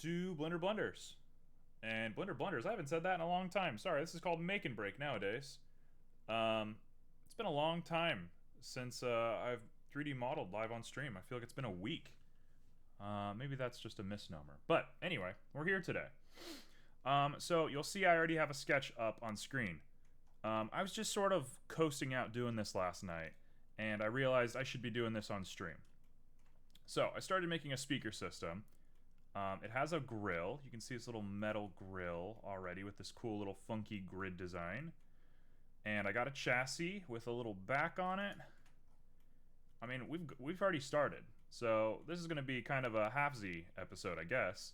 to Blender Blunders. And Blender Blunders, I haven't said that in a long time. Sorry, this is called Make and Break nowadays. Um, it's been a long time since I've 3D modeled live on stream. I feel like it's been a week. Maybe that's just a misnomer. But anyway, we're here today. So you'll see I already have a sketch up on screen. I was just sort of coasting out doing this last night, and I realized I should be doing this on stream. So I started making a speaker system. It has a grill. You can see this little metal grill already with this cool little funky grid design. And I got a chassis with a little back on it. I mean, we've already started. So this is going to be kind of a halfsy episode, I guess.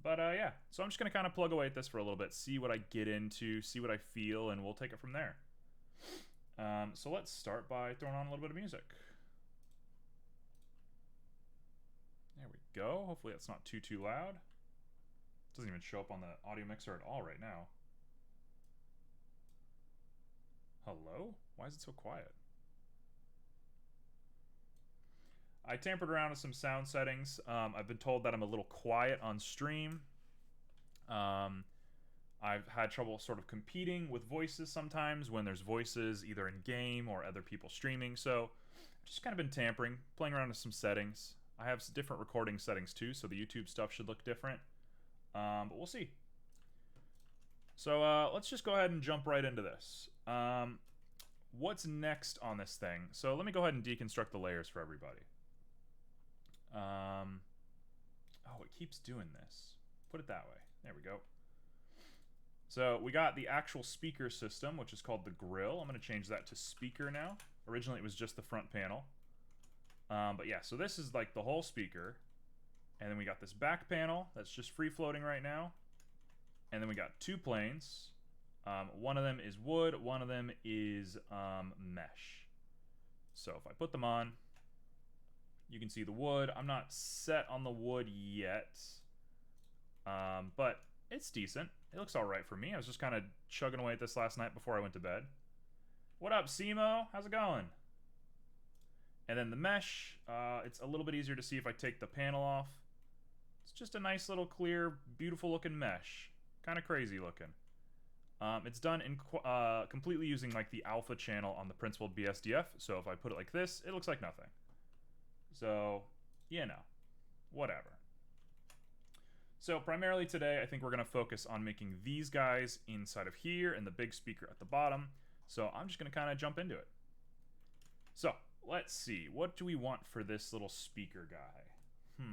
But yeah, so I'm just going to kind of plug away at this for a little bit, see what I get into, see what I feel, and we'll take it from there. So let's start by throwing on a little bit of music. There we go. Hopefully that's not too loud. It doesn't even show up on the audio mixer at all right now. Hello? Why is it so quiet? I tampered around with some sound settings. I've been told that I'm a little quiet on stream. I've had trouble sort of competing with voices sometimes when there's voices either in game or other people streaming. So I've just kind of been tampering, playing around with some settings. I have different recording settings too, so the YouTube stuff should look different. But we'll see. So let's just go ahead and jump right into this. What's next on this thing? So let me go ahead and deconstruct the layers for everybody. Oh, it keeps doing this. Put it that way. There we go. So we got the actual speaker system, which is called the grill. I'm going to change that to speaker now. Originally it was just the front panel. But yeah, so this is like the whole speaker. And then we got this back panel that's just free floating right now. And then we got two planes. One of them is wood, one of them is mesh. So if I put them on, you can see the wood. I'm not set on the wood yet, but it's decent. It looks all right for me. I was just kind of chugging away at this last night before I went to bed. What up, Simo? How's it going? And then the mesh, it's a little bit easier to see if I take the panel off. It's just a nice little clear, beautiful looking mesh. Kind of crazy looking. It's done in completely using like the alpha channel on the principled BSDF. So if I put it like this, it looks like nothing. So, you know, whatever. So primarily today, I think we're going to focus on making these guys inside of here and the big speaker at the bottom. So I'm just going to kind of jump into it. So let's see. What do we want for this little speaker guy?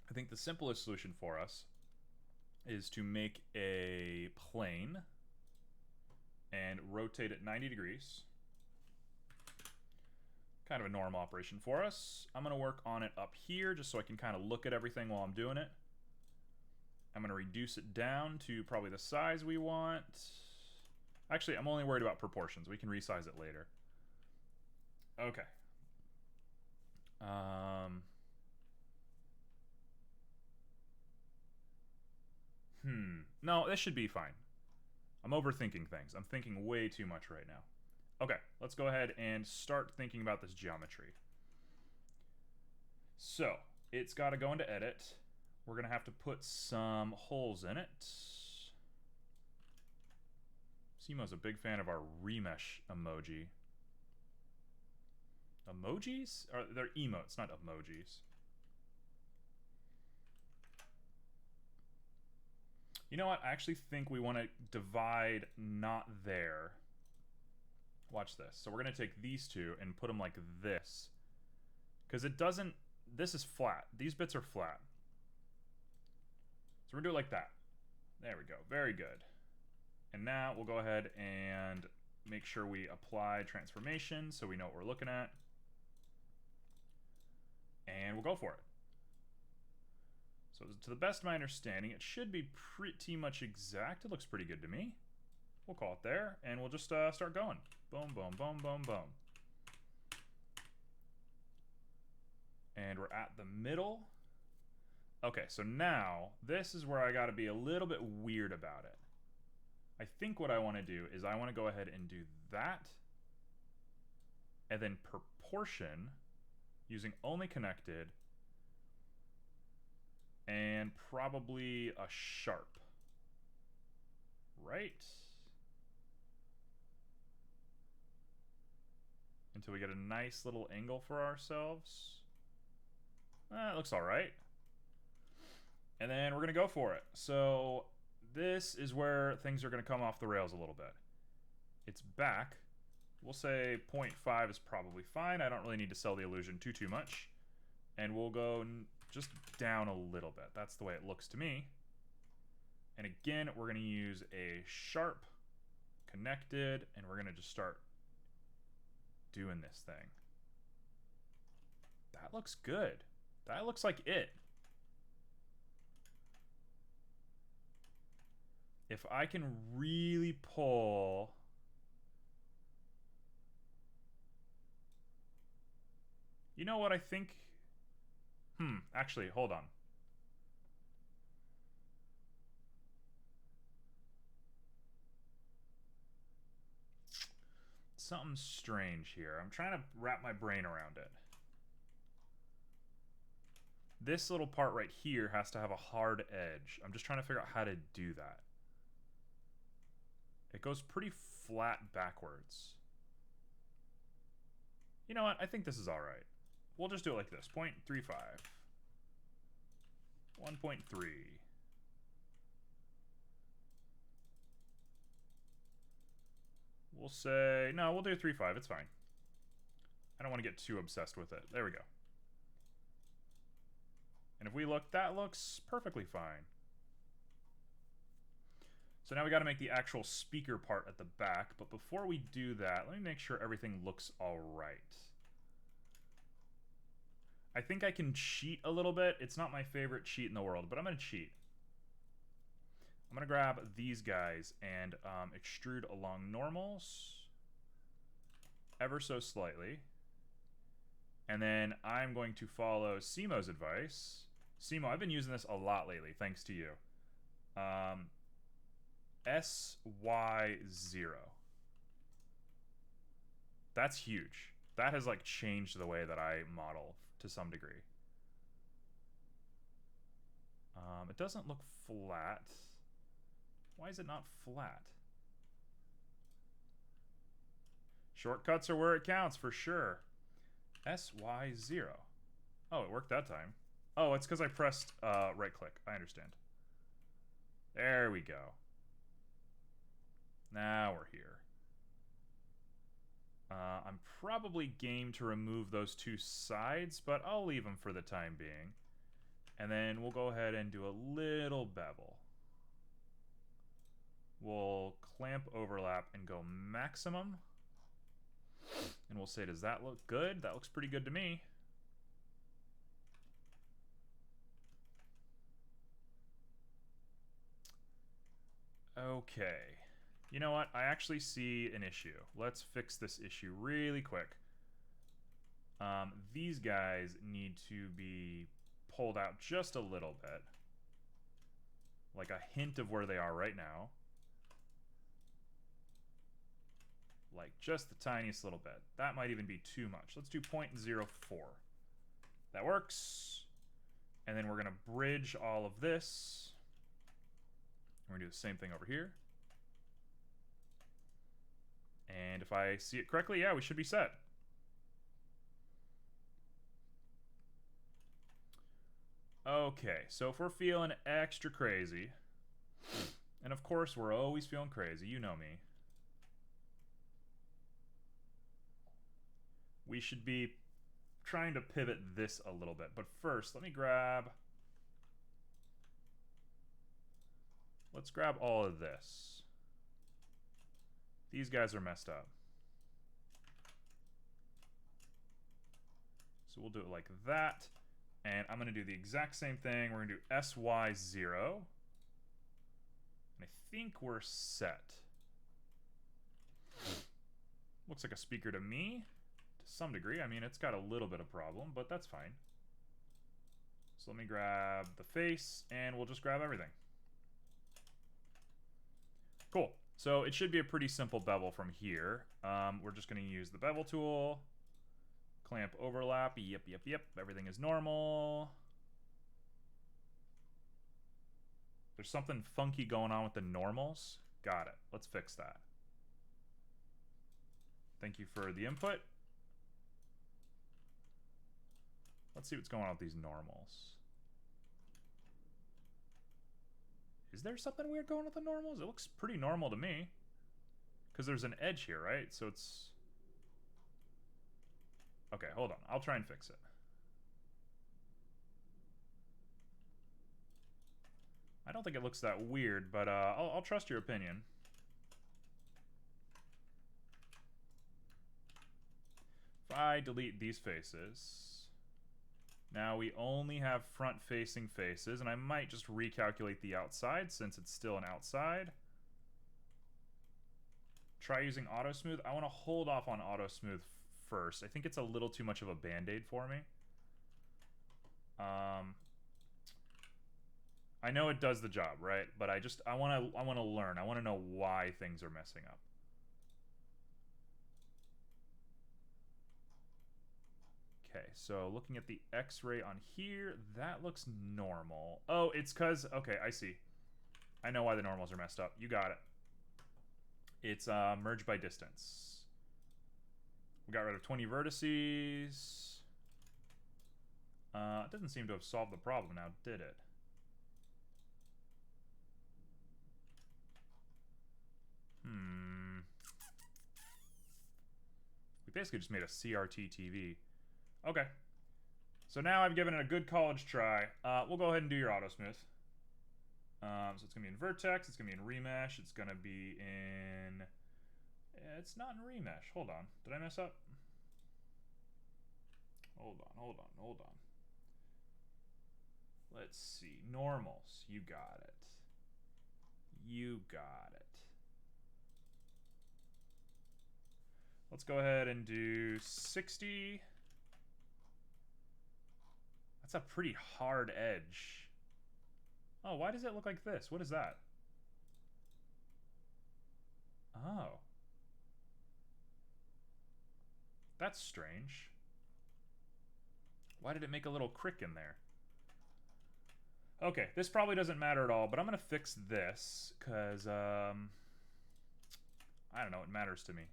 I think the simplest solution for us is to make a plane and rotate it 90 degrees. Kind of a normal operation for us. I'm going to work on it up here just so I can kind of look at everything while I'm doing it. I'm going to reduce it down to probably the size we want. Actually, I'm only worried about proportions. We can resize it later. Okay. No, this should be fine. I'm overthinking things. I'm thinking way too much right now. Okay, let's go ahead and start thinking about this geometry. So, it's got to go into edit. We're going to have to put some holes in it. Simo's a big fan of our remesh emoji. Emojis? They're emotes, not emojis. You know what? I actually think we want to divide not there. Watch this. So we're going to take these two and put them like this. Because it doesn't... This is flat. These bits are flat. So we're going to do it like that. There we go. Very good. And now we'll go ahead and make sure we apply transformation so we know what we're looking at. And we'll go for it. So to the best of my understanding, it should be pretty much exact. It looks pretty good to me. We'll call it there, and we'll just start going. Boom, boom, boom, boom, boom. And we're at the middle. Okay, so now, this is where I gotta be a little bit weird about it. I think what I want to do is I want to go ahead and do that. And then proportion using only connected, and probably a sharp. Right? Until we get a nice little angle for ourselves. That looks all right. And then we're going to go for it. So this is where things are going to come off the rails a little bit. It's back. We'll say 0.5 is probably fine. I don't really need to sell the illusion too much. And we'll go just down a little bit. That's the way it looks to me. And again, we're going to use a sharp connected, and we're going to just start doing this thing. That looks good. That looks like it. If I can really pull... You know what I think? Actually, hold on. Something strange here. I'm trying to wrap my brain around it. This little part right here has to have a hard edge. I'm just trying to figure out how to do that. It goes pretty flat backwards. You know what? I think this is all right. We'll just do it like this. 0.35. 1.3. We'll say... No, we'll do 3.5. It's fine. I don't want to get too obsessed with it. There we go. And if we look, that looks perfectly fine. So now we got to make the actual speaker part at the back. But before we do that, let me make sure everything looks all right. I think I can cheat a little bit. It's not my favorite cheat in the world, but I'm going to cheat. I'm going to grab these guys and extrude along normals ever so slightly. And then I'm going to follow Simo's advice. Simo, I've been using this a lot lately, thanks to you. SY0. That's huge. That has like changed the way that I model to some degree. It doesn't look flat. Why is it not flat? Shortcuts are where it counts for sure. SY0. Oh, it worked that time. Oh, it's because I pressed right click. I understand. There we go. Now we're here. I'm probably game to remove those two sides, but I'll leave them for the time being. And then we'll go ahead and do a little bevel. We'll clamp overlap and go maximum. And we'll say, does that look good? That looks pretty good to me. Okay. You know what? I actually see an issue. Let's fix this issue really quick. These guys need to be pulled out just a little bit. Like a hint of where they are right now. Like just the tiniest little bit. That might even be too much. Let's do 0.04. That works. And then we're going to bridge all of this. We're going to do the same thing over here. And if I see it correctly, yeah, we should be set. Okay, so if we're feeling extra crazy, and of course we're always feeling crazy, you know me, we should be trying to pivot this a little bit. But first, let me grab... Let's grab all of this. These guys are messed up. So we'll do it like that. And I'm going to do the exact same thing. We're going to do SY0. And I think we're set. Looks like a speaker to me. To some degree. I mean, it's got a little bit of problem, but that's fine. So let me grab the face, and we'll just grab everything. Cool. So it should be a pretty simple bevel from here. We're just going to use the bevel tool, clamp overlap. Yep. Everything is normal. There's something funky going on with the normals. Got it. Let's fix that. Thank you for the input. Let's see what's going on with these normals. Is there something weird going with the normals? It looks pretty normal to me. Because there's an edge here, right? So it's... Okay, hold on. I'll try and fix it. I don't think it looks that weird, but I'll trust your opinion. If I delete these faces... Now we only have front-facing faces, and I might just recalculate the outside since it's still an outside. Try using auto smooth. I want to hold off on auto smooth first. I think it's a little too much of a band-aid for me. I know it does the job, right? But I want to learn. I want to know why things are messing up. Okay, so looking at the X-ray on here, that looks normal. Oh, it's because... Okay, I see. I know why the normals are messed up. You got it. It's merge by distance. We got rid of 20 vertices. It doesn't seem to have solved the problem now, did it? We basically just made a CRT TV. Okay. So now I've given it a good college try. We'll go ahead and do your auto smooth. So it's going to be in Vertex. It's going to be in Remesh. It's going to be in... It's not in Remesh. Hold on. Did I mess up? Hold on. Let's see. Normals. You got it. Let's go ahead and do 60. That's a pretty hard edge. Oh, why does it look like this? What is that? Oh. That's strange. Why did it make a little crick in there? Okay, this probably doesn't matter at all, but I'm going to fix this, because, I don't know, it matters to me.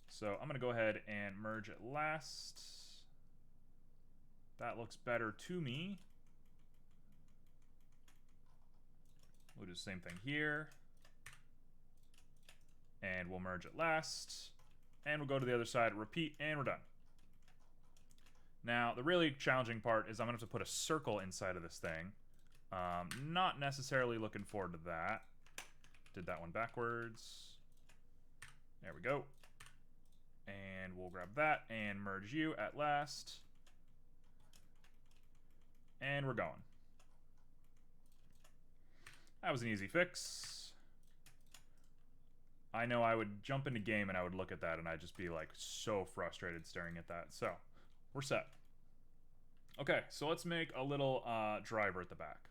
So I'm going to go ahead and merge at last. That looks better to me. We'll do the same thing here. And we'll merge at last. And we'll go to the other side, repeat, and we're done. Now, the really challenging part is I'm going to have to put a circle inside of this thing. Not necessarily looking forward to that. Did that one backwards. There we go. And we'll grab that and merge you at last. And we're going. That was an easy fix. I know I would jump into game and I would look at that and I'd just be like so frustrated staring at that. So, we're set. Okay, so let's make a little driver at the back.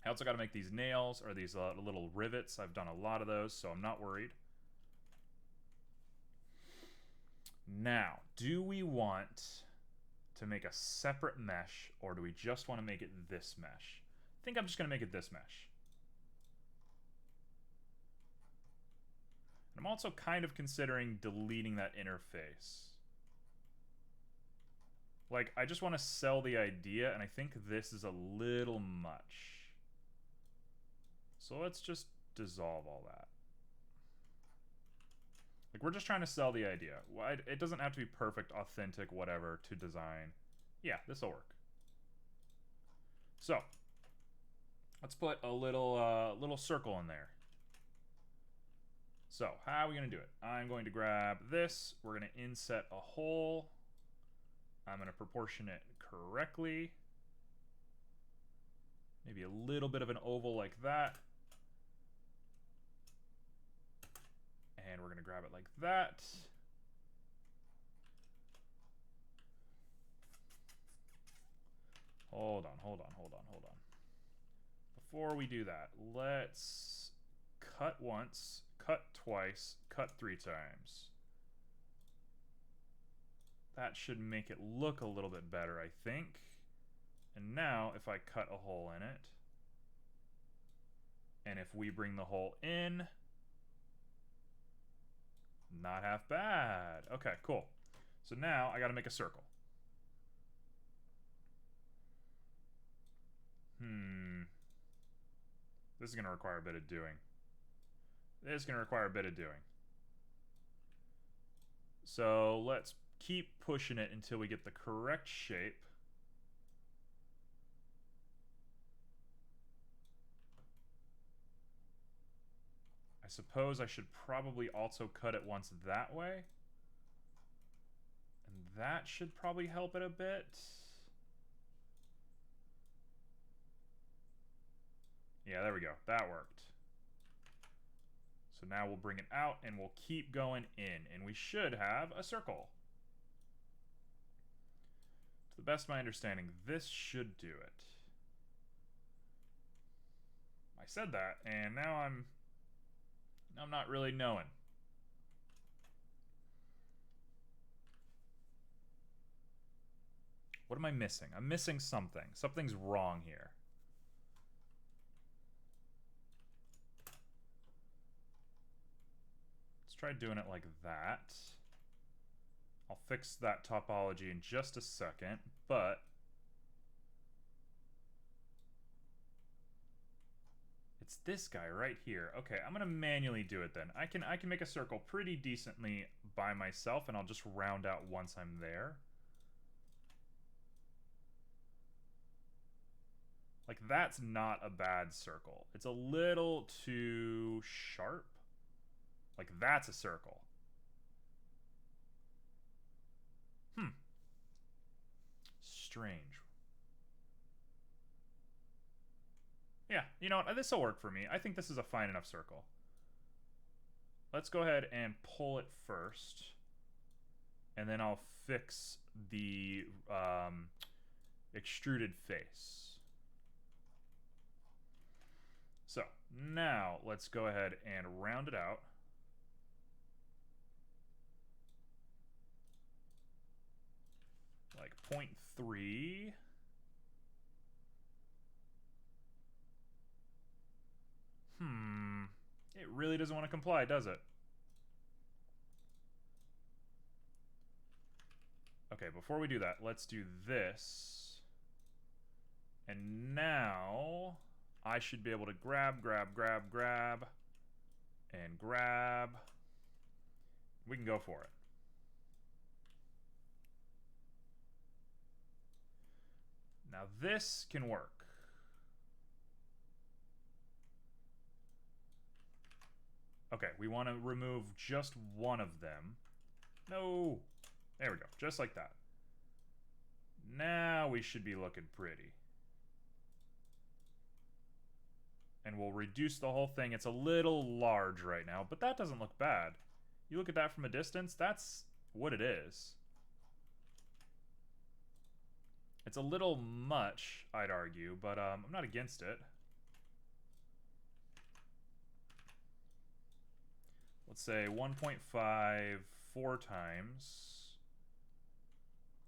I also got to make these nails, or these little rivets. I've done a lot of those, so I'm not worried. Now, do we want to make a separate mesh, or do we just want to make it this mesh? I think I'm just going to make it this mesh. And I'm also kind of considering deleting that interface. Like, I just want to sell the idea, and I think this is a little much. So let's just dissolve all that. Like, we're just trying to sell the idea. It doesn't have to be perfect, authentic, whatever, to design. Yeah, this will work. So, let's put a little circle in there. So, how are we going to do it? I'm going to grab this. We're going to inset a hole. I'm going to proportion it correctly. Maybe a little bit of an oval like that. And we're going to grab it like that. Hold on. Before we do that, let's cut once, cut twice, cut 3 times. That should make it look a little bit better, I think. And now, if I cut a hole in it, and if we bring the hole in, not half bad. Okay, cool. So now I gotta make a circle. This is gonna require a bit of doing. This is gonna require a bit of doing. So let's keep pushing it until we get the correct shape. I suppose I should probably also cut it once that way. And that should probably help it a bit. Yeah, there we go. That worked. So now we'll bring it out and we'll keep going in. And we should have a circle. To the best of my understanding, this should do it. I said that, and now I'm not really knowing. What am I missing? I'm missing something. Something's wrong here. Let's try doing it like that. I'll fix that topology in just a second, but it's this guy right here. Okay, I'm gonna manually do it then. I can make a circle pretty decently by myself, and I'll just round out once I'm there. Like, that's not a bad circle. It's a little too sharp. Like, that's a circle. Strange. Yeah, you know what? This will work for me. I think this is a fine enough circle. Let's go ahead and pull it first. And then I'll fix the extruded face. So, now let's go ahead and round it out. Like 0.3. It really doesn't want to comply, does it? Okay, before we do that, let's do this. And now I should be able to grab, and grab. We can go for it. Now this can work. Okay, we want to remove just one of them. No! There we go, just like that. Now we should be looking pretty. And we'll reduce the whole thing. It's a little large right now, but that doesn't look bad. You look at that from a distance, that's what it is. It's a little much, I'd argue, but I'm not against it. Let's say 1.5 4 times.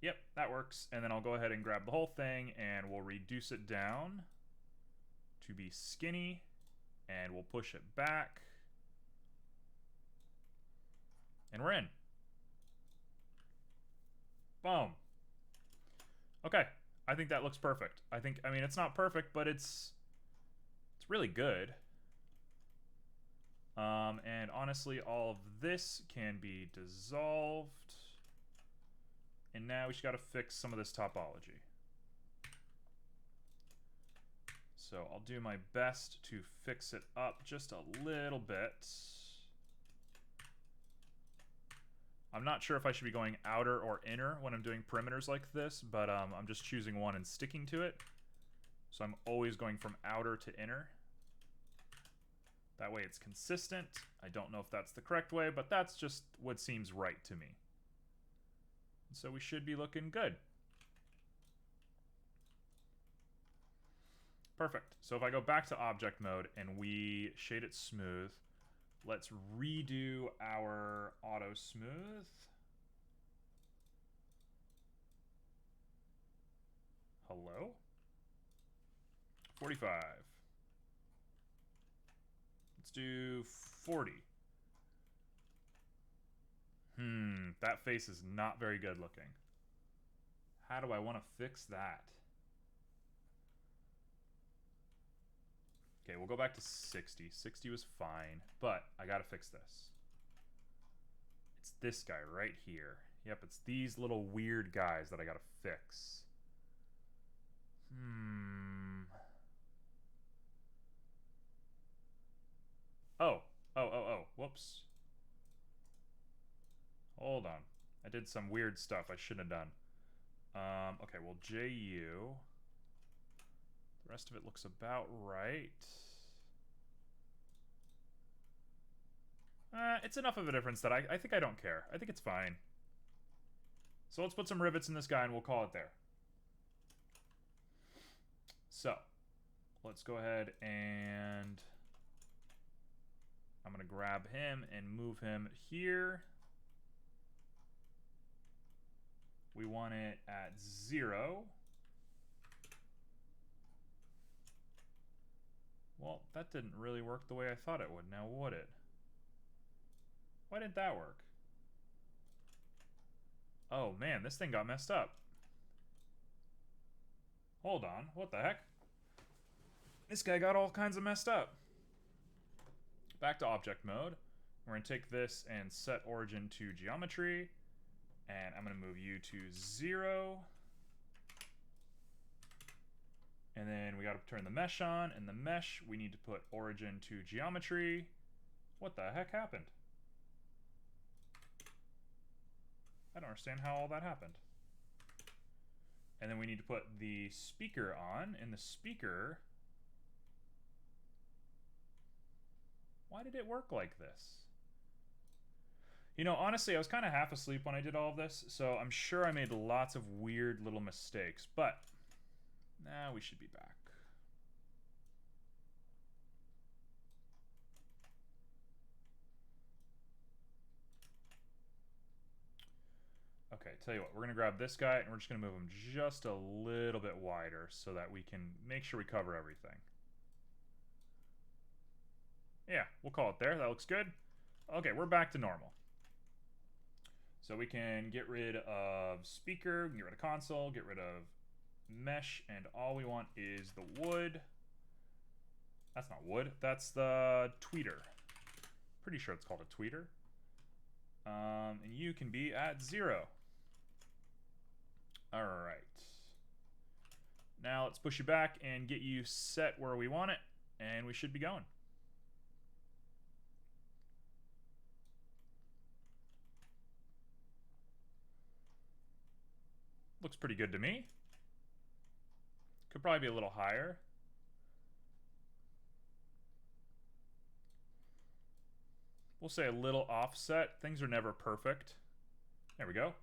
Yep, that works. And then I'll go ahead and grab the whole thing and we'll reduce it down to be skinny. And we'll push it back. And we're in. Boom. Okay, I think that looks perfect. I mean, it's not perfect, but it's really good. And honestly, all of this can be dissolved. And now we just got to fix some of this topology. So I'll do my best to fix it up just a little bit. I'm not sure if I should be going outer or inner when I'm doing perimeters like this, but I'm just choosing one and sticking to it. So I'm always going from outer to inner. That way it's consistent. I don't know if that's the correct way, but that's just what seems right to me. So we should be looking good. Perfect. So if I go back to object mode and we shade it smooth, let's redo our auto smooth. Hello? 45. Let's do 40. That face is not very good looking. How do I want to fix that? Okay, we'll go back to 60. 60 was fine, but I gotta fix this. It's this guy right here. Yep, it's these little weird guys that I gotta fix. Oh. Whoops. Hold on. I did some weird stuff I shouldn't have done. Okay, well, JU. The rest of it looks about right. It's enough of a difference that I think I don't care. I think it's fine. So let's put some rivets in this guy and we'll call it there. So, let's go ahead and I'm going to grab him and move him here. We want it at 0. Well, that didn't really work the way I thought it would, now would it? Why didn't that work? Oh man, this thing got messed up. Hold on, what the heck? This guy got all kinds of messed up. Back to object mode. We're going to take this and set origin to geometry. And I'm going to move you to 0. And then we got to turn the mesh on. And the mesh, we need to put origin to geometry. What the heck happened? I don't understand how all that happened. And then we need to put the speaker on. And the speaker... Why did it work like this? You know, honestly, I was kind of half asleep when I did all of this, so I'm sure I made lots of weird little mistakes, but now we should be back. Okay, tell you what, we're going to grab this guy, and we're just going to move him just a little bit wider so that we can make sure we cover everything. Yeah, we'll call it there. That looks good. Okay, we're back to normal. So we can get rid of speaker, get rid of console, get rid of mesh, and all we want is the wood. That's not wood, that's the tweeter. Pretty sure it's called a tweeter. And you can be at 0. All right. Now let's push you back and get you set where we want it, and we should be going. Looks pretty good to me. Could probably be a little higher. We'll say a little offset. Things are never perfect. There we go.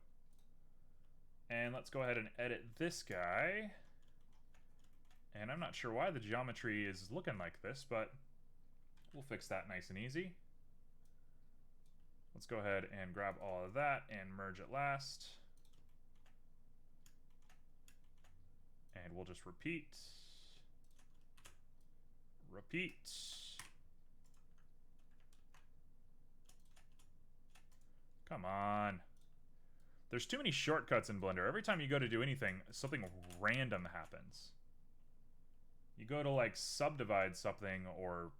And let's go ahead and edit this guy. And I'm not sure why the geometry is looking like this, but we'll fix that nice and easy. Let's go ahead and grab all of that and merge it last. And we'll just repeat. Repeat. Come on. There's too many shortcuts in Blender. Every time you go to do anything, something random happens. You go to like subdivide something or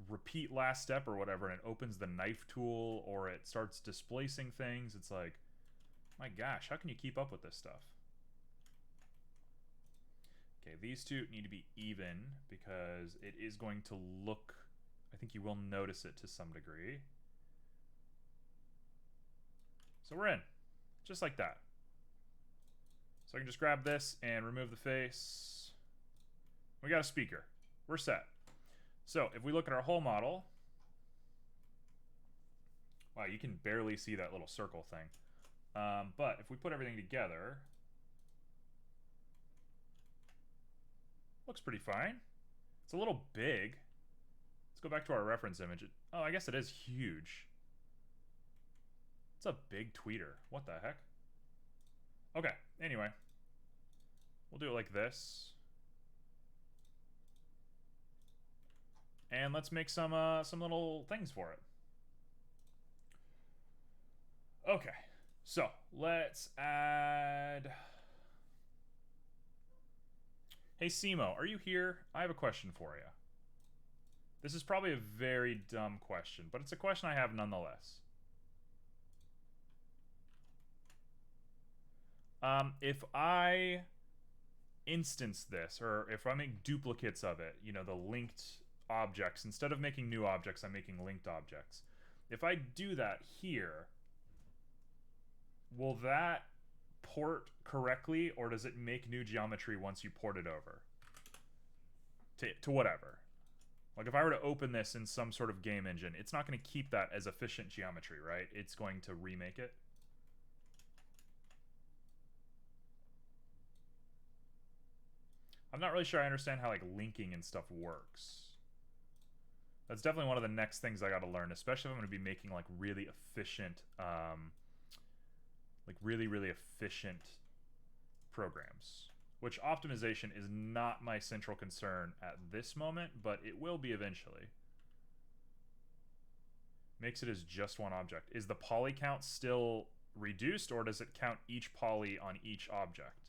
repeat last step or whatever, and it opens the knife tool or it starts displacing things. It's like, my gosh, how can you keep up with this stuff? Okay, these two need to be even because it is going to look, I think you will notice it to some degree. So we're in, just like that. So I can just grab this and remove the face. We got a speaker. We're set. So if we look at our whole model, wow, you can barely see that little circle thing. But if we put everything together, looks pretty fine. It's a little big. Let's go back to our reference image. Oh, I guess it is huge. It's a big tweeter. What the heck? Okay, anyway. We'll do it like this. And let's make some little things for it. Okay, so let's add... Hey, Simo, are you here? I have a question for you. This is probably a very dumb question, but it's a question I have nonetheless. If I instance this, or if I make duplicates of it, you know, the linked objects, instead of making new objects, I'm making linked objects. If I do that here, will that port correctly, or does it make new geometry once you port it over? To whatever. Like, if I were to open this in some sort of game engine, it's not going to keep that as efficient geometry, right? It's going to remake it. I'm not really sure I understand how, like, linking and stuff works. That's definitely one of the next things I got to learn, especially if I'm going to be making, like, really efficient, really efficient programs. Which optimization is not my central concern at this moment, but it will be eventually. Makes it as just one object. Is the poly count still reduced, or does it count each poly on each object?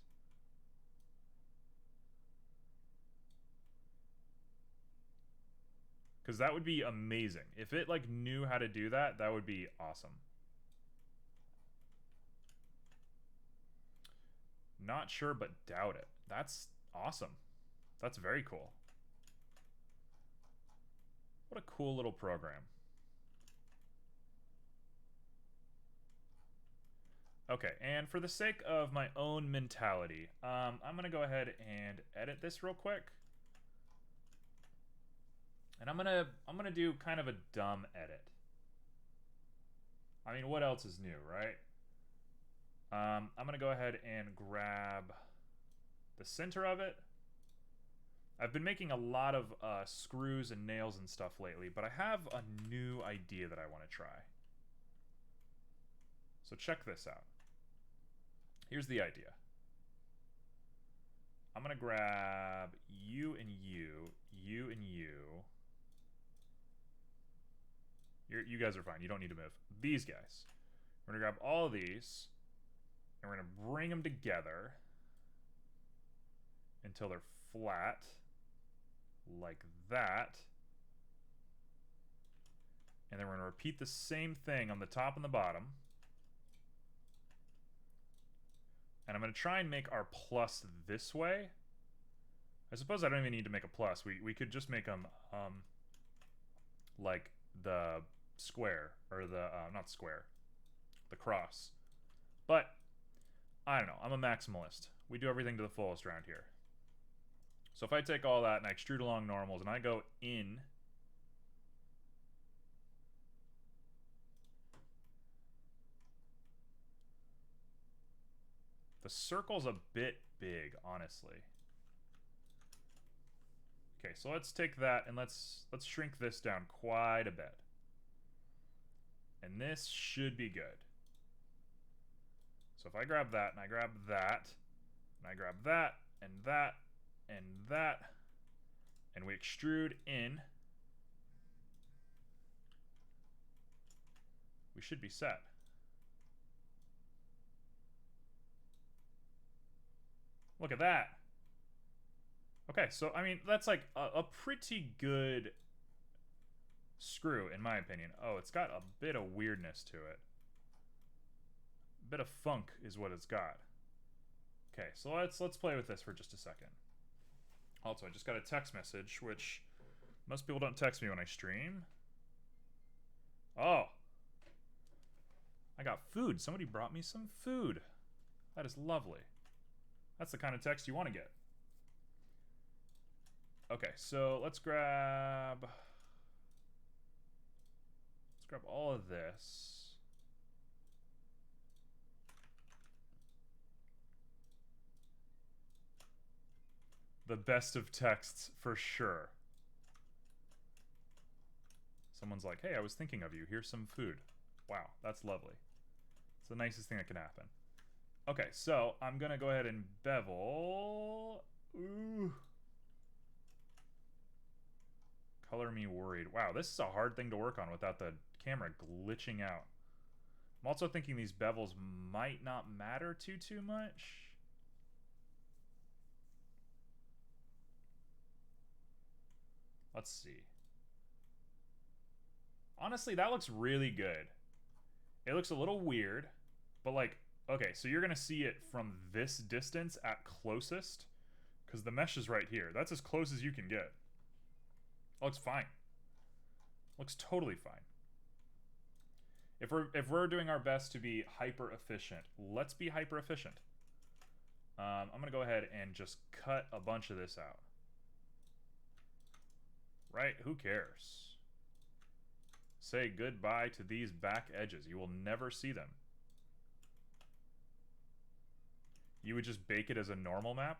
Because that would be amazing. If it, like, knew how to do that, that would be awesome. Not sure, but doubt it. That's awesome. That's very cool. What a cool little program. Okay, and for the sake of my own mentality, I'm going to go ahead and edit this real quick. And I'm gonna do kind of a dumb edit. I mean, what else is new, right? I'm gonna go ahead and grab the center of it. I've been making a lot of screws and nails and stuff lately, but I have a new idea that I want to try. So check this out. Here's the idea. I'm gonna grab you and you, you and you. You guys are fine. You don't need to move. These guys. We're going to grab all of these, and we're going to bring them together until they're flat, like that. And then we're going to repeat the same thing on the top and the bottom. And I'm going to try and make our plus this way. I suppose I don't even need to make a plus. We could just make them like the square, or the not square, the cross. But I don't know, I'm a maximalist. We do everything to the fullest around here. So if I take all that and I extrude along normals and I go in, the circle's a bit big, honestly. Okay, so let's take that and let's shrink this down quite a bit. And this should be good. So if I grab that, and I grab that, and I grab that, and that, and that, and we extrude in, we should be set. Look at that. Okay, so, I mean, that's like a pretty good screw, in my opinion. Oh, it's got a bit of weirdness to it. A bit of funk is what it's got. Okay, so let's play with this for just a second. Also, I just got a text message, which most people don't text me when I stream. Oh. I got food. Somebody brought me some food. That is lovely. That's the kind of text you want to get. Okay, so let's grab all of this. The best of texts, for sure. Someone's like, hey, I was thinking of you. Here's some food. Wow, that's lovely. It's the nicest thing that can happen. Okay, so I'm going to go ahead and bevel. Ooh. Color me worried. Wow, this is a hard thing to work on without the camera glitching out. I'm also thinking these bevels might not matter too much. Let's see. Honestly, that looks really good. It looks a little weird, but like, okay, so you're going to see it from this distance at closest, because the mesh is right here. That's as close as you can get. It looks fine. Looks totally fine. If we're doing our best to be hyper efficient, let's be hyper efficient. I'm going to go ahead and just cut a bunch of this out. Right? Who cares? Say goodbye to these back edges. You will never see them. You would just bake it as a normal map?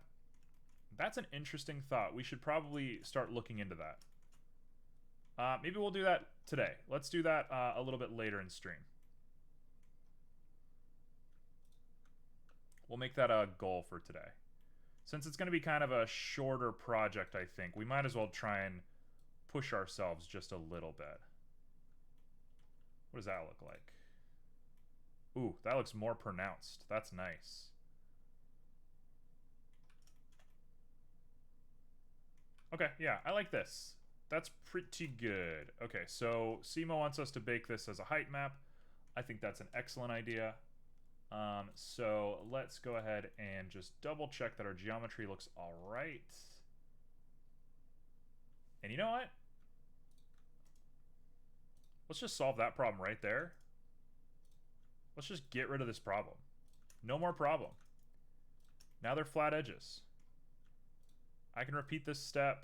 That's an interesting thought. We should probably start looking into that. Maybe we'll do that today. Let's do that a little bit later in stream. We'll make that a goal for today. Since it's going to be kind of a shorter project, I think, we might as well try and push ourselves just a little bit. What does that look like? Ooh, that looks more pronounced. That's nice. Okay, yeah, I like this. That's pretty good. Okay, so Simo wants us to bake this as a height map. I think that's an excellent idea. So let's go ahead and just double check that our geometry looks all right. And you know what? Let's just solve that problem right there. Let's just get rid of this problem. No more problem. Now they're flat edges. I can repeat this step.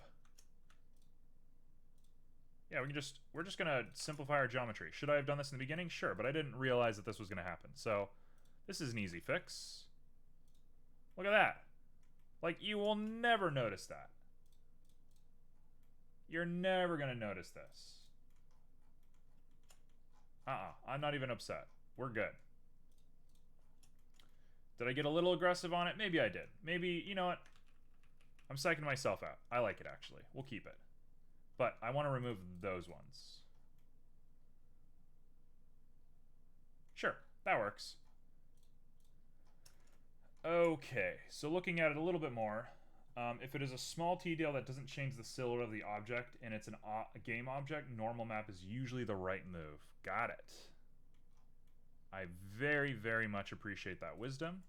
Yeah, we're just gonna simplify our geometry. Should I have done this in the beginning? Sure, but I didn't realize that this was gonna happen. So this is an easy fix. Look at that. Like, you will never notice that. You're never gonna notice this. I'm not even upset. We're good. Did I get a little aggressive on it? Maybe I did. Maybe, you know what? I'm psyching myself out. I like it, actually. We'll keep it. But I want to remove those ones. Sure, that works. Okay, so looking at it a little bit more, if it is a small TDL that doesn't change the silhouette of the object and it's a game object, normal map is usually the right move. Got it. I very much appreciate that wisdom.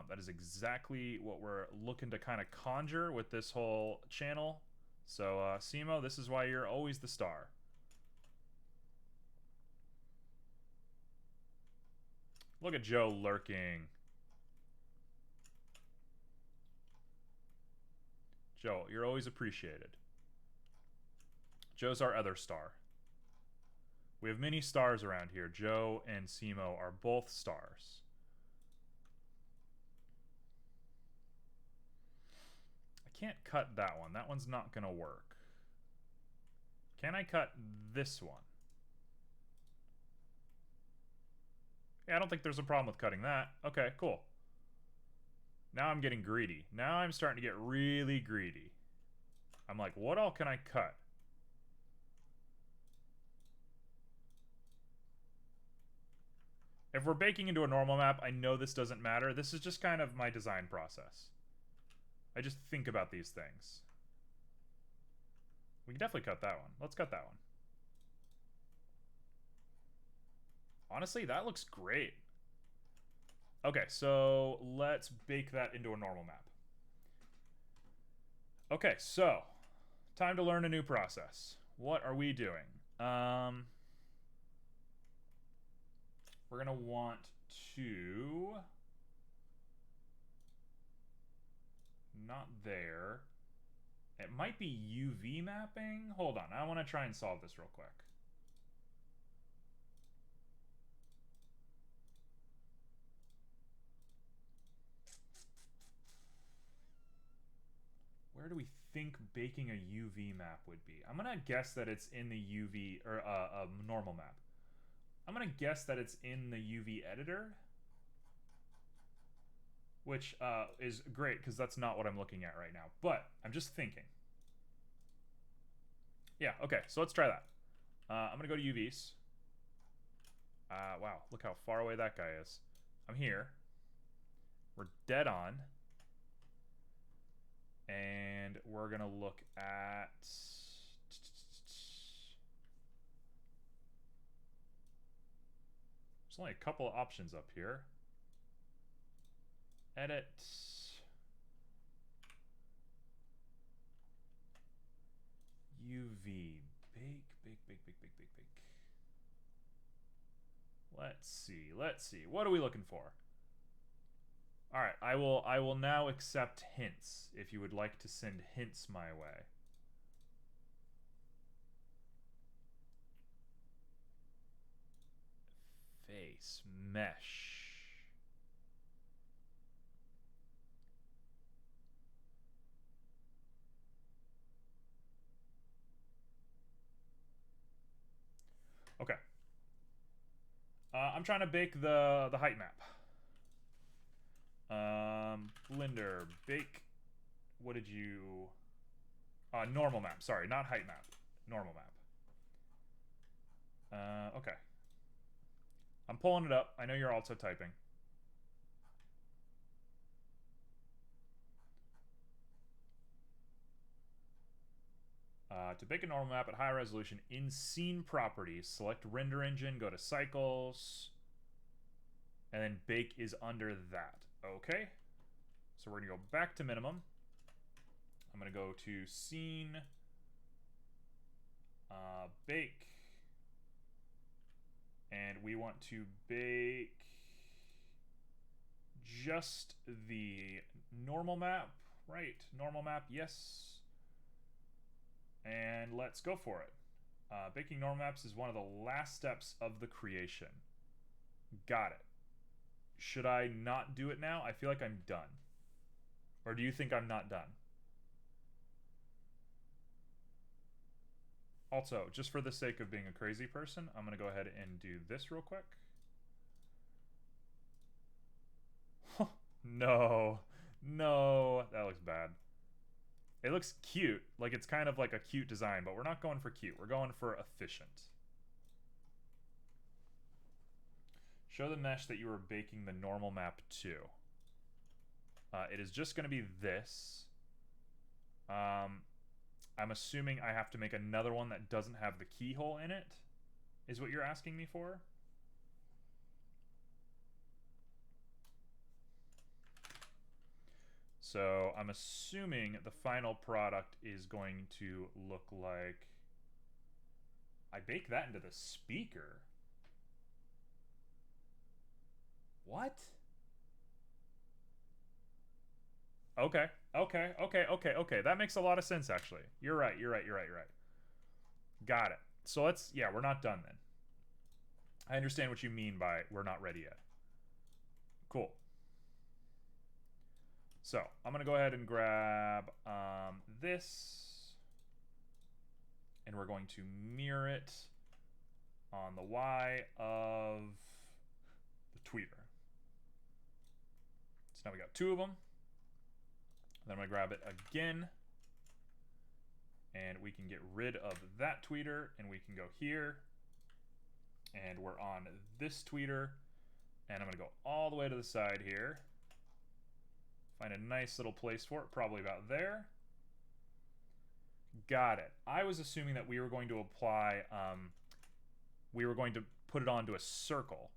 That is exactly what we're looking to kind of conjure with this whole channel. So, Simo, this is why you're always the star. Look at Joe lurking. Joe, you're always appreciated. Joe's our other star. We have many stars around here. Joe and Simo are both stars. I can't cut that one. That one's not going to work. Can I cut this one? Yeah, I don't think there's a problem with cutting that. Okay, cool. Now I'm getting greedy. Now I'm starting to get really greedy. I'm like, what all can I cut? If we're baking into a normal map, I know this doesn't matter. This is just kind of my design process. I just think about these things. We can definitely cut that one. Let's cut that one. Honestly, that looks great. Okay, so let's bake that into a normal map. Okay, so time to learn a new process. What are we doing? We're gonna want to... Not there. It might be UV mapping. Hold on, I want to try and solve this real quick. Where do we think baking a UV map would be? I'm gonna guess that it's in the UV, or a normal map. I'm gonna guess that it's in the UV editor. which is great because that's not what I'm looking at right now. But I'm just thinking. Yeah, okay, so let's try that. I'm going to go to UVs. Wow, look how far away that guy is. I'm here. We're dead on. And we're going to look at... There's only a couple of options up here. Edit. UV. Bake, bake, bake, bake, bake, bake, bake. Let's see. Let's see. What are we looking for? All right, I will now accept hints if you would like to send hints my way. Face mesh. Okay. I'm trying to bake the height map. Blender, bake. What did you... normal map. Sorry, not height map. Normal map. Okay. I'm pulling it up. I know you're also typing. To bake a normal map at high resolution in scene properties, select render engine, go to cycles, and then bake is under that. Okay. So we're going to go back to minimum. I'm going to go to scene, bake, and we want to bake just the normal map, right? Normal map, yes. And let's go for it. Baking normal maps is one of the last steps of the creation. Got it. Should I not do it now? I feel like I'm done. Or do you think I'm not done? Also, just for the sake of being a crazy person, I'm going to go ahead and do this real quick. No. No. That looks bad. It looks cute. Like, it's kind of like a cute design, but we're not going for cute. We're going for efficient. Show the mesh that you were baking the normal map to. It is just going to be this. I'm assuming I have to make another one that doesn't have the keyhole in it, is what you're asking me for? So I'm assuming the final product is going to look like... I bake that into the speaker. What? Okay, okay, okay, okay, okay. That makes a lot of sense, actually. You're right, you're right, you're right, you're right. Got it. So let's... Yeah, we're not done then. I understand what you mean by we're not ready yet. Cool. So I'm going to go ahead and grab this. And we're going to mirror it on the Y of the tweeter. So now we got two of them. Then I'm going to grab it again. And we can get rid of that tweeter. And we can go here. And we're on this tweeter. And I'm going to go all the way to the side here. Find a nice little place for it, probably about there. Got it. I was assuming that we were going to apply, we were going to put it onto a circle.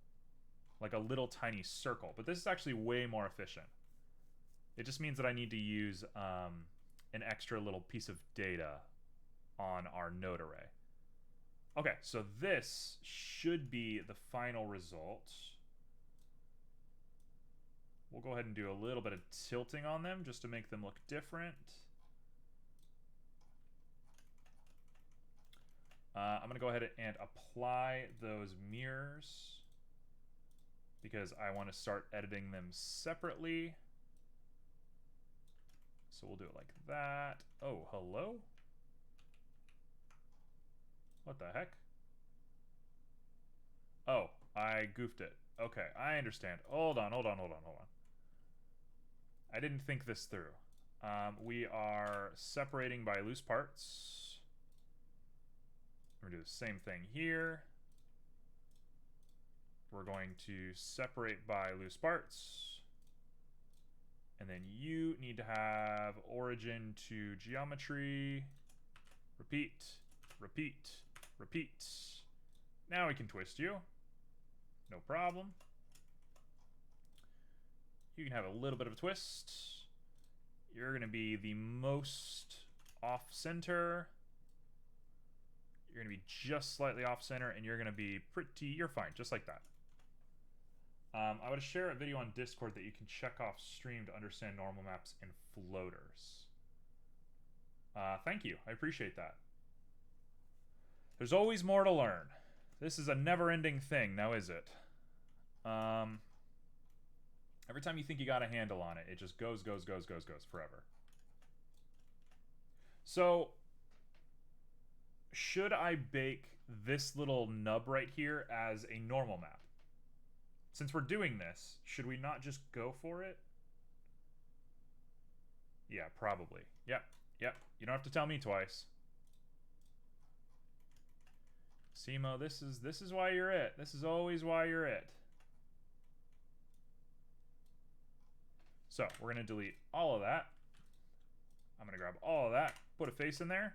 Like a little tiny circle. But this is actually way more efficient. It just means that I need to use an extra little piece of data on our node array. Okay, so this should be the final result. We'll go ahead and do a little bit of tilting on them just to make them look different. I'm going to go ahead and apply those mirrors because I want to start editing them separately. So we'll do it like that. Oh, hello? What the heck? Oh, I goofed it. Okay, I understand. Hold on, hold on, hold on, hold on. I didn't think this through. We are separating by loose parts. We're going to do the same thing here. We're going to separate by loose parts. And then you need to have origin to geometry. Repeat, repeat, repeat. Now we can twist you. No problem. You can have a little bit of a twist. You're going to be the most off-center. You're going to be just slightly off-center, and you're going to be pretty... You're fine, just like that. I would share a video on Discord that you can check off stream to understand normal maps and floaters. Thank you. I appreciate that. There's always more to learn. This is a never-ending thing, now is it? Every time you think you got a handle on it, it just goes forever. So, should I bake this little nub right here as a normal map? Since we're doing this, should we not just go for it? Yeah, probably. Yep. You don't have to tell me twice. Simo, this is why you're it. This is always why you're it. So, we're going to delete all of that. I'm going to grab all of that, put a face in there.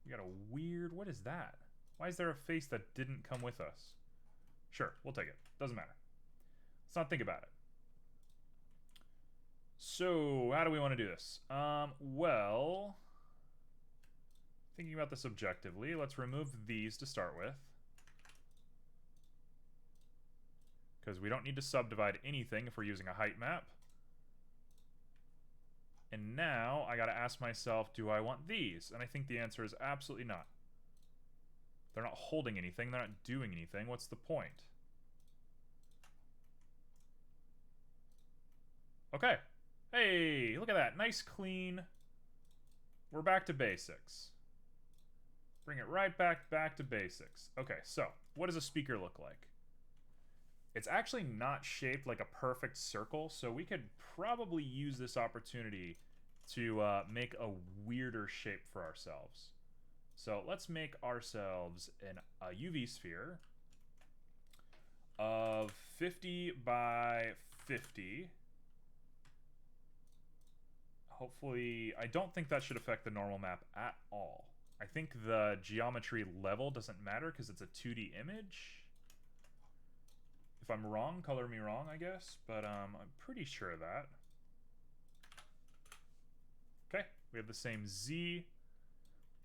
We got a weird... What is that? Why is there a face that didn't come with us? Sure, we'll take it. Doesn't matter. Let's not think about it. So, how do we want to do this? Well... Thinking about this objectively, let's remove these to start with. Because we don't need to subdivide anything if we're using a height map. And now I gotta ask myself, do I want these? And I think the answer is absolutely not. They're not holding anything, they're not doing anything. What's the point? Okay. Hey, look at that. Nice, clean. We're back to basics. Bring it right back to basics. Okay, so what does a speaker look like? It's actually not shaped like a perfect circle, so we could probably use this opportunity to make a weirder shape for ourselves. So let's make ourselves a UV sphere of 50 by 50. Hopefully, I don't think that should affect the normal map at all. I think the geometry level doesn't matter because it's a 2D image. If I'm wrong, color me wrong, I guess, but I'm pretty sure of that. Okay, we have the same Z.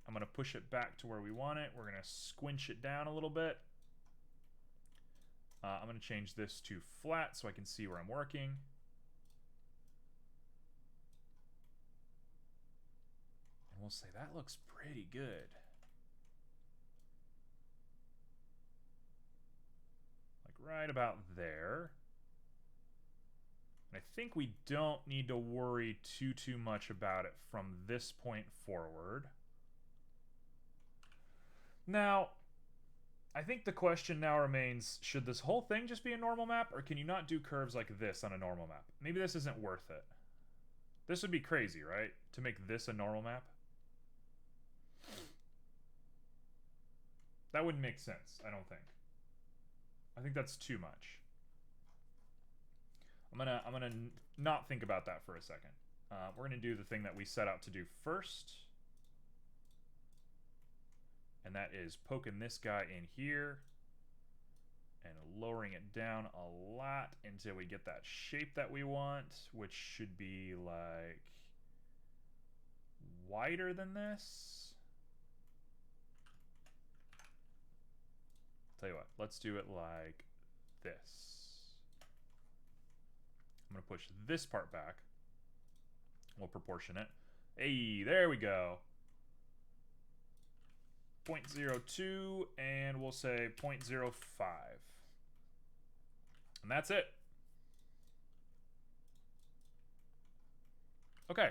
I'm going to push it back to where we want it. We're going to squinch it down a little bit. I'm going to change this to flat so I can see where I'm working. And we'll say that looks pretty good. Right about there. And I think we don't need to worry too much about it from this point forward. Now, I think the question now remains, should this whole thing just be a normal map, or can you not do curves like this on a normal map? Maybe this isn't worth it. This would be crazy, right? To make this a normal map? That wouldn't make sense, I don't think. I think that's too much. I'm gonna not think about that for a second. We're gonna do the thing that we set out to do first, and that is poking this guy in here and lowering it down a lot until we get that shape that we want, which should be like wider than this. Tell you what, let's do it like this. I'm going to push this part back. We'll proportion it. Hey, there we go. 0.02, and we'll say 0.05. And that's it. Okay.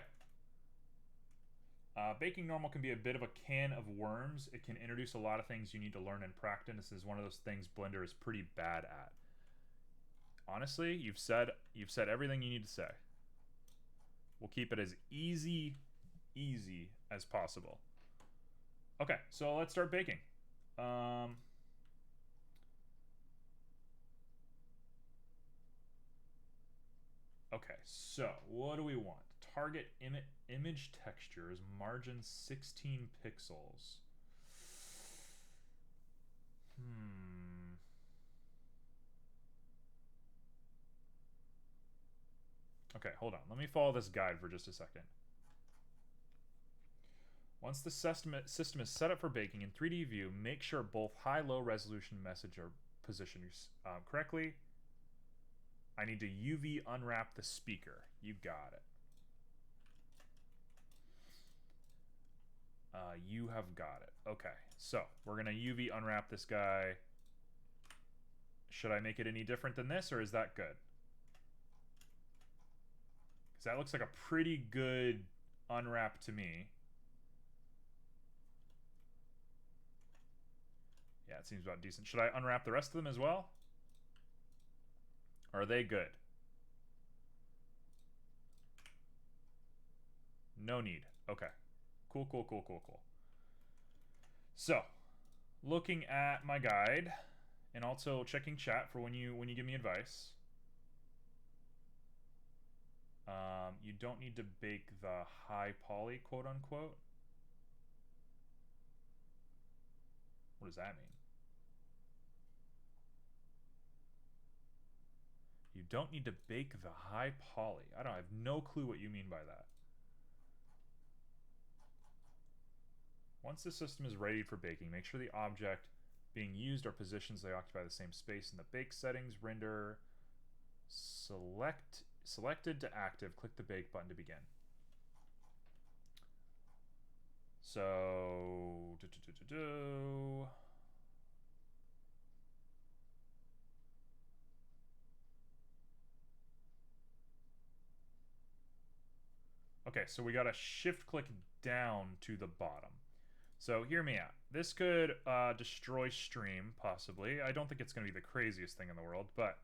Baking normal can be a bit of a can of worms. It can introduce a lot of things you need to learn and practice. This is one of those things Blender is pretty bad at. Honestly, you've said everything you need to say. We'll keep it as easy as possible. Okay, so let's start baking. Okay, so what do we want? Target image textures, margin 16 pixels. Okay, hold on. Let me follow this guide for just a second. Once the system is set up for baking in 3D view, make sure both high-low resolution message are positioned correctly. I need to UV unwrap the speaker. You got it. You have got it. Okay, so we're going to UV unwrap this guy. Should I make it any different than this, or is that good? Because that looks like a pretty good unwrap to me. Yeah, it seems about decent. Should I unwrap the rest of them as well? Are they good? No need. Okay. Cool. So, looking at my guide, and also checking chat for when you give me advice. You don't need to bake the high poly, quote unquote. What does that mean? You don't need to bake the high poly. I have no clue what you mean by that. Once the system is ready for baking, make sure the object being used or positions they occupy the same space in the bake settings. Render selected to active. Click the bake button to begin. So okay, so we got to shift click down to the bottom. So hear me out. This could destroy stream, possibly. I don't think it's going to be the craziest thing in the world, but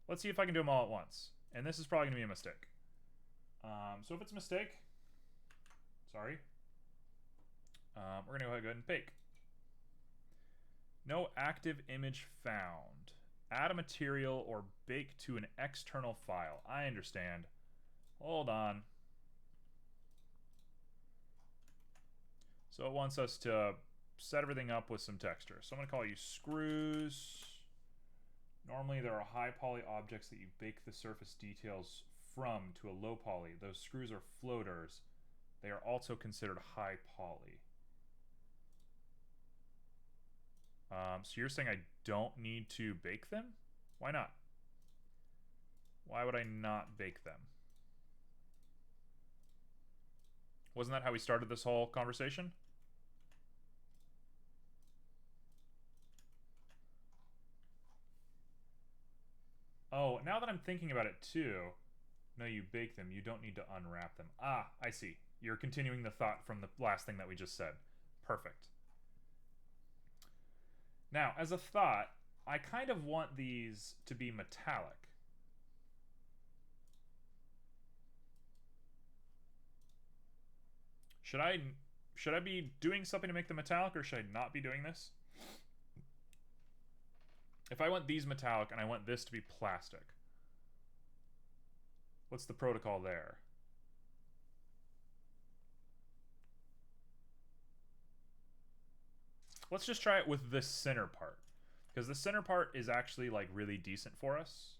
let's see if I can do them all at once. And this is probably going to be a mistake. So if it's a mistake, sorry. We're going to go ahead and bake. No active image found. Add a material or bake to an external file. I understand. Hold on. So it wants us to set everything up with some texture. So I'm going to call you screws. Normally there are high poly objects that you bake the surface details from to a low poly. Those screws are floaters. They are also considered high poly. So you're saying I don't need to bake them? Why not? Why would I not bake them? Wasn't that how we started this whole conversation? Oh, now that I'm thinking about it too, no, you bake them. You don't need to unwrap them. Ah, I see. You're continuing the thought from the last thing that we just said. Perfect. Now, as a thought, I kind of want these to be metallic. Should I be doing something to make them metallic, or should I not be doing this? If I want these metallic and I want this to be plastic, what's the protocol there? Let's just try it with this center part, because the center part is actually like really decent for us.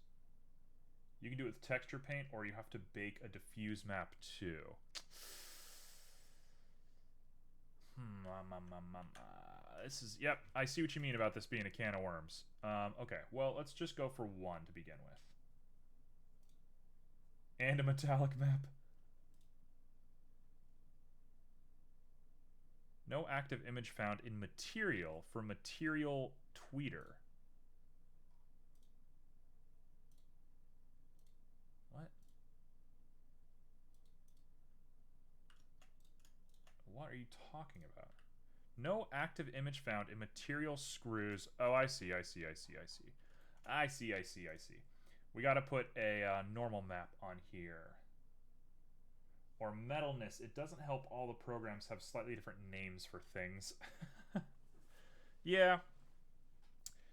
You can do it with texture paint, or you have to bake a diffuse map too. This is, yep, I see what you mean about this being a can of worms. Okay, well, let's just go for one to begin with. And a metallic map. No active image found in material for material tweeter. What? What are you talking about? No active image found in material screws. Oh, I see. We got to put a normal map on here. Or metalness. It doesn't help all the programs have slightly different names for things. Yeah.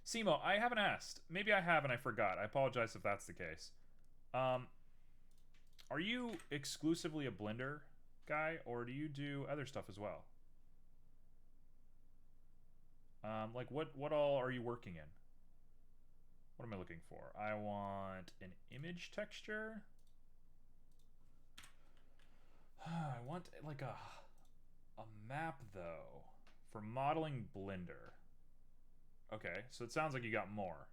Simo, I haven't asked. Maybe I have and I forgot. I apologize if that's the case. Are you exclusively a Blender guy, or do you do other stuff as well? Like what all are you working in? What am I looking for? I want an image texture. I want like a map though for modeling Blender. Okay, so it sounds like you got more.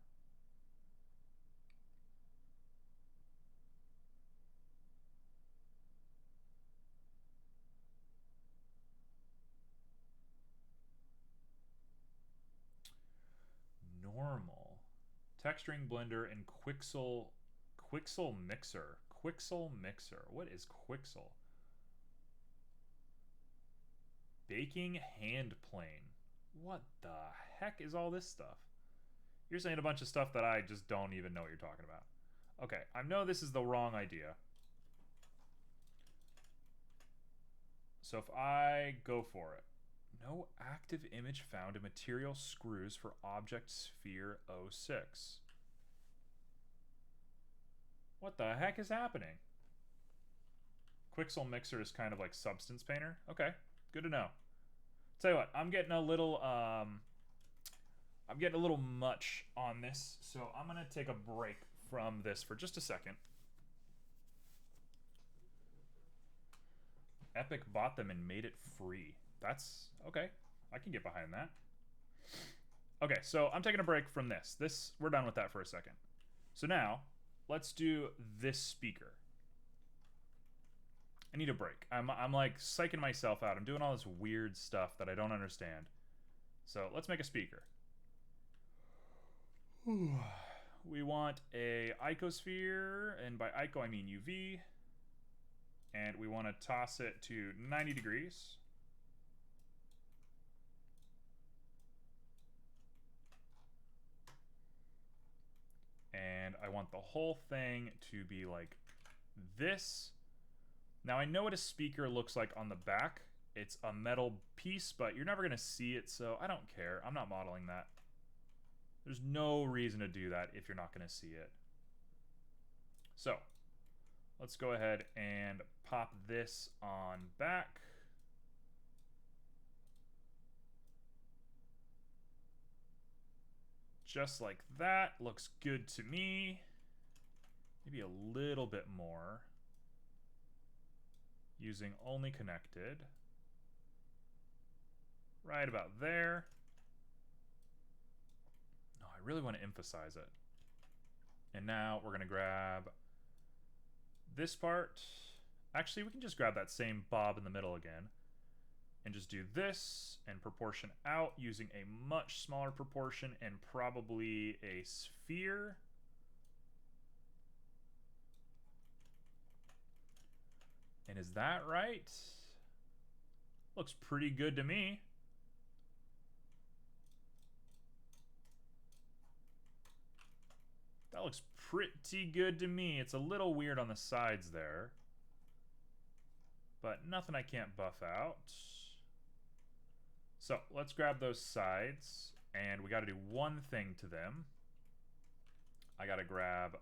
Normal. Texturing Blender and Quixel Mixer. Quixel Mixer. What is Quixel? Baking hand plane. What the heck is all this stuff? You're saying a bunch of stuff that I just don't even know what you're talking about. Okay, I know this is the wrong idea. So if I go for it. No active image found in material screws for object sphere 06. What the heck is happening? Quixel Mixer is kind of like Substance Painter. Okay, good to know. Tell you what, I'm getting a little much on this, so I'm gonna take a break from this for just a second. Epic bought them and made it free. That's okay. I can get behind that. Okay, so I'm taking a break from this. We're done with that for a second. So now, let's do this speaker. I need a break. I'm like psyching myself out. I'm doing all this weird stuff that I don't understand. So let's make a speaker. We want a icosphere, and by ico I mean UV. And we want to toss it to 90 degrees. And I want the whole thing to be like this. Now I know what a speaker looks like on the back. It's a metal piece, but you're never going to see it, so I don't care. I'm not modeling that. There's no reason to do that if you're not going to see it. So, let's go ahead and pop this on back. Just like that. Looks good to me. Maybe a little bit more. Using only connected. Right about there. No, I really want to emphasize it. And now we're going to grab this part. Actually, we can just grab that same bob in the middle again. And just do this and proportion out using a much smaller proportion and probably a sphere. And is that right? Looks pretty good to me. That looks pretty good to me. It's a little weird on the sides there, but nothing I can't buff out. So let's grab those sides, and we got to do one thing to them. I got to grab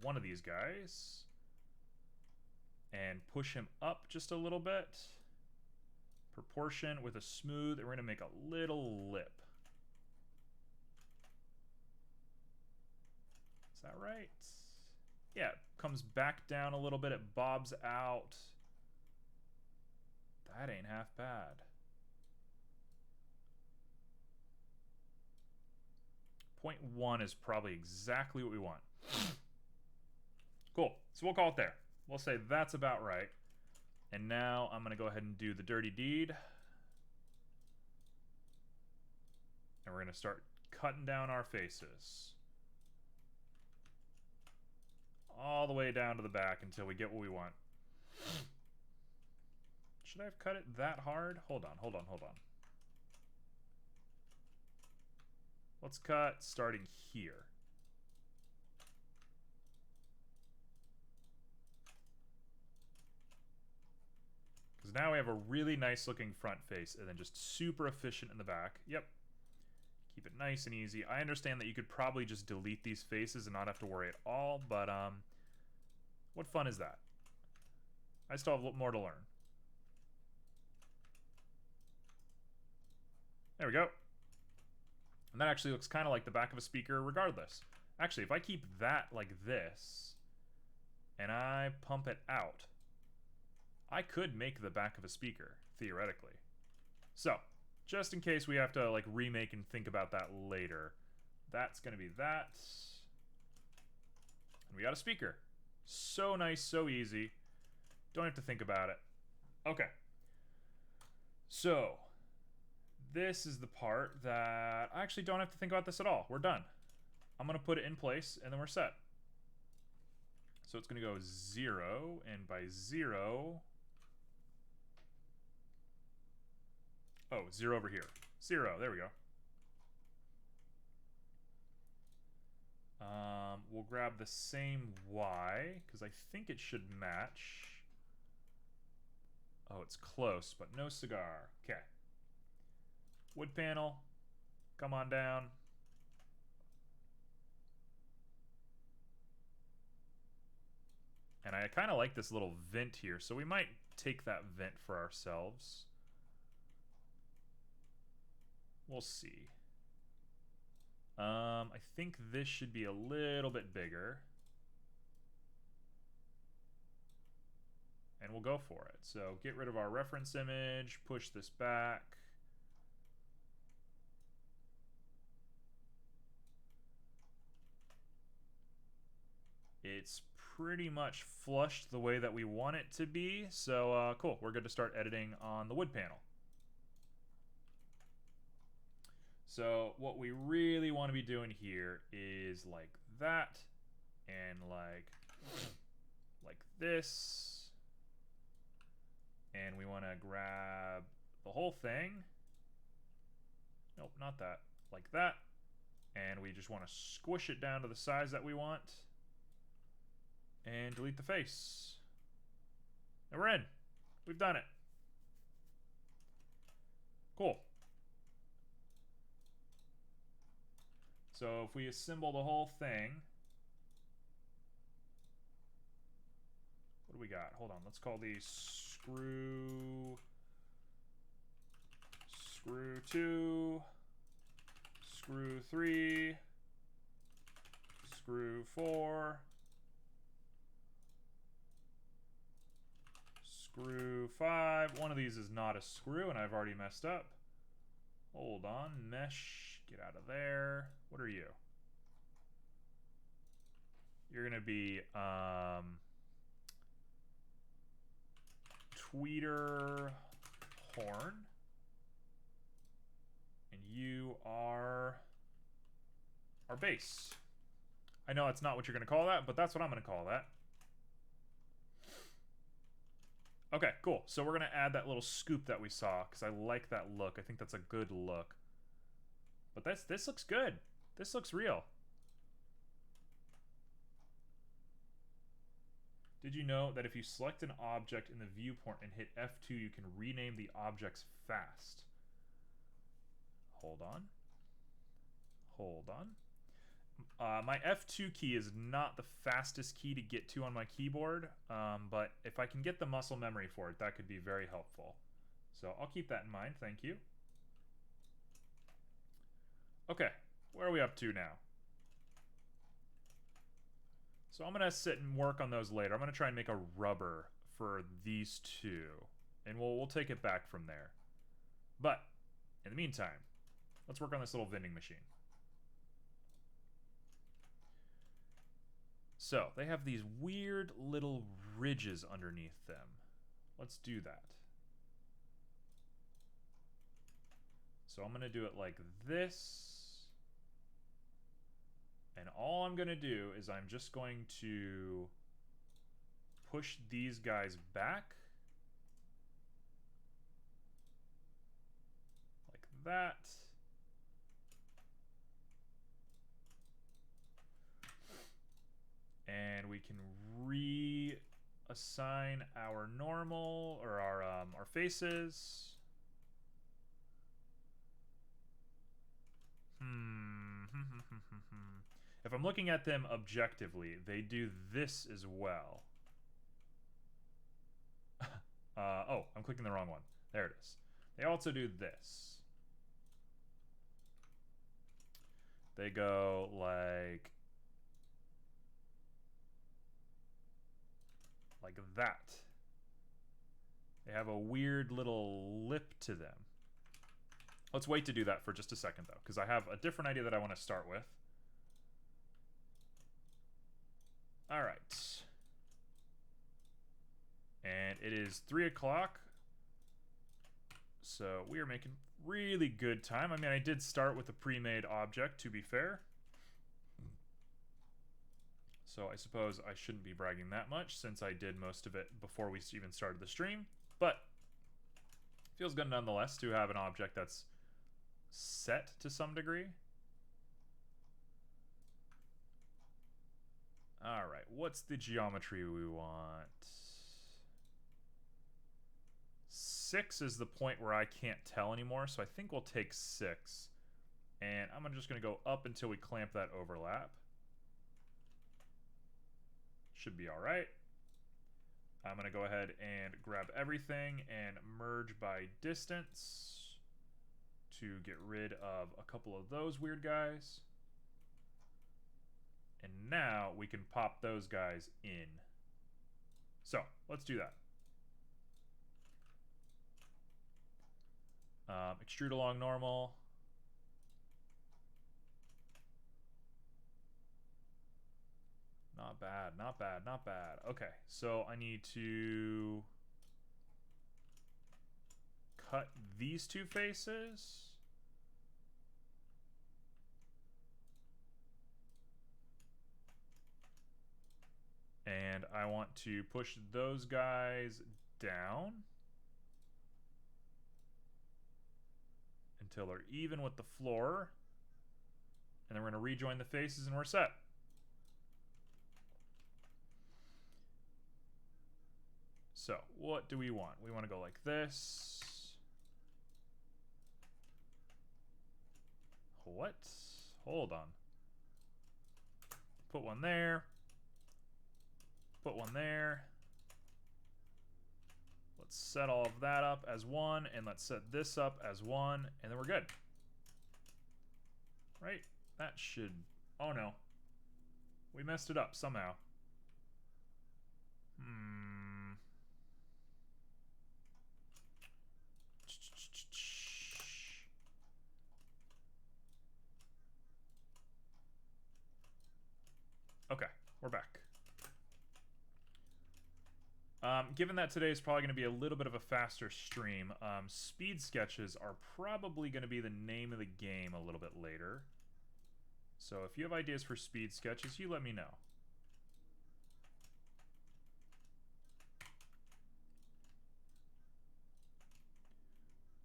one of these guys and push him up just a little bit. Proportion with a smooth, and we're going to make a little lip. Is that right? Yeah, it comes back down a little bit. It bobs out. That ain't half bad. 0.1 is probably exactly what we want. Cool. So we'll call it there. We'll say that's about right. And now I'm going to go ahead and do the dirty deed. And we're going to start cutting down our faces. All the way down to the back until we get what we want. Should I have cut it that hard? Hold on, hold on, hold on. Let's cut starting here. Because now we have a really nice looking front face and then just super efficient in the back. Yep. Keep it nice and easy. I understand that you could probably just delete these faces and not have to worry at all, but what fun is that? I still have more to learn. There we go. And that actually looks kind of like the back of a speaker regardless. Actually, if I keep that like this, and I pump it out, I could make the back of a speaker, theoretically. So, just in case we have to like remake and think about that later, that's going to be that. And we got a speaker. So nice, so easy. Don't have to think about it. Okay. So, this is the part that I actually don't have to think about this at all. We're done. I'm going to put it in place, and then we're set. So it's going to go 0, and by 0... Oh, 0 over here. 0, there we go. We'll grab the same Y, because I think it should match. Oh, it's close, but no cigar. Okay. Wood panel, come on down. And I kind of like this little vent here, so we might take that vent for ourselves. We'll see. I think this should be a little bit bigger. And we'll go for it. So get rid of our reference image, push this back. It's pretty much flushed the way that we want it to be. So cool, we're good to start editing on the wood panel. So what we really want to be doing here is like that and like this. And we want to grab the whole thing. Nope, not that. Like that. And we just want to squish it down to the size that we want. And delete the face. And we're in. We've done it. Cool. So if we assemble the whole thing, what do we got? Hold on, let's call these screw 2, screw 3, screw 4, screw 5. One of these is not a screw, and I've already messed up. Hold on, mesh, get out of there. What are you? You're gonna be tweeter horn, and you are our base. I know that's not what you're gonna call that, but that's what I'm gonna call that. Okay, cool. So we're gonna add that little scoop that we saw because I like that look. I think that's a good look. But this looks good. This looks real. Did you know that if you select an object in the viewport and hit F2, you can rename the objects fast? Hold on. Hold on. My F2 key is not the fastest key to get to on my keyboard, but if I can get the muscle memory for it, that could be very helpful. So I'll keep that in mind, thank you. Okay, where are we up to now? So I'm going to sit and work on those later. I'm going to try and make a rubber for these two, and we'll take it back from there. But in the meantime, let's work on this little vending machine. So they have these weird little ridges underneath them. Let's do that. So I'm going to do it like this. And all I'm going to do is I'm just going to push these guys back. Like that. And we can assign our normal or our faces. If I'm looking at them objectively, they do this as well. Oh, I'm clicking the wrong one. There it is. They also do this. They go like that. They have a weird little lip to them. Let's wait to do that for just a second, though, because I have a different idea that I want to start with. All right. And it is 3 o'clock. So we are making really good time. I mean, I did start with a pre-made object, to be fair. So I suppose I shouldn't be bragging that much since I did most of it before we even started the stream. But it feels good nonetheless to have an object that's set to some degree. All right, what's the geometry we want? 6 is the point where I can't tell anymore, so I think we'll take 6. And I'm just going to go up until we clamp that overlap. Should be all right. I'm going to go ahead and grab everything and merge by distance to get rid of a couple of those weird guys. And now we can pop those guys in. So let's do that. Extrude along normal. Not bad, not bad, not bad. Okay, so I need to cut these two faces. And I want to push those guys down until they're even with the floor. And then we're going to rejoin the faces and we're set. So what do we want? We want to go like this. What? Hold on. Put one there. Put one there. Let's set all of that up as one, and let's set this up as one, and then we're good. Right? That should... Oh no. We messed it up somehow. Okay, we're back. Given that today is probably going to be a little bit of a faster stream, speed sketches are probably going to be the name of the game a little bit later. So if you have ideas for speed sketches, you let me know.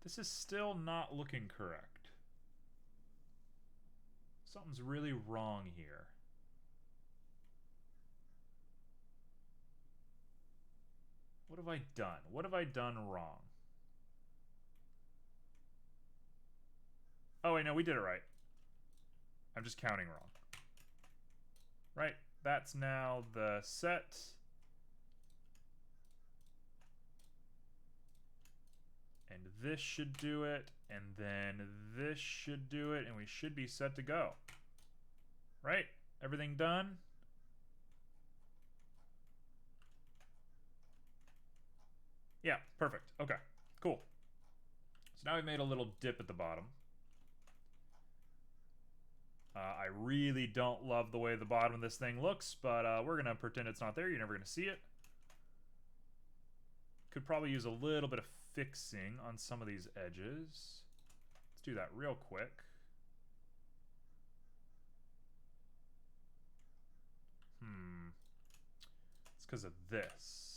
This is still not looking correct. Something's really wrong here. What have I done? What have I done wrong? Oh, wait, no, we did it right. I'm just counting wrong. Right, that's now the set. And this should do it, and then this should do it, and we should be set to go. Right? Everything done? Yeah, perfect. Okay, cool. So now we've made a little dip at the bottom. I really don't love the way the bottom of this thing looks, but we're going to pretend it's not there. You're never going to see it. Could probably use a little bit of fixing on some of these edges. Let's do that real quick. It's because of this.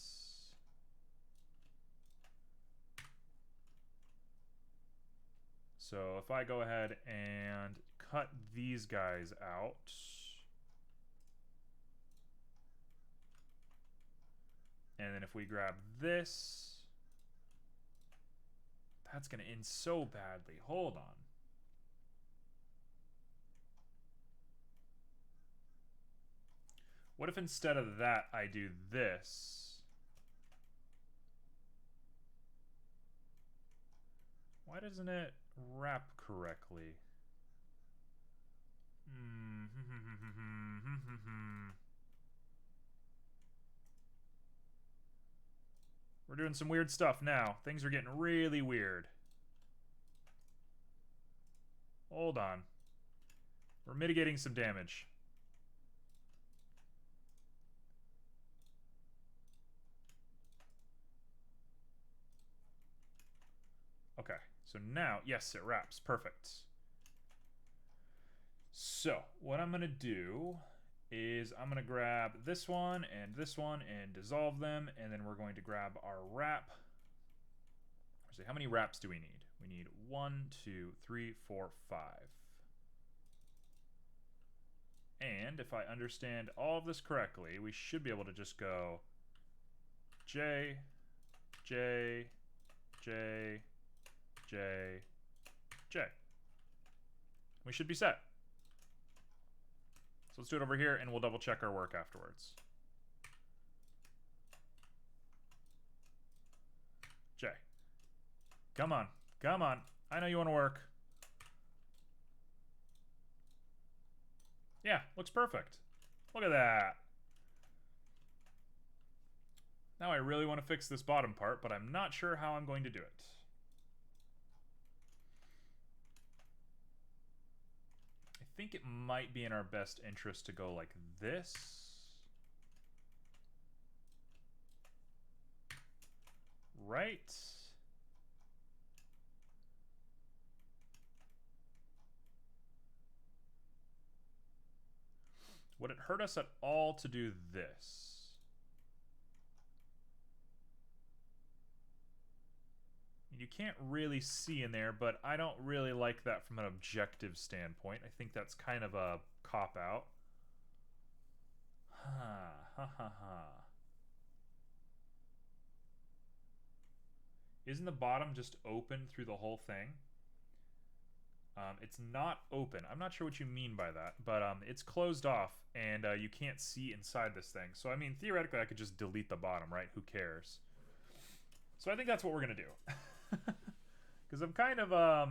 So if I go ahead and cut these guys out, And then if we grab this, that's going to end so badly. Hold on. What if instead of that, I do this? Why doesn't it wrap correctly? We're doing some weird stuff now. Things are getting really weird. Hold on. We're mitigating some damage. Okay, so now, yes, it wraps. Perfect. So, what I'm going to do is I'm going to grab this one and dissolve them, and then we're going to grab our wrap. So how many wraps do we need? We need 1, 2, 3, 4, 5. And if I understand all of this correctly, we should be able to just go J, J, J, J, J. We should be set. So let's do it over here, and we'll double check our work afterwards. J. Come on. Come on. I know you want to work. Yeah, looks perfect. Look at that. Now I really want to fix this bottom part, but I'm not sure how I'm going to do it. I think it might be in our best interest to go like this. Right? Would it hurt us at all to do this? You can't really see in there, but I don't really like that from an objective standpoint. I think that's kind of a cop-out. Isn't the bottom just open through the whole thing? It's not open. I'm not sure what you mean by that, but it's closed off, and you can't see inside this thing. So, I mean, theoretically, I could just delete the bottom, right? Who cares? So I think that's what we're going to do. Because I'm kind of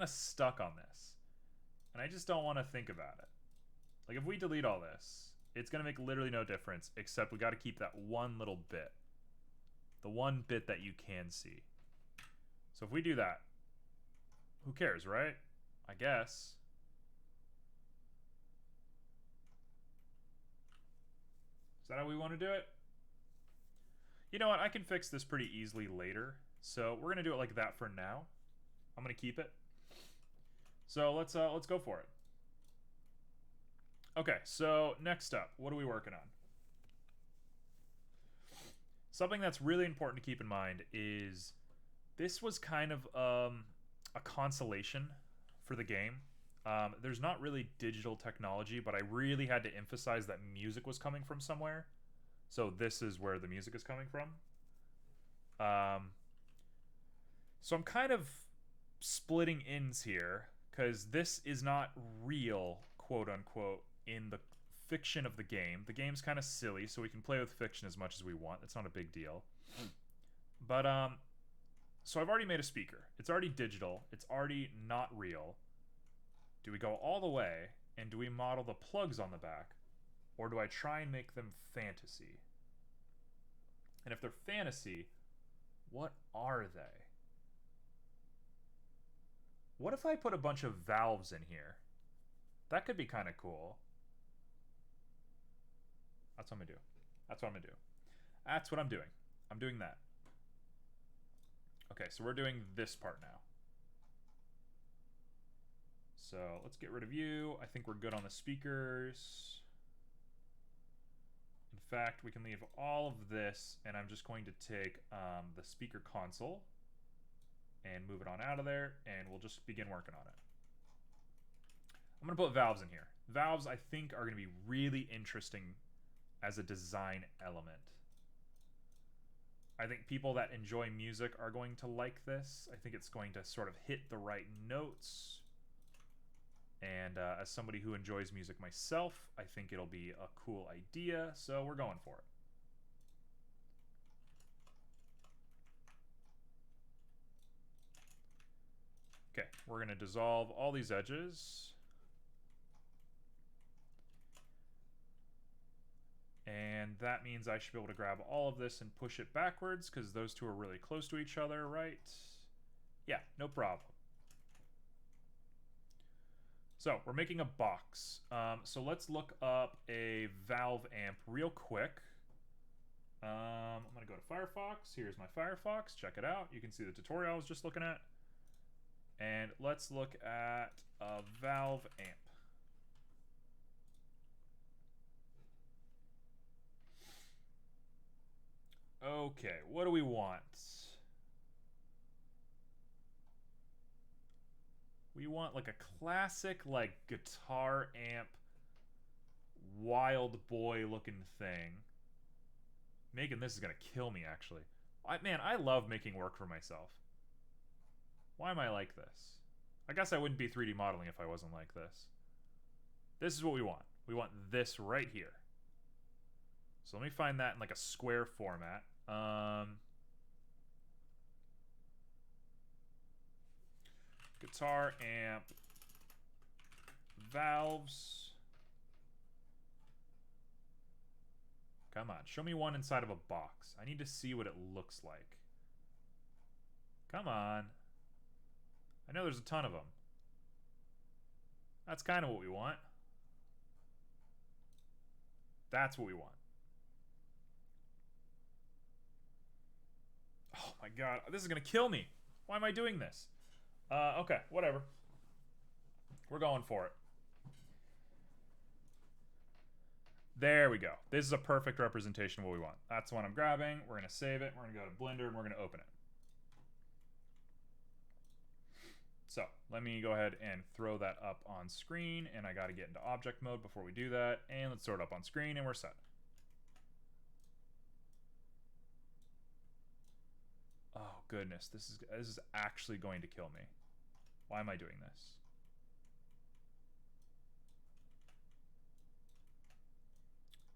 stuck on this. And I just don't want to think about it. Like, if we delete all this, it's going to make literally no difference, except we got to keep that one little bit. The one bit that you can see. So if we do that, who cares, right? I guess. Is that how we want to do it? You know what? I can fix this pretty easily later. So we're going to do it like that for now. I'm going to keep it. So let's go for it. Okay, so next up, what are we working on? Something that's really important to keep in mind is this was kind of a consolation for the game. There's not really digital technology, but I really had to emphasize that music was coming from somewhere. So this is where the music is coming from. So I'm kind of splitting ends here, because this is not real, quote unquote, in the fiction of the game. The game's kind of silly, so we can play with fiction as much as we want. It's not a big deal. But so I've already made a speaker. It's already digital. It's already not real. Do we go all the way, and do we model the plugs on the back, or do I try and make them fantasy? And if they're fantasy, what are they? What if I put a bunch of valves in here? That could be kind of cool. That's what I'm going to do. That's what I'm going to do. That's what I'm doing. I'm doing that. Okay, so we're doing this part now. So let's get rid of you. I think we're good on the speakers. In fact, we can leave all of this, and I'm just going to take the speaker console and move it on out of there, and we'll just begin working on it. I'm going to put valves in here. Valves, I think, are going to be really interesting as a design element. I think people that enjoy music are going to like this. I think it's going to sort of hit the right notes. And as somebody who enjoys music myself, I think it'll be a cool idea, so we're going for it. Okay, we're going to dissolve all these edges. And that means I should be able to grab all of this and push it backwards because those two are really close to each other, right? Yeah, no problem. So we're making a box. So let's look up a valve amp real quick. I'm going to go to Firefox. Here's my Firefox. Check it out. You can see the tutorial I was just looking at. And let's look at a valve amp. Okay, what do we want? We want like a classic like guitar amp wild boy looking thing. Making this is gonna kill me actually. Man, I love making work for myself. Why am I like this? I guess I wouldn't be 3D modeling if I wasn't like this. This is what we want. We want this right here. So let me find that in like a square format. Guitar amp valves. Come on, show me one inside of a box. I need to see what it looks like. Come on. I know there's a ton of them. That's kind of what we want. That's what we want. Oh my god, this is gonna kill me. Why am I doing this? Okay, whatever. We're going for it. There we go. This is a perfect representation of what we want. That's the one I'm grabbing. We're gonna save it. We're gonna go to Blender and we're gonna open it. So let me go ahead and throw that up on screen, and I got to get into object mode before we do that. And let's throw it up on screen, and we're set. Oh goodness, this is actually going to kill me. Why am I doing this?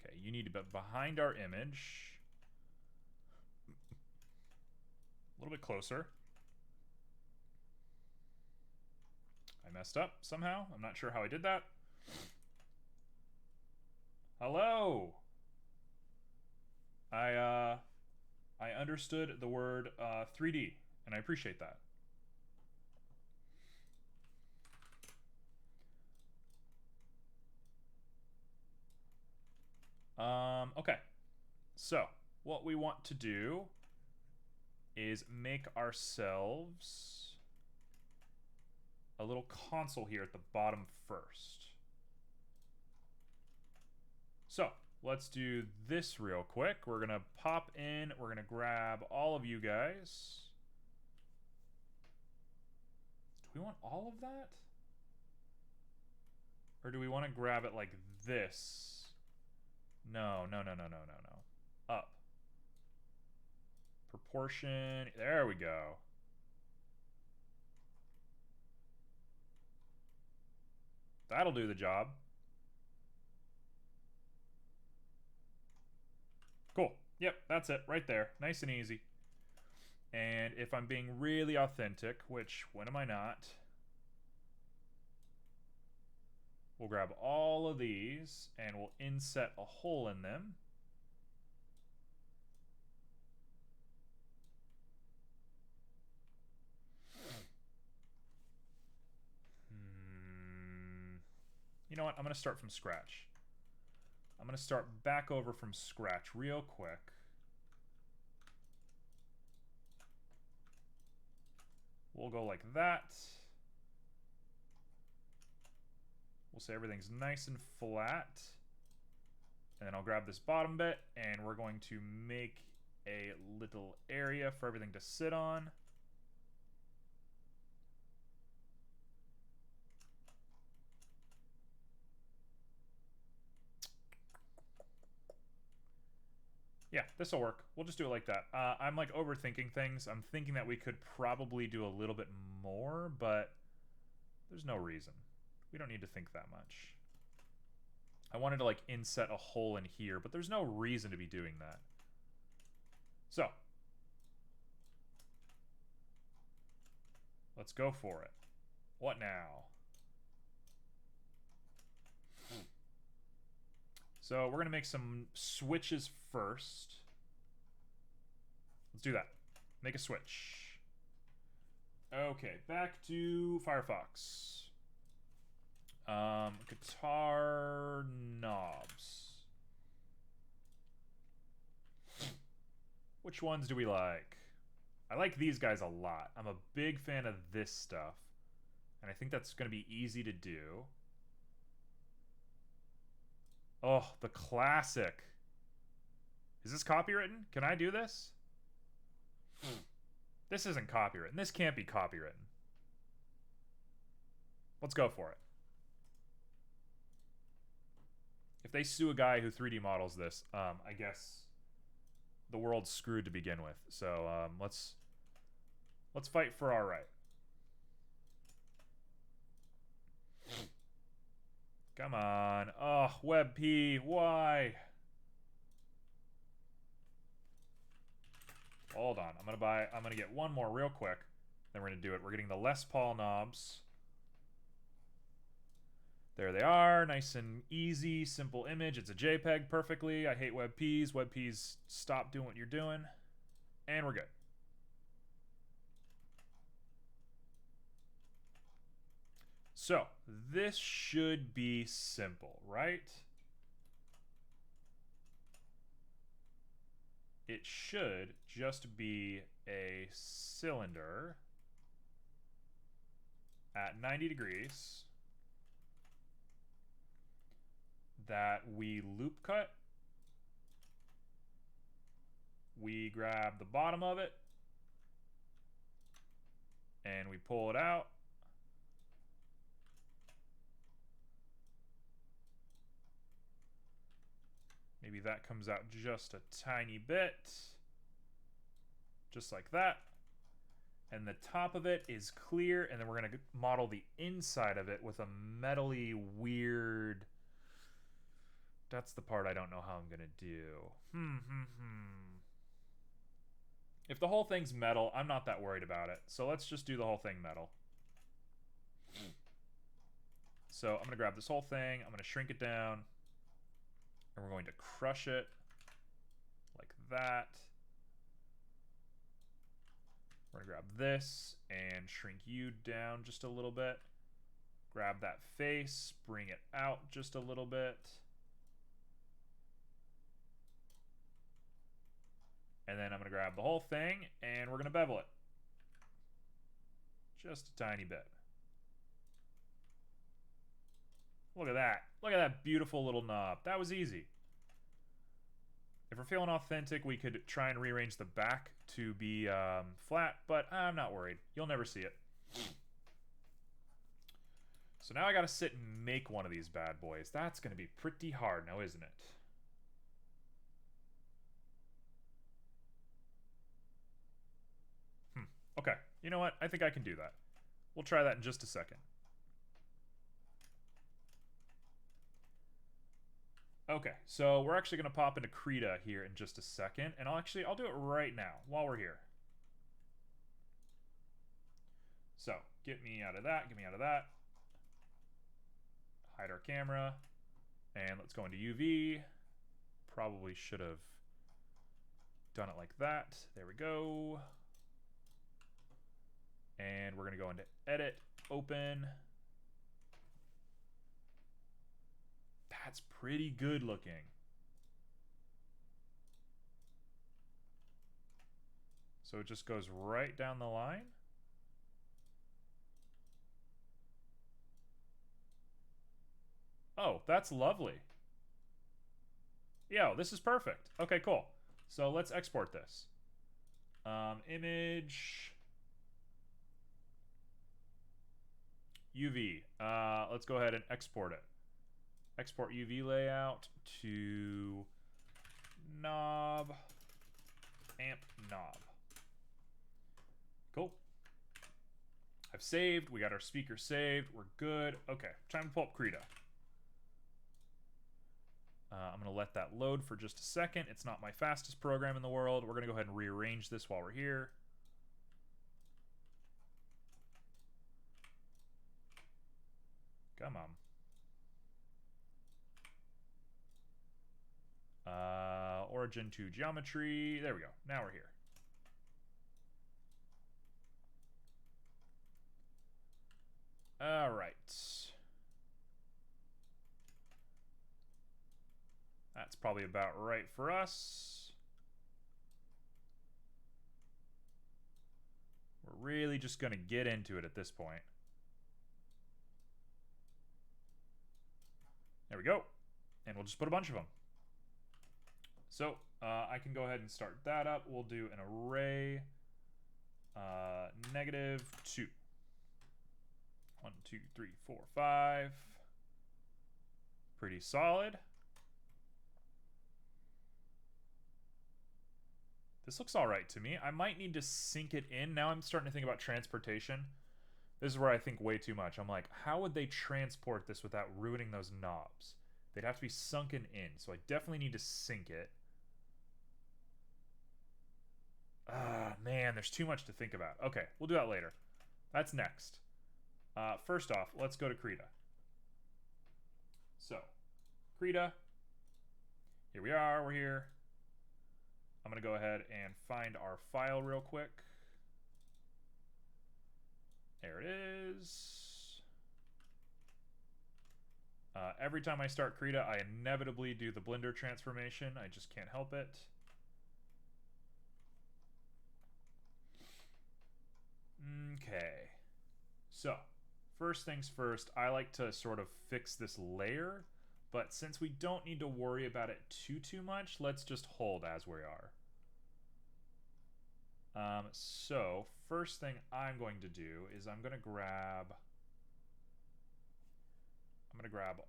Okay, you need to be behind our image. A little bit closer. I messed up somehow. I'm not sure how I did that. Hello. I understood the word 3D, and I appreciate that. Okay. So, what we want to do is make ourselves a little console here at the bottom first. So, let's do this real quick. We're going to pop in. We're going to grab all of you guys. Do we want all of that? Or do we want to grab it like this? No. Up. Proportion. There we go. That'll do the job. Cool. Yep, that's it right there. Nice and easy. And if I'm being really authentic, which when am I not? We'll grab all of these and we'll inset a hole in them. You know what? I'm going to start from scratch. I'm going to start back over from scratch real quick. We'll go like that. We'll say everything's nice and flat. And then I'll grab this bottom bit and we're going to make a little area for everything to sit on. Yeah, this will work. We'll just do it like that. I'm like overthinking things. I'm thinking that we could probably do a little bit more, but there's no reason. We don't need to think that much. I wanted to like inset a hole in here, but there's no reason to be doing that. So, let's go for it. What now? So we're going to make some switches first. Let's do that. Make a switch. Okay, back to Firefox. Guitar knobs. Which ones do we like? I like these guys a lot. I'm a big fan of this stuff. And I think that's going to be easy to do. Oh, the classic. Is this copywritten? Can I do this? This isn't copywritten. This can't be copywritten. Let's go for it. If they sue a guy who 3D models this, I guess the world's screwed to begin with. So let's fight for our right. Come on. Oh, WebP, why? Hold on. I'm gonna get one more real quick. Then we're gonna do it. We're getting the Les Paul knobs. There they are. Nice and easy, simple image. It's a JPEG perfectly. I hate WebPs. WebPs, stop doing what you're doing. And we're good. So, this should be simple, right? It should just be a cylinder at 90 degrees that we loop cut. We grab the bottom of it and we pull it out. Maybe that comes out just a tiny bit. Just like that. And the top of it is clear, and then we're going to model the inside of it with a metally weird... That's the part I don't know how I'm going to do. If the whole thing's metal, I'm not that worried about it. So let's just do the whole thing metal. So I'm going to grab this whole thing, I'm going to shrink it down, and we're going to crush it like that. We're going to grab this and shrink you down just a little bit. Grab that face, bring it out just a little bit. And then I'm going to grab the whole thing and we're going to bevel it. Just a tiny bit. Look at that. Look at that beautiful little knob. That was easy. If we're feeling authentic, we could try and rearrange the back to be flat, but I'm not worried. You'll never see it. So now I gotta sit and make one of these bad boys. That's gonna be pretty hard now, isn't it? Okay, you know what? I think I can do that. We'll try that in just a second. Okay, so we're actually going to pop into Krita here in just a second, and I'll do it right now while we're here. So, get me out of that, get me out of that. Hide our camera, and let's go into UV. Probably should have done it like that. There we go. And we're going to go into Edit, Open. That's pretty good looking. So it just goes right down the line. Oh, that's lovely. Yo, this is perfect. Okay, cool. So let's export this. Image. UV. Let's go ahead and export it. Export UV layout to knob, amp knob. Cool. I've saved. We got our speaker saved. We're good. Okay, time to pull up Krita. I'm going to let that load for just a second. It's not my fastest program in the world. We're going to go ahead and rearrange this while we're here. Come on. Origin to geometry. There we go. Now we're here. All right. That's probably about right for us. We're really just going to get into it at this point. There we go. And we'll just put a bunch of them. So I can go ahead and start that up. We'll do an array -2. 1, 2, 3, 4, 5. Pretty solid. This looks all right to me. I might need to sink it in. Now I'm starting to think about transportation. This is where I think way too much. I'm like, how would they transport this without ruining those knobs? They'd have to be sunken in, so I definitely need to sink it. Ah, man, there's too much to think about. Okay, we'll do that later. That's next. First off, let's go to Krita. So, Krita. Here we are, we're here. I'm going to go ahead and find our file real quick. There it is. Every time I start Krita, I inevitably do the Blender transformation. I just can't help it. Okay. So, first things first, I like to sort of fix this layer. But since we don't need to worry about it too much, let's just hold as we are. So, first thing I'm going to do is I'm going to grab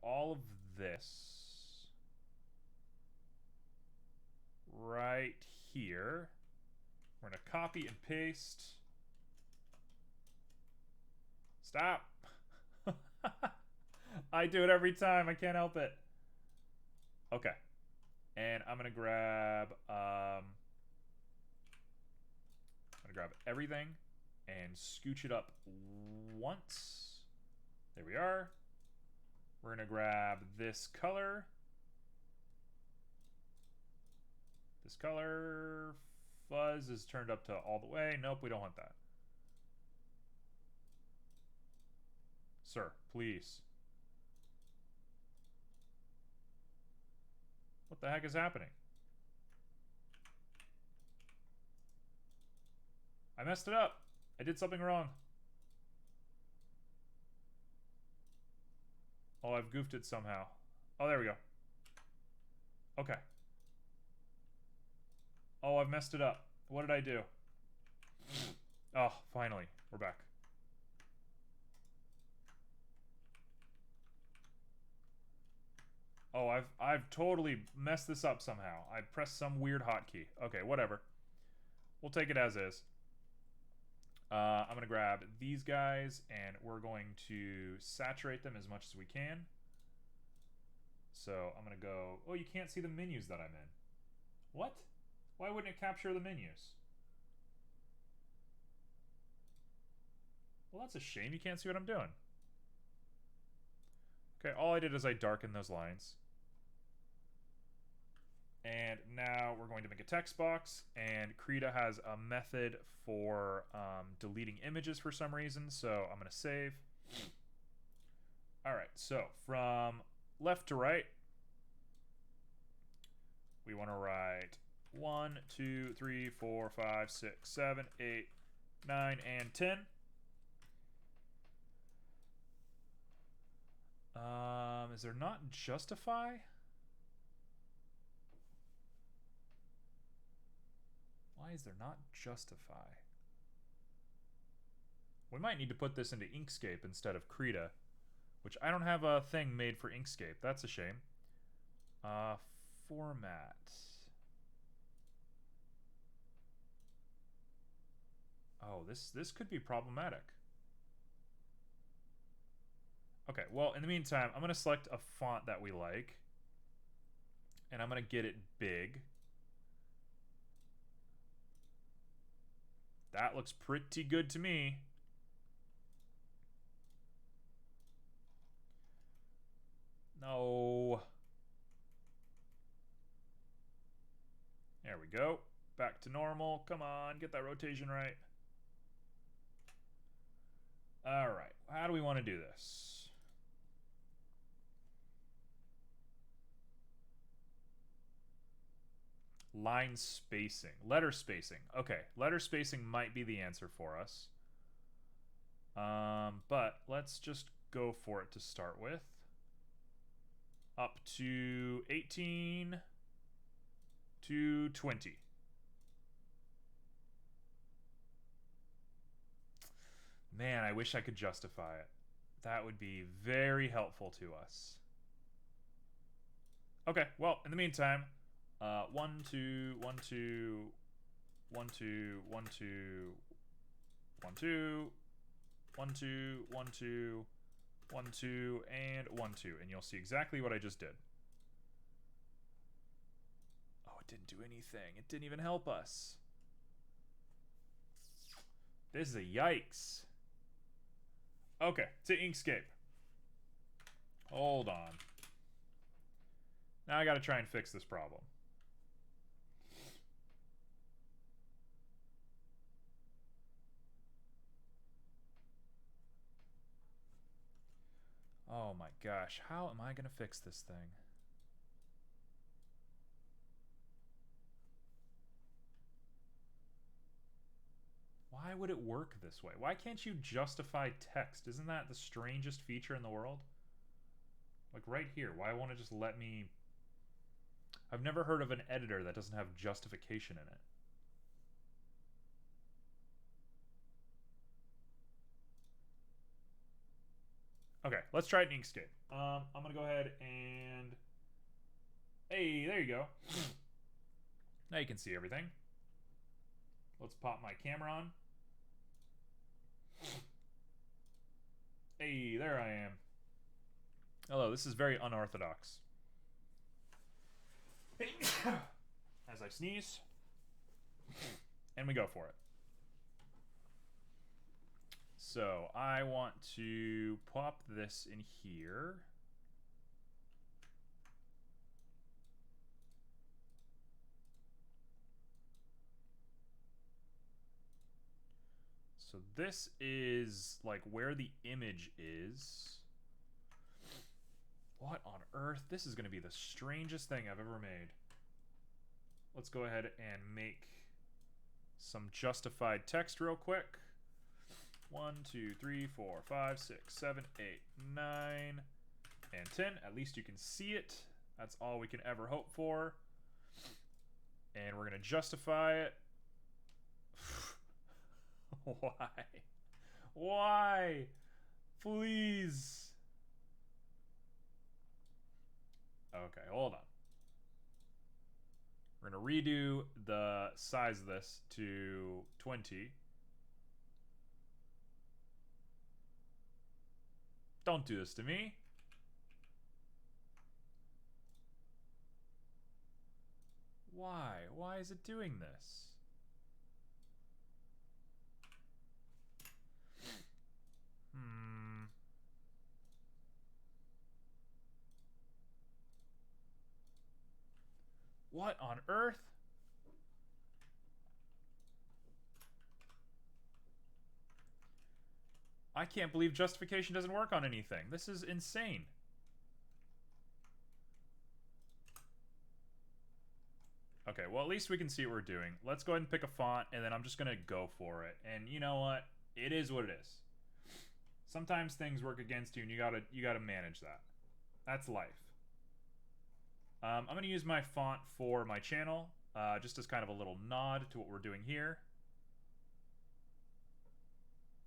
all of this right here. We're going to copy and paste. Stop. I do it every time. I can't help it. Okay. And I'm going to grab everything and scooch it up once. There we are. We're going to grab this color. This color fuzz is turned up to all the way. Nope, we don't want that. Sir, please. What the heck is happening? I messed it up. I did something wrong. Oh, I've goofed it somehow. Oh, there we go. Okay. Oh, I've messed it up. What did I do? Oh, finally. We're back. Oh, I've totally messed this up somehow. I pressed some weird hotkey. Okay, whatever. We'll take it as is. I'm going to grab these guys, and we're going to saturate them as much as we can. So I'm going to go... Oh, you can't see the menus that I'm in. What? Why wouldn't it capture the menus? Well, that's a shame. You can't see what I'm doing. Okay, all I did is I darkened those lines. And now we're going to make a text box, and Krita has a method for deleting images for some reason, so I'm going to save. All right, so from left to right, we want to write 1, 2, 3, 4, 5, 6, 7, 8, 9, and 10. Is there not justify? Why is there not justify? We might need to put this into Inkscape instead of Krita, which I don't have a thing made for Inkscape. That's a shame. Format. Oh, this could be problematic. Okay, well, in the meantime, I'm going to select a font that we like. And I'm going to get it big. That looks pretty good to me. No. There we go. Back to normal. Come on, get that rotation right. All right, how do we want to do this? Line spacing. Letter spacing. Okay, letter spacing might be the answer for us. But let's just go for it to start with. Up to 18 to 20. Man, I wish I could justify it. That would be very helpful to us. Okay, well, in the meantime, 1, 2, 1, 2, 1, 2, 1, 2, 1, 2, 1, 2, 1, 2, 1, 2, and 1, 2. And you'll see exactly what I just did. Oh, it didn't do anything. It didn't even help us. This is a yikes. Okay, to Inkscape. Hold on. Now I gotta try and fix this problem. Oh my gosh, how am I gonna fix this thing? Why would it work this way? Why can't you justify text? Isn't that the strangest feature in the world? Like right here, why won't it just let me... I've never heard of an editor that doesn't have justification in it. Okay, let's try it in Inkscape. I'm gonna go ahead and... Hey, there you go. Now you can see everything. Let's pop my camera on. Hey, there I am. Hello, this is very unorthodox. As I sneeze. And we go for it. So, I want to pop this in here. So this is like where the image is. What on earth? This is going to be the strangest thing I've ever made. Let's go ahead and make some justified text real quick. 1, 2, 3, 4, 5, 6, 7, 8, 9, and 10. At least you can see it. That's all we can ever hope for. And we're going to justify it. Why? Why? Please. Okay, hold on. We're going to redo the size of this to 20. Don't do this to me. Why? Why is it doing this? What on earth? I can't believe justification doesn't work on anything. This is insane. Okay, well, at least we can see what we're doing. Let's go ahead and pick a font, and then I'm just going to go for it. And you know what? It is what it is. Sometimes things work against you, and you gotta manage that. That's life. I'm going to use my font for my channel, just as kind of a little nod to what we're doing here.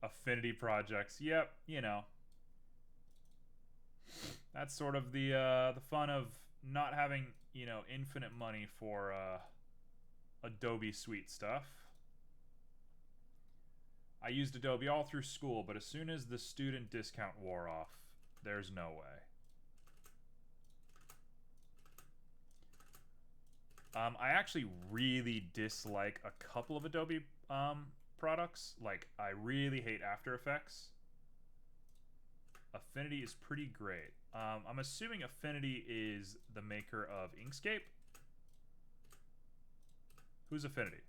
Affinity projects. Yep, you know. That's sort of the fun of not having, you know, infinite money for Adobe Suite stuff. I used Adobe all through school, but as soon as the student discount wore off, there's no way. I actually really dislike a couple of Adobe products. Like, I really hate After Effects. Affinity is pretty great. I'm assuming Affinity is the maker of Inkscape. Who's Affinity?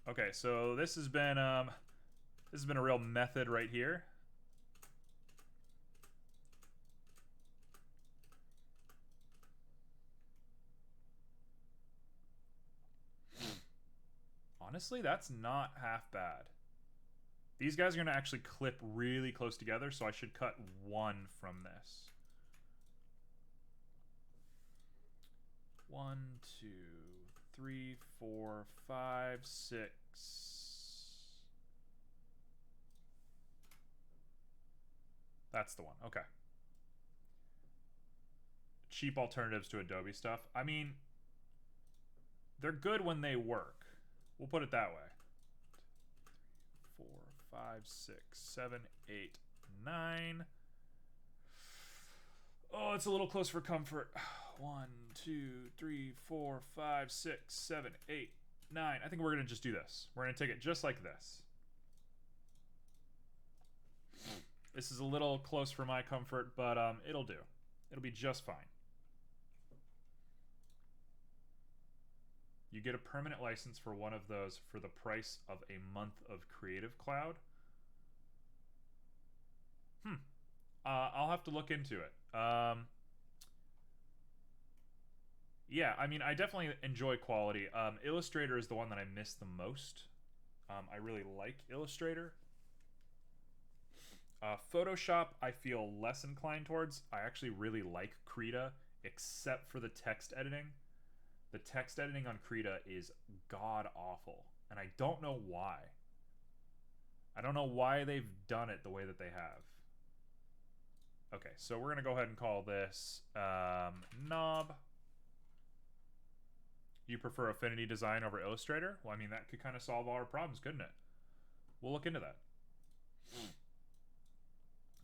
Okay, so this has been a real method right here. Honestly, that's not half bad. These guys are going to actually clip really close together, so I should cut one from this. 1, 2, 3, 4, 5, 6. That's the one. Okay. Cheap alternatives to Adobe stuff. I mean, they're good when they work. We'll put it that way. 4, 5, 6, 7, 8, 9. Oh, it's a little close for comfort. 1, 2, 3, 4, 5, 6, 7, 8, 9. I think we're going to just do this. We're going to take it just like this. This is a little close for my comfort, but it'll do. It'll be just fine. You get a permanent license for one of those for the price of a month of Creative Cloud. I'll have to look into it. Yeah, I mean, I definitely enjoy quality. Illustrator is the one that I miss the most. I really like Illustrator. Photoshop, I feel less inclined towards. I actually really like Krita, except for the text editing. The text editing on Krita is god-awful, and I don't know why. I don't know why they've done it the way that they have. Okay, so we're going to go ahead and call this knob. You prefer Affinity Design over Illustrator? Well, I mean, that could kind of solve all our problems, couldn't it? We'll look into that.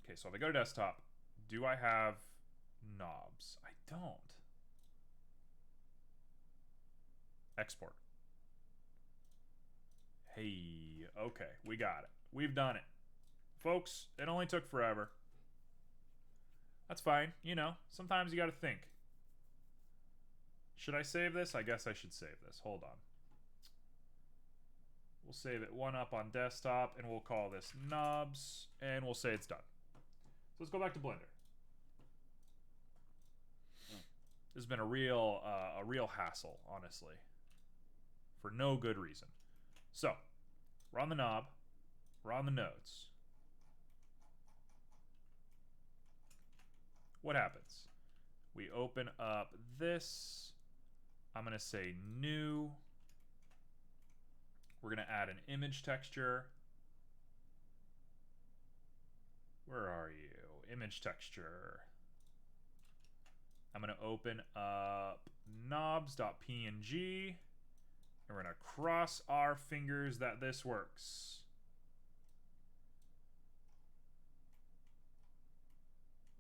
Okay, so if I go to desktop, do I have knobs? I don't. Export. Hey, okay, we got it. We've done it. Folks, it only took forever. That's fine, you know, sometimes you gotta think. Should I save this? I guess I should save this. Hold on. We'll save it one up on desktop, and we'll call this knobs, and we'll say it's done. So let's go back to Blender. This has been a real hassle, honestly, for no good reason. So, we're on the knob, we're on the nodes. What happens? We open up this. I'm going to say new. We're going to add an image texture. Where are you? Image texture. I'm going to open up knobs.png. And we're going to cross our fingers that this works.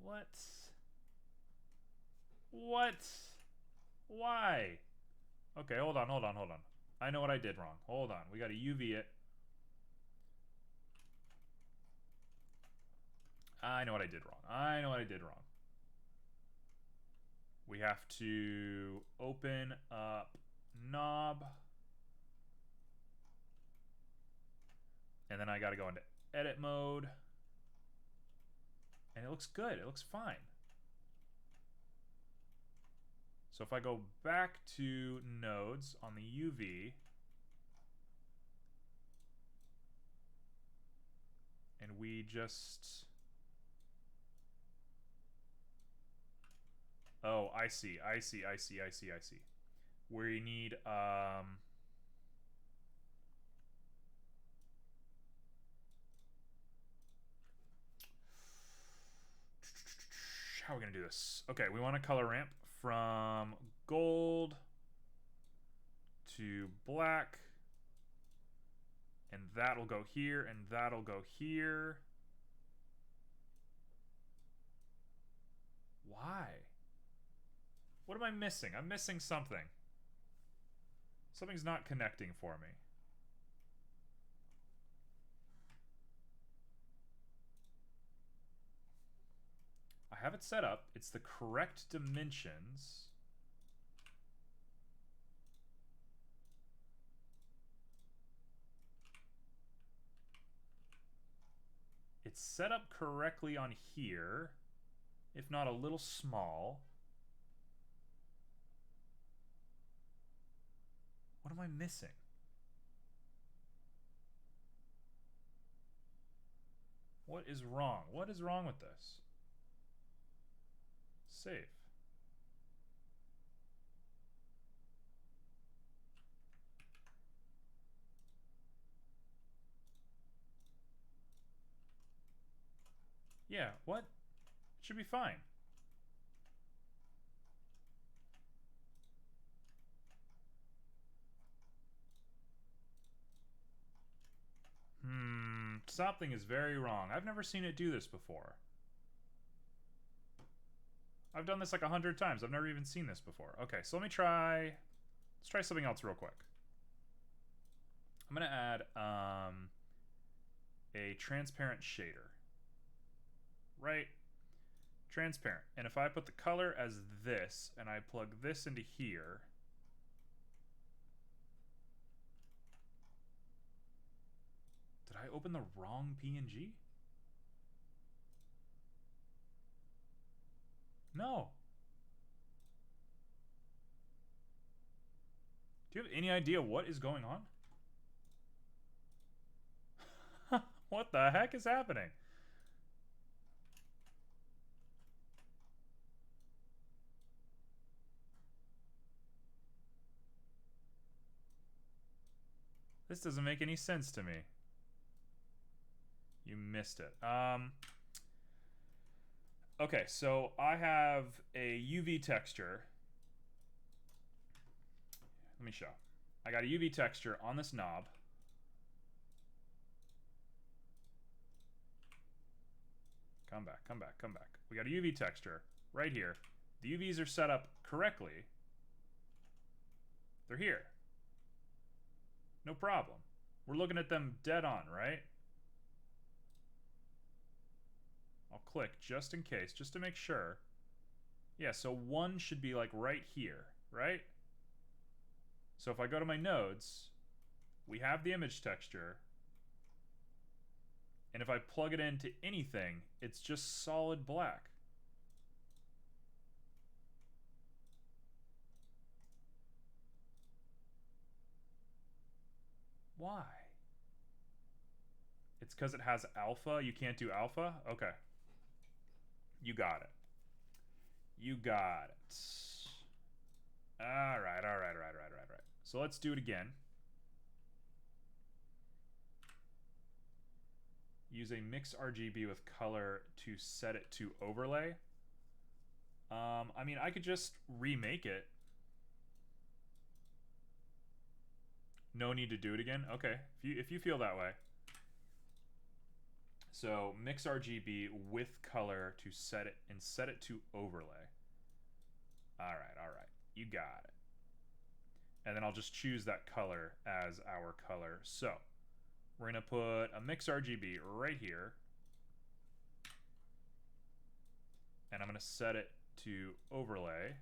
What? What? Why? Okay, hold on. I know what I did wrong. Hold on. We got to UV it. I know what I did wrong. We have to open up knob. And then I got to go into edit mode. And it looks good. It looks fine. So if I go back to nodes on the UV, and we just... Oh, I see. We need, how are we going to do this? Okay, we want a color ramp from gold to black. And that'll go here, and that'll go here. Why? What am I missing? I'm missing something. Something's not connecting for me. I have it set up. It's the correct dimensions. It's set up correctly on here, if not a little small. What am I missing? What is wrong? What is wrong with this? Save. Yeah, what? It should be fine. Something is very wrong. I've never seen it do this before. I've done this like 100 times. I've never even seen this before. Okay, so let's try something else real quick. I'm gonna add a transparent shader. Right? Transparent. And if I put the color as this, and I plug this into here, did I open the wrong PNG? No. Do you have any idea what is going on? What the heck is happening? This doesn't make any sense to me. You missed it. Okay, so I have a UV texture. Let me show. I got a UV texture on this knob. Come back, come back, come back. We got a UV texture right here. The UVs are set up correctly. They're here. No problem. We're looking at them dead on, right? I'll click just in case, just to make sure. Yeah, so one should be like right here, right? So if I go to my nodes, we have the image texture. And if I plug it into anything, it's just solid black. Why? It's because it has alpha. You can't do alpha? Okay. You got it. You got it. All right, all right, all right, all right, all right. So let's do it again. Use a mix RGB with color to set it to overlay. I mean, I could just remake it. No need to do it again? Okay, if you feel that way. So mix RGB with color to set it to overlay. All right, you got it. And then I'll just choose that color as our color. So we're gonna put a mix RGB right here. And I'm gonna set it to overlay.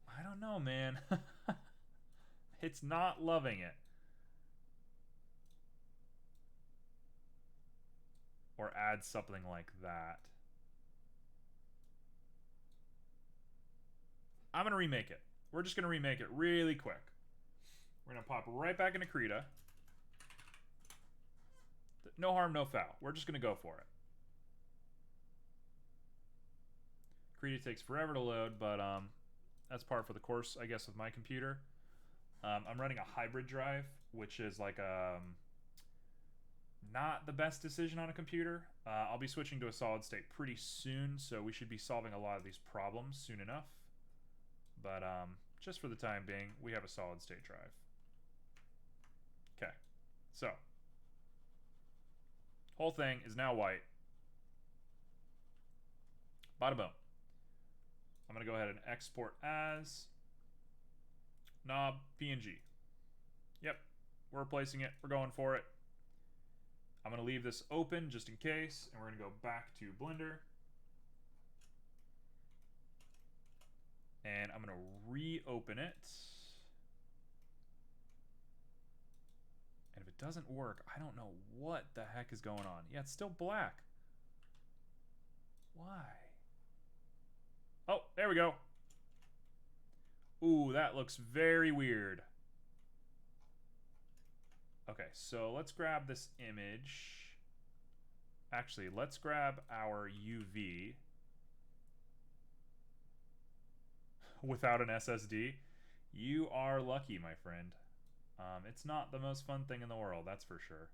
I don't know, man. It's not loving it. Or add something like that. I'm gonna remake it. We're just gonna remake it really quick. We're gonna pop right back into Krita. No harm, no foul. We're just gonna go for it. Krita takes forever to load, but that's par for the course, I guess, with my computer. I'm running a hybrid drive, which is like Not the best decision on a computer. I'll be switching to a solid state pretty soon, so we should be solving a lot of these problems soon enough. But just for the time being, we have a solid state drive. Okay, so whole thing is now white. Bada boom. I'm going to go ahead and export as knob PNG. Yep, we're replacing it. We're going for it. I'm going to leave this open just in case, and we're going to go back to Blender. And I'm going to reopen it. And if it doesn't work, I don't know what the heck is going on. Yeah, it's still black. Why? Oh, there we go. Ooh, that looks very weird. Okay, so let's grab this image. Actually, let's grab our UV without an SSD. You are lucky, my friend. It's not the most fun thing in the world, that's for sure.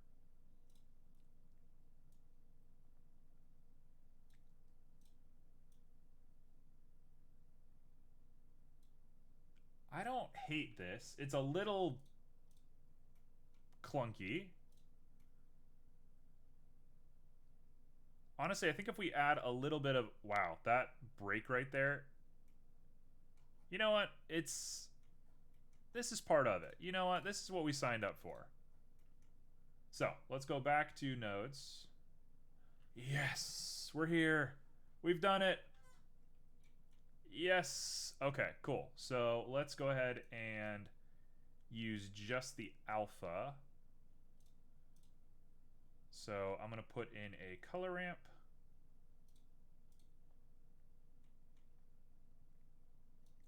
I don't hate this. It's a little clunky. Honestly, I think if we add a little bit of... Wow, that break right there. You know what? This is part of it. You know what? This is what we signed up for. So, let's go back to nodes. Yes, we're here. We've done it. Yes. Okay, cool. So, let's go ahead and use just the alpha. So, I'm going to put in a color ramp.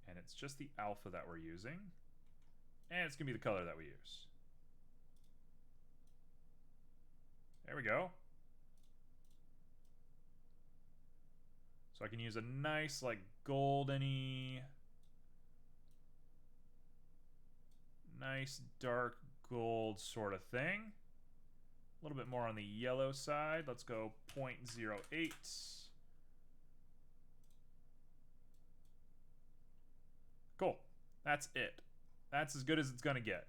And it's just the alpha that we're using. And it's going to be the color that we use. There we go. So I can use a nice, like, golden-y, nice dark gold sort of thing. A little bit more on the yellow side. Let's go 0.08. Cool. That's it. That's as good as it's going to get.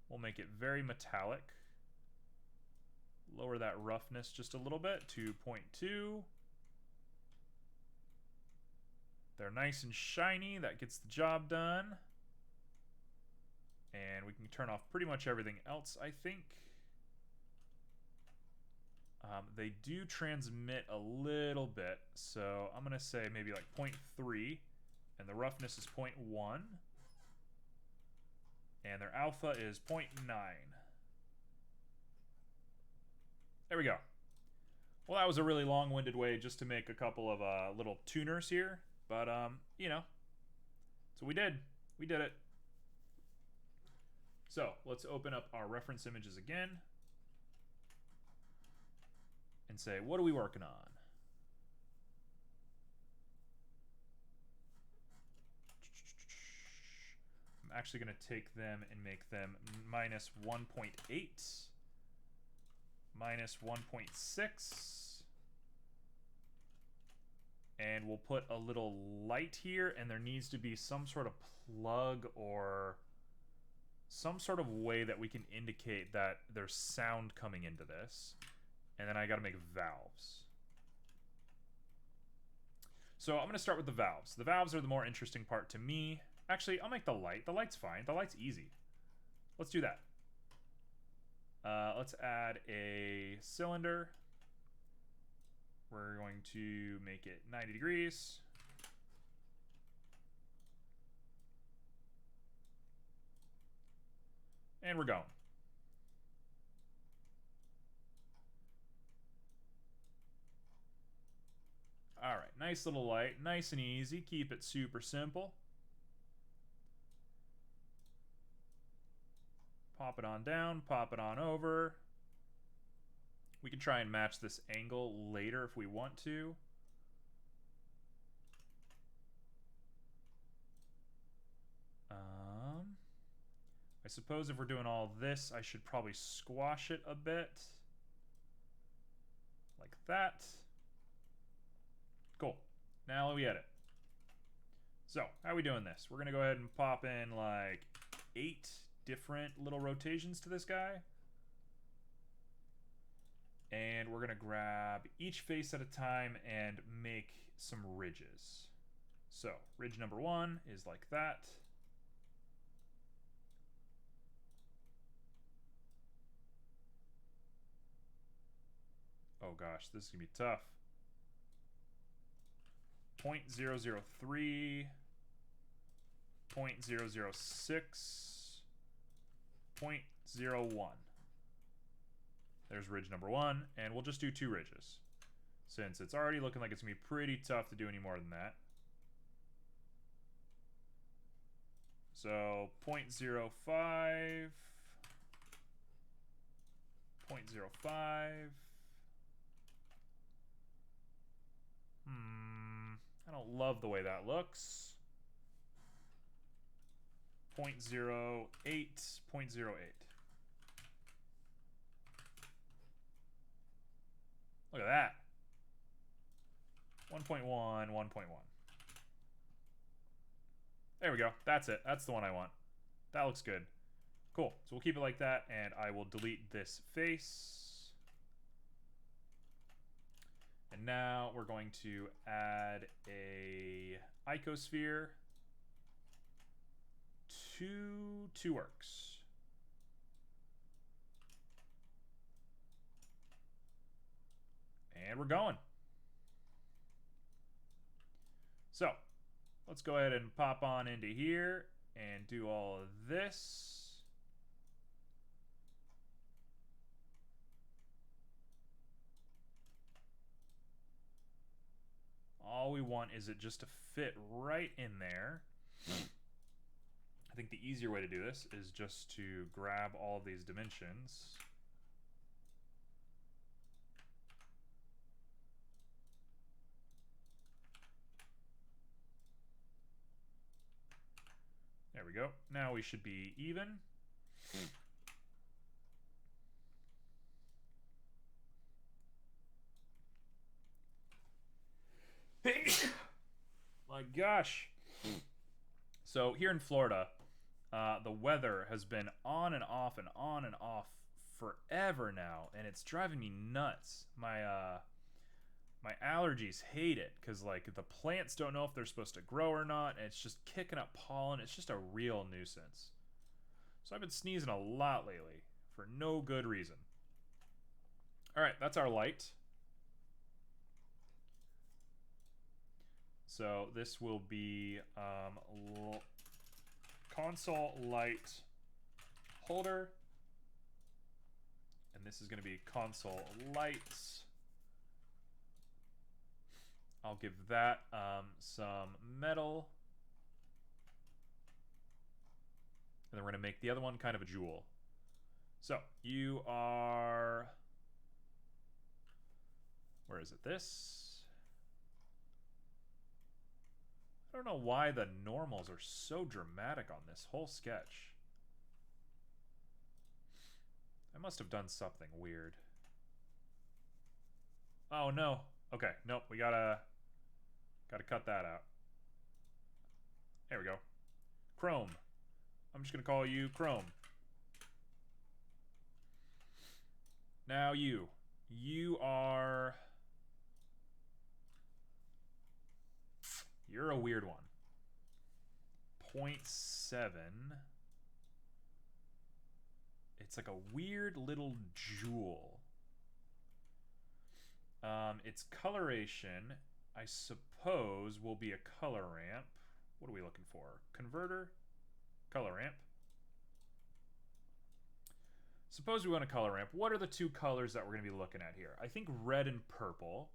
We'll make it very metallic. Lower that roughness just a little bit to 0.2. They're nice and shiny. That gets the job done. And we can turn off pretty much everything else, I think. They do transmit a little bit, so I'm going to say maybe like 0.3. And the roughness is 0.1. And their alpha is 0.9. There we go. Well, that was a really long-winded way just to make a couple of little tuners here. But, you know, so we did. We did it. So, let's open up our reference images again. And say, what are we working on? I'm actually going to take them and make them minus 1.8, minus 1.6, and we'll put a little light here, and there needs to be some sort of plug or some sort of way that we can indicate that there's sound coming into this. And then I got to make valves. So I'm going to start with the valves. The valves are the more interesting part to me. Actually, I'll make the light. The light's fine. The light's easy. Let's do that. Let's add a cylinder. We're going to make it 90 degrees. And we're going. All right, nice little light, nice and easy. Keep it super simple. Pop it on down, pop it on over. We can try and match this angle later if we want to. I suppose if we're doing all this, I should probably squash it a bit. like that. Cool. Now we edit. So, how are we doing this? We're going to go ahead and pop in like 8 different little rotations to this guy. And we're going to grab each face at a time and make some ridges. So, ridge number 1 is like that. Oh gosh, this is going to be tough. 0.003, 0.006, 0.01. There's ridge number 1, and we'll just do 2 ridges, since it's already looking like it's going to be pretty tough to do any more than that. So 0.05, 0.05. I don't love the way that looks. 0.08, 0.08. Look at that. 1.1, 1.1. There we go. That's it. That's the one I want. That looks good. Cool. So we'll keep it like that, and I will delete this face. And now we're going to add a icosphere to 2works. And we're going. So, let's go ahead and pop on into here and do all of this. All we want is it just to fit right in there. I think the easier way to do this is just to grab all of these dimensions. There we go. Now we should be even. My gosh. So here in Florida, the weather has been on and off and on and off forever now, and it's driving me nuts. My allergies hate it because like the plants don't know if they're supposed to grow or not, and it's just kicking up pollen. It's just a real nuisance. So I've been sneezing a lot lately for no good reason. All right, that's our light. So this will be console light holder, and this is going to be console lights. I'll give that some metal, and then we're going to make the other one kind of a jewel. So you are, where is it? This. I don't know why the normals are so dramatic on this whole sketch. I must have done something weird. Oh no. Okay, nope, we gotta cut that out. There we go. Chrome. I'm just gonna call you Chrome. Now you. You are... You're a weird one. 0.7. It's like a weird little jewel. Its coloration, I suppose, will be a color ramp. What are we looking for? Converter? Color ramp. Suppose we want a color ramp. What are the 2 colors that we're going to be looking at here? I think red and purple.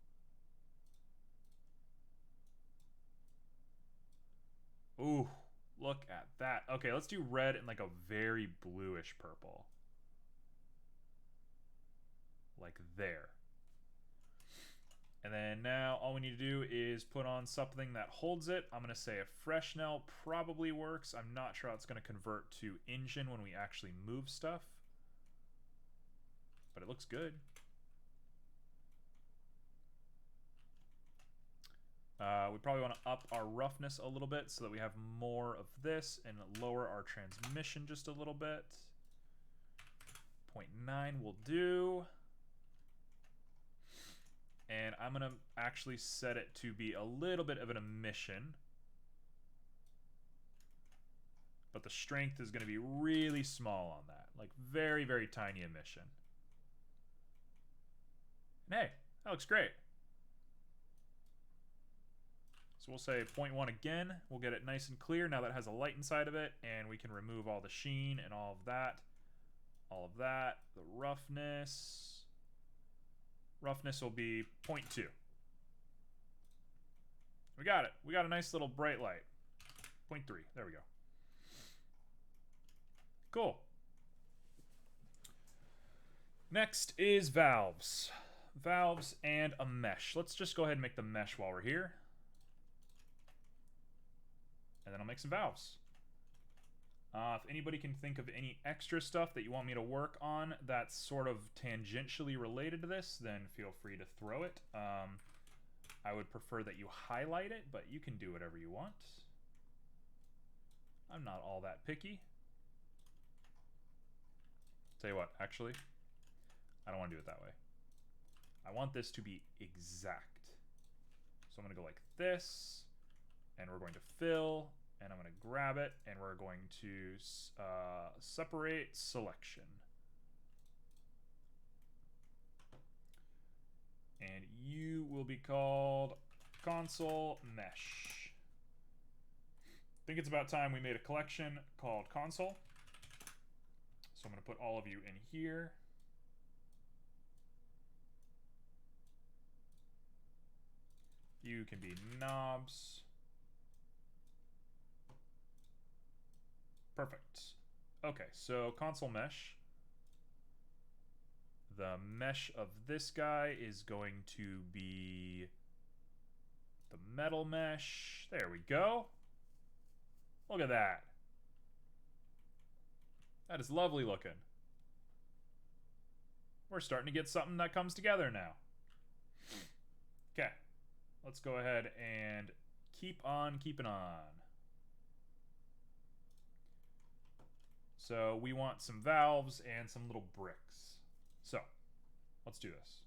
Ooh, look at that. Okay, let's do red and like a very bluish purple. Like there. And then now all we need to do is put on something that holds it. I'm going to say a Fresnel probably works. I'm not sure how it's going to convert to engine when we actually move stuff. But it looks good. We probably want to up our roughness a little bit so that we have more of this and lower our transmission just a little bit. 0.9 will do. And I'm going to actually set it to be a little bit of an emission. But the strength is going to be really small on that. Like very, very tiny emission. And hey, that looks great. So we'll say 0.1 again. We'll get it nice and clear now that it has a light inside of it. And we can remove all the sheen and all of that. All of that. The roughness. Roughness will be 0.2. We got it. We got a nice little bright light. 0.3. There we go. Cool. Next is valves. Valves and a mesh. Let's just go ahead and make the mesh while we're here. And then I'll make some valves. If anybody can think of any extra stuff that you want me to work on that's sort of tangentially related to this, then feel free to throw it. I would prefer that you highlight it, but you can do whatever you want. I'm not all that picky. Tell you what, actually, I don't want to do it that way. I want this to be exact. So I'm going to go like this, and we're going to fill, and I'm going to grab it, and we're going to separate selection. And you will be called console mesh. I think it's about time we made a collection called console. So I'm going to put all of you in here. You can be knobs. Perfect. Okay, so console mesh. The mesh of this guy is going to be the metal mesh. There we go. Look at that. That is lovely looking. We're starting to get something that comes together now. Okay, let's go ahead and keep on keeping on. So we want some valves and some little bricks. So let's do this.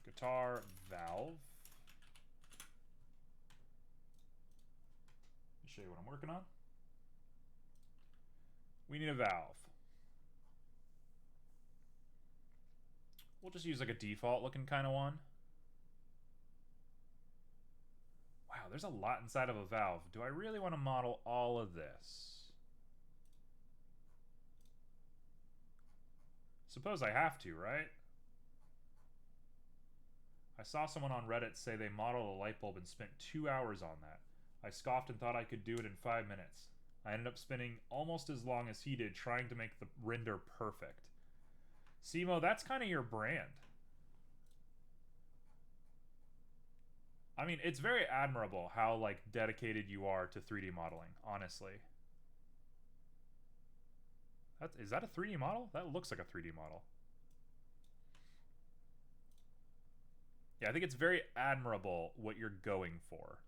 Guitar valve. Let me show you what I'm working on. We need a valve. We'll just use like a default looking kind of one. Wow, there's a lot inside of a valve. Do I really want to model all of this? Suppose I have to, right? I saw someone on Reddit say they modeled a light bulb and spent 2 hours on that. I scoffed and thought I could do it in 5 minutes. I ended up spending almost as long as he did trying to make the render perfect. Simo, that's kind of your brand. I mean, it's very admirable how like dedicated you are to 3D modeling, honestly. Is that a 3D model? That looks like a 3D model. Yeah, I think it's very admirable what you're going for.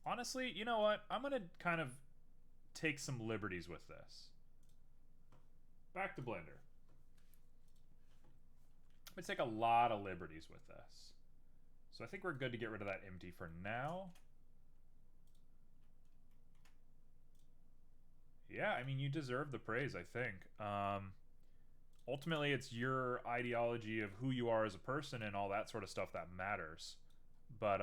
Honestly, you know what? I'm going to kind of take some liberties with this. Back to Blender. I'm going to take a lot of liberties with this. So I think we're good to get rid of that empty for now. Yeah, I mean, you deserve the praise, I think. Ultimately, it's your ideology of who you are as a person and all that sort of stuff that matters. But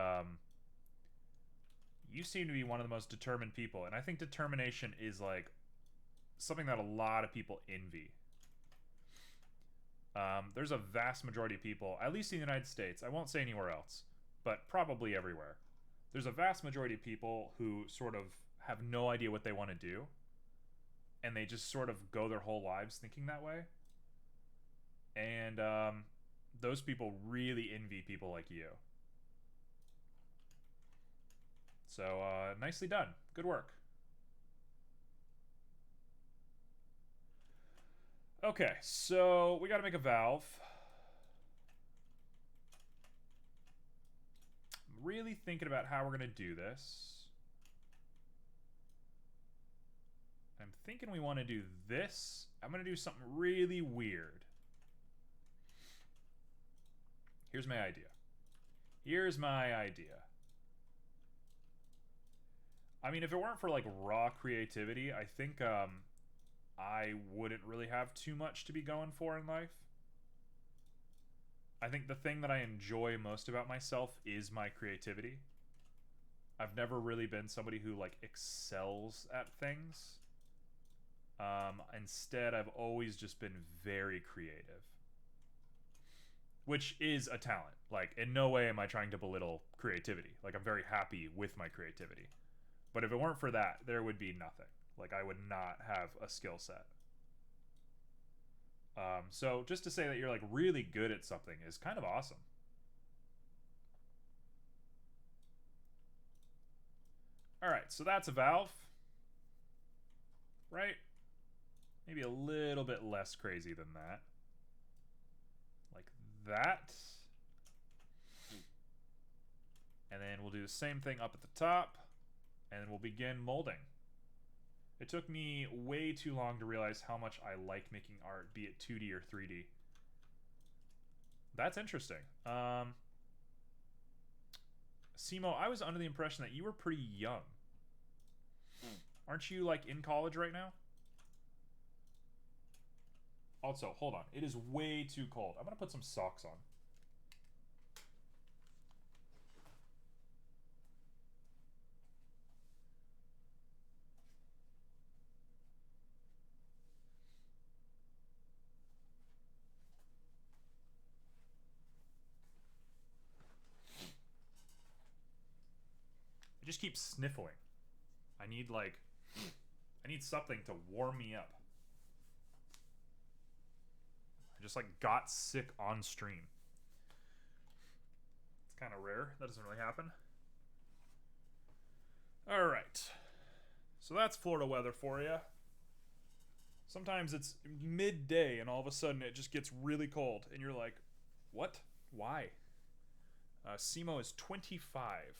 you seem to be one of the most determined people, and I think determination is like something that a lot of people envy. There's a vast majority of people, at least in the United States, I won't say anywhere else, but probably everywhere. There's a vast majority of people who sort of have no idea what they want to do, and they just sort of go their whole lives thinking that way. And those people really envy people like you. So nicely done. Good work. Okay, so we got to make a valve. really thinking about how we're going to do this. I'm thinking we want to do this. I'm going to do something really weird. Here's my idea. Here's my idea. I mean, if it weren't for like raw creativity, I think I wouldn't really have too much to be going for in life. I think the thing that I enjoy most about myself is my creativity. I've never really been somebody who like excels at things. Instead, I've always just been very creative, which is a talent. Like, in no way am I trying to belittle creativity. Like, I'm very happy with my creativity. But if it weren't for that, there would be nothing. Like, I would not have a skill set. So just to say that you're like really good at something is kind of awesome. All right, so that's a valve, right? Maybe a little bit less crazy than that. Like that. And then we'll do the same thing up at the top, and we'll begin molding. It took me way too long to realize how much I like making art, be it 2D or 3D. That's interesting. Simo, I was under the impression that you were pretty young. Aren't you, like, in college right now? Also, hold on. It is way too cold. I'm going to put some socks on. I just keep sniffling. I need something to warm me up. I just like got sick on stream. It's kind of rare. That doesn't really happen. All right. So that's Florida weather for you. Sometimes it's midday and all of a sudden it just gets really cold and you're like, what? Why? Simo is 25.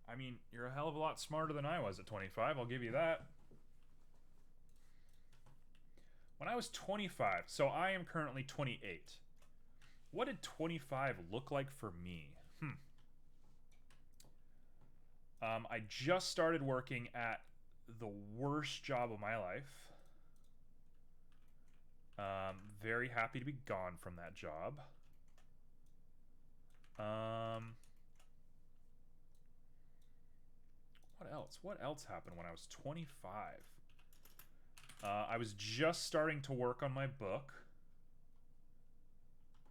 I mean, you're a hell of a lot smarter than I was at 25, I'll give you that. When I was 25, so I am currently 28. What did 25 look like for me? I just started working at the worst job of my life. Very happy to be gone from that job. What else? What else happened when I was 25? I was just starting to work on my book.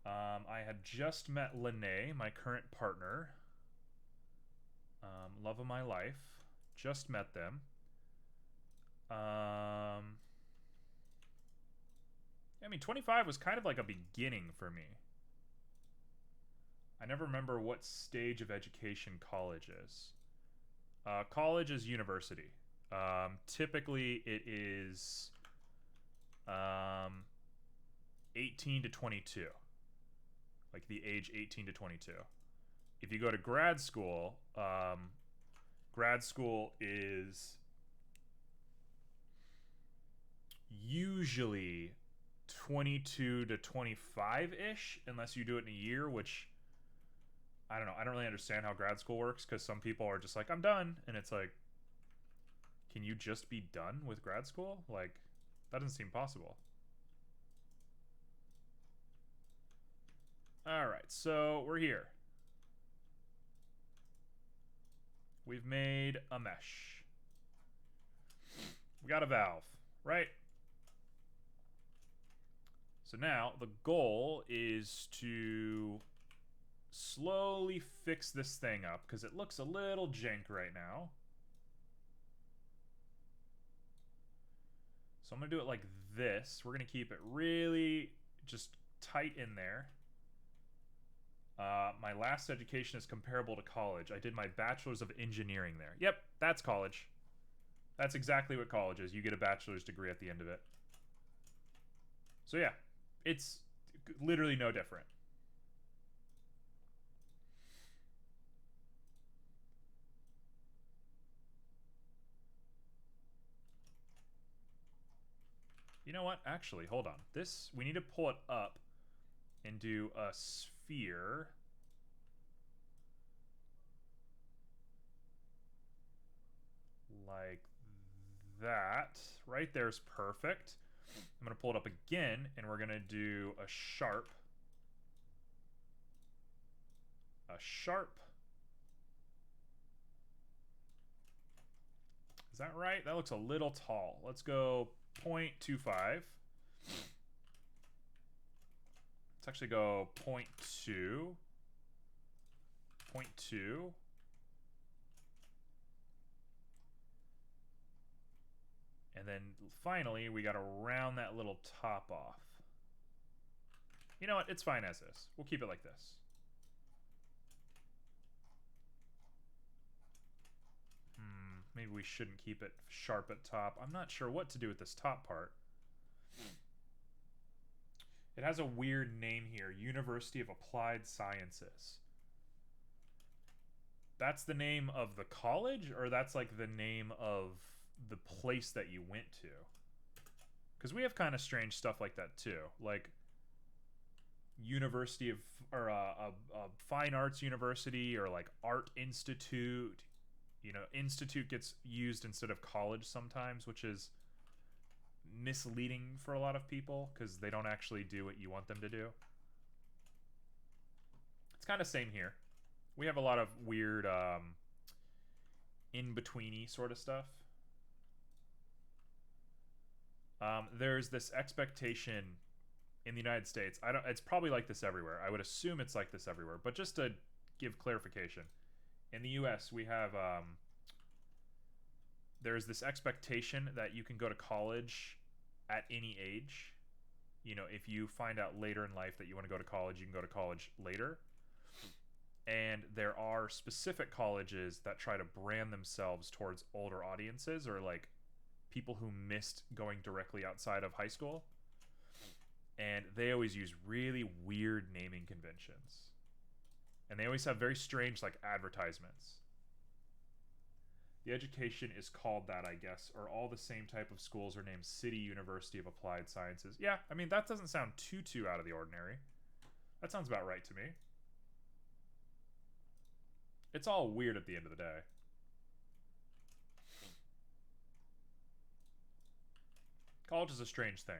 I had just met Lene, my current partner. Love of my life. Just met them. I mean, 25 was kind of like a beginning for me. I never remember what stage of education college is. College is university. Typically, it is 18 to 22. Like the age 18 to 22. If you go to grad school is usually 22 to 25-ish, unless you do it in a year, which I don't know. I don't really understand how grad school works because some people are just like, I'm done. And it's like, can you just be done with grad school? Like, that doesn't seem possible. All right, so we're here. We've made a mesh. We got a valve, right? So now the goal is to slowly fix this thing up because it looks a little jank right now. So I'm going to do it like this. We're going to keep it really just tight in there. My last education is comparable to college. I did my bachelor's of engineering there. Yep, that's college. That's exactly what college is. You get a bachelor's degree at the end of it. So yeah, it's literally no different. know what? Actually, hold on. This, we need to pull it up and do a sphere. Like that. Right there's perfect. I'm going to pull it up again, and we're going to do a sharp. A sharp. Is that right? That looks a little tall. Let's go 0.25. Let's actually go 0.2. 0.2. And then finally, we got to round that little top off. You know what? It's fine as is. We'll keep it like this. Maybe we shouldn't keep it sharp at top. I'm not sure what to do with this top part. It has a weird name here. University of Applied Sciences. That's the name of the college, or that's like the name of the place that you went to? Because we have kind of strange stuff like that too. Like University of, or a Fine Arts University, or like Art Institute. You know, institute gets used instead of college sometimes, which is misleading for a lot of people because they don't actually do what you want them to do. It's kind of same here. We have a lot of weird in-betweeny sort of stuff. There's this expectation in the United States. It's probably like this everywhere. I would assume it's like this everywhere. But just to give clarification, in the US, we have there's this expectation that you can go to college at any age. You know, if you find out later in life that you want to go to college, you can go to college later. And there are specific colleges that try to brand themselves towards older audiences, or like people who missed going directly outside of high school. And they always use really weird naming conventions. And they always have very strange, like, advertisements. The education is called that, I guess, or all the same type of schools are named City University of Applied Sciences. Yeah, I mean, that doesn't sound too out of the ordinary. That sounds about right to me. It's all weird at the end of the day. College is a strange thing.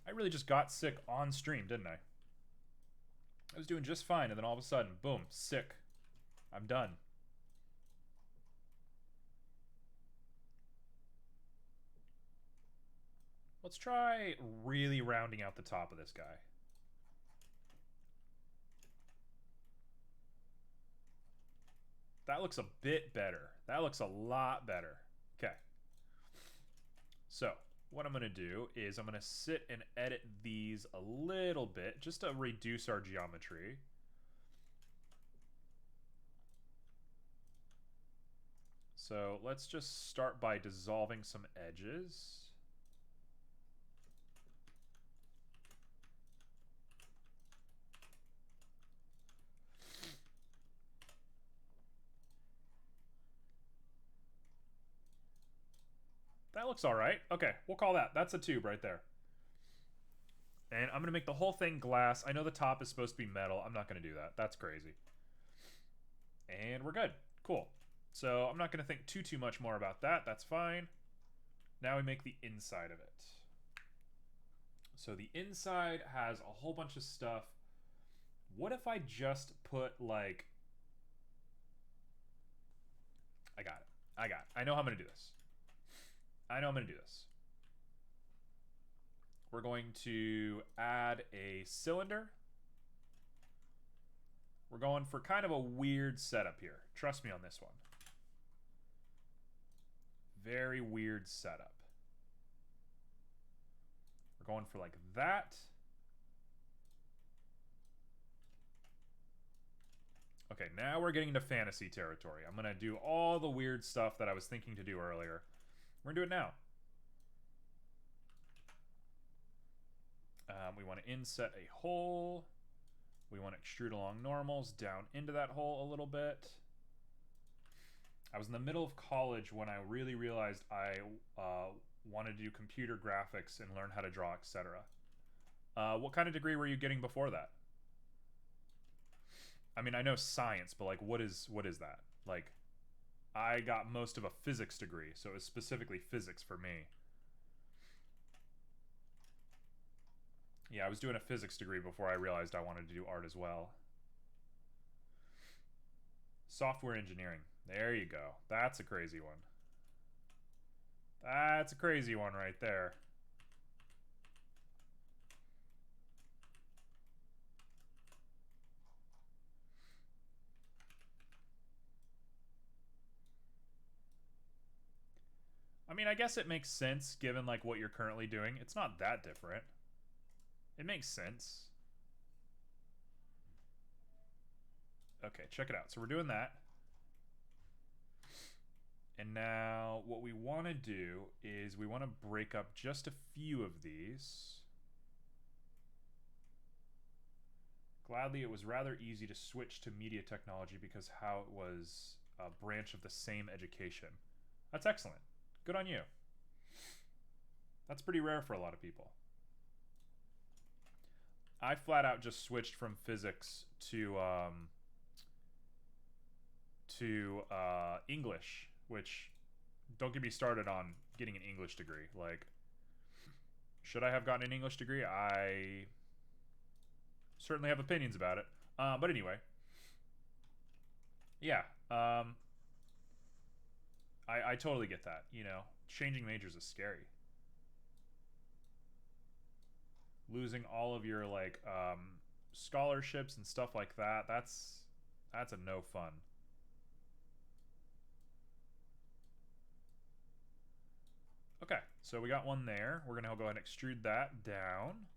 I really just got sick on stream, didn't I? I was doing just fine, and then all of a sudden, boom, sick. I'm done. Let's try really rounding out the top of this guy. That looks a bit better. That looks a lot better. Okay. So, what I'm going to do is I'm going to sit and edit these a little bit just to reduce our geometry. So, let's just start by dissolving some edges. That looks all right. Okay, we'll call that. That's a tube right there. And I'm going to make the whole thing glass. I know the top is supposed to be metal. I'm not going to do that. That's crazy. And we're good. Cool. So I'm not going to think too much more about that. That's fine. Now we make the inside of it. So the inside has a whole bunch of stuff. What if I just put, like... I got it. I know how I'm going to do this. We're going to add a cylinder. We're going for kind of a weird setup here. Trust me on this one. Very weird setup. We're going for like that. Okay, now we're getting into fantasy territory. I'm going to do all the weird stuff that I was thinking to do earlier. We're going to do it now. We want to inset a hole. We want to extrude along normals down into that hole a little bit. I was in the middle of college when I really realized I wanted to do computer graphics and learn how to draw, etc. What kind of degree were you getting before that? I mean, I know science, but like, what is that? Like, I got most of a physics degree, so it was specifically physics for me. Yeah, I was doing a physics degree before I realized I wanted to do art as well. Software engineering. There you go. That's a crazy one. That's a crazy one right there. I mean, I guess it makes sense given like what you're currently doing. It's not that different. It makes sense. Okay, check it out. So we're doing that. And now what we want to do is we want to break up just a few of these. Gladly, it was rather easy to switch to media technology because how it was a branch of the same education. That's excellent. Good on you. That's pretty rare for a lot of people. I flat out just switched from physics to English, which don't get me started on getting an English degree. Like, should I have gotten an English degree? I certainly have opinions about it. But anyway, yeah. I totally get that. You know, changing majors is scary. Losing all of your like scholarships and stuff like that. That's a no fun. Okay, so we got one there. We're gonna go ahead and extrude that down.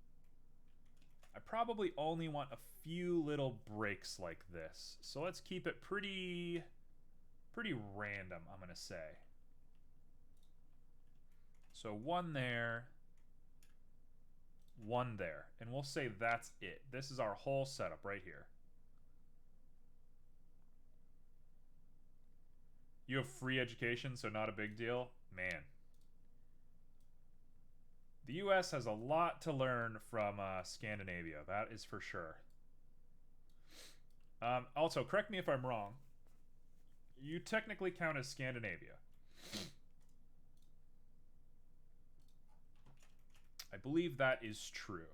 I probably only want a few little breaks like this. So let's keep it pretty random, I'm gonna say. So one there, one there. And we'll say that's it. This is our whole setup right here. You have free education, so not a big deal. Man. The US has a lot to learn from Scandinavia, that is for sure. Also, correct me if I'm wrong. You technically count as Scandinavia. I believe that is true.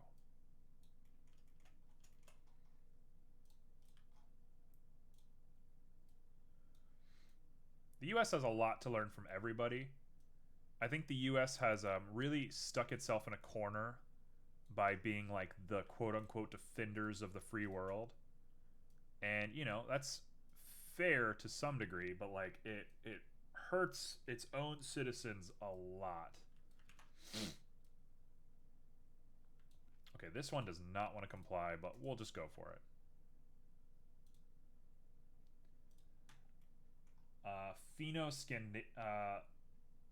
The US has a lot to learn from everybody. I think the US has really stuck itself in a corner by being like the quote-unquote defenders of the free world. And, you know, that's fair to some degree, but like it hurts its own citizens a lot. Okay, this one does not want to comply, but we'll just go for it.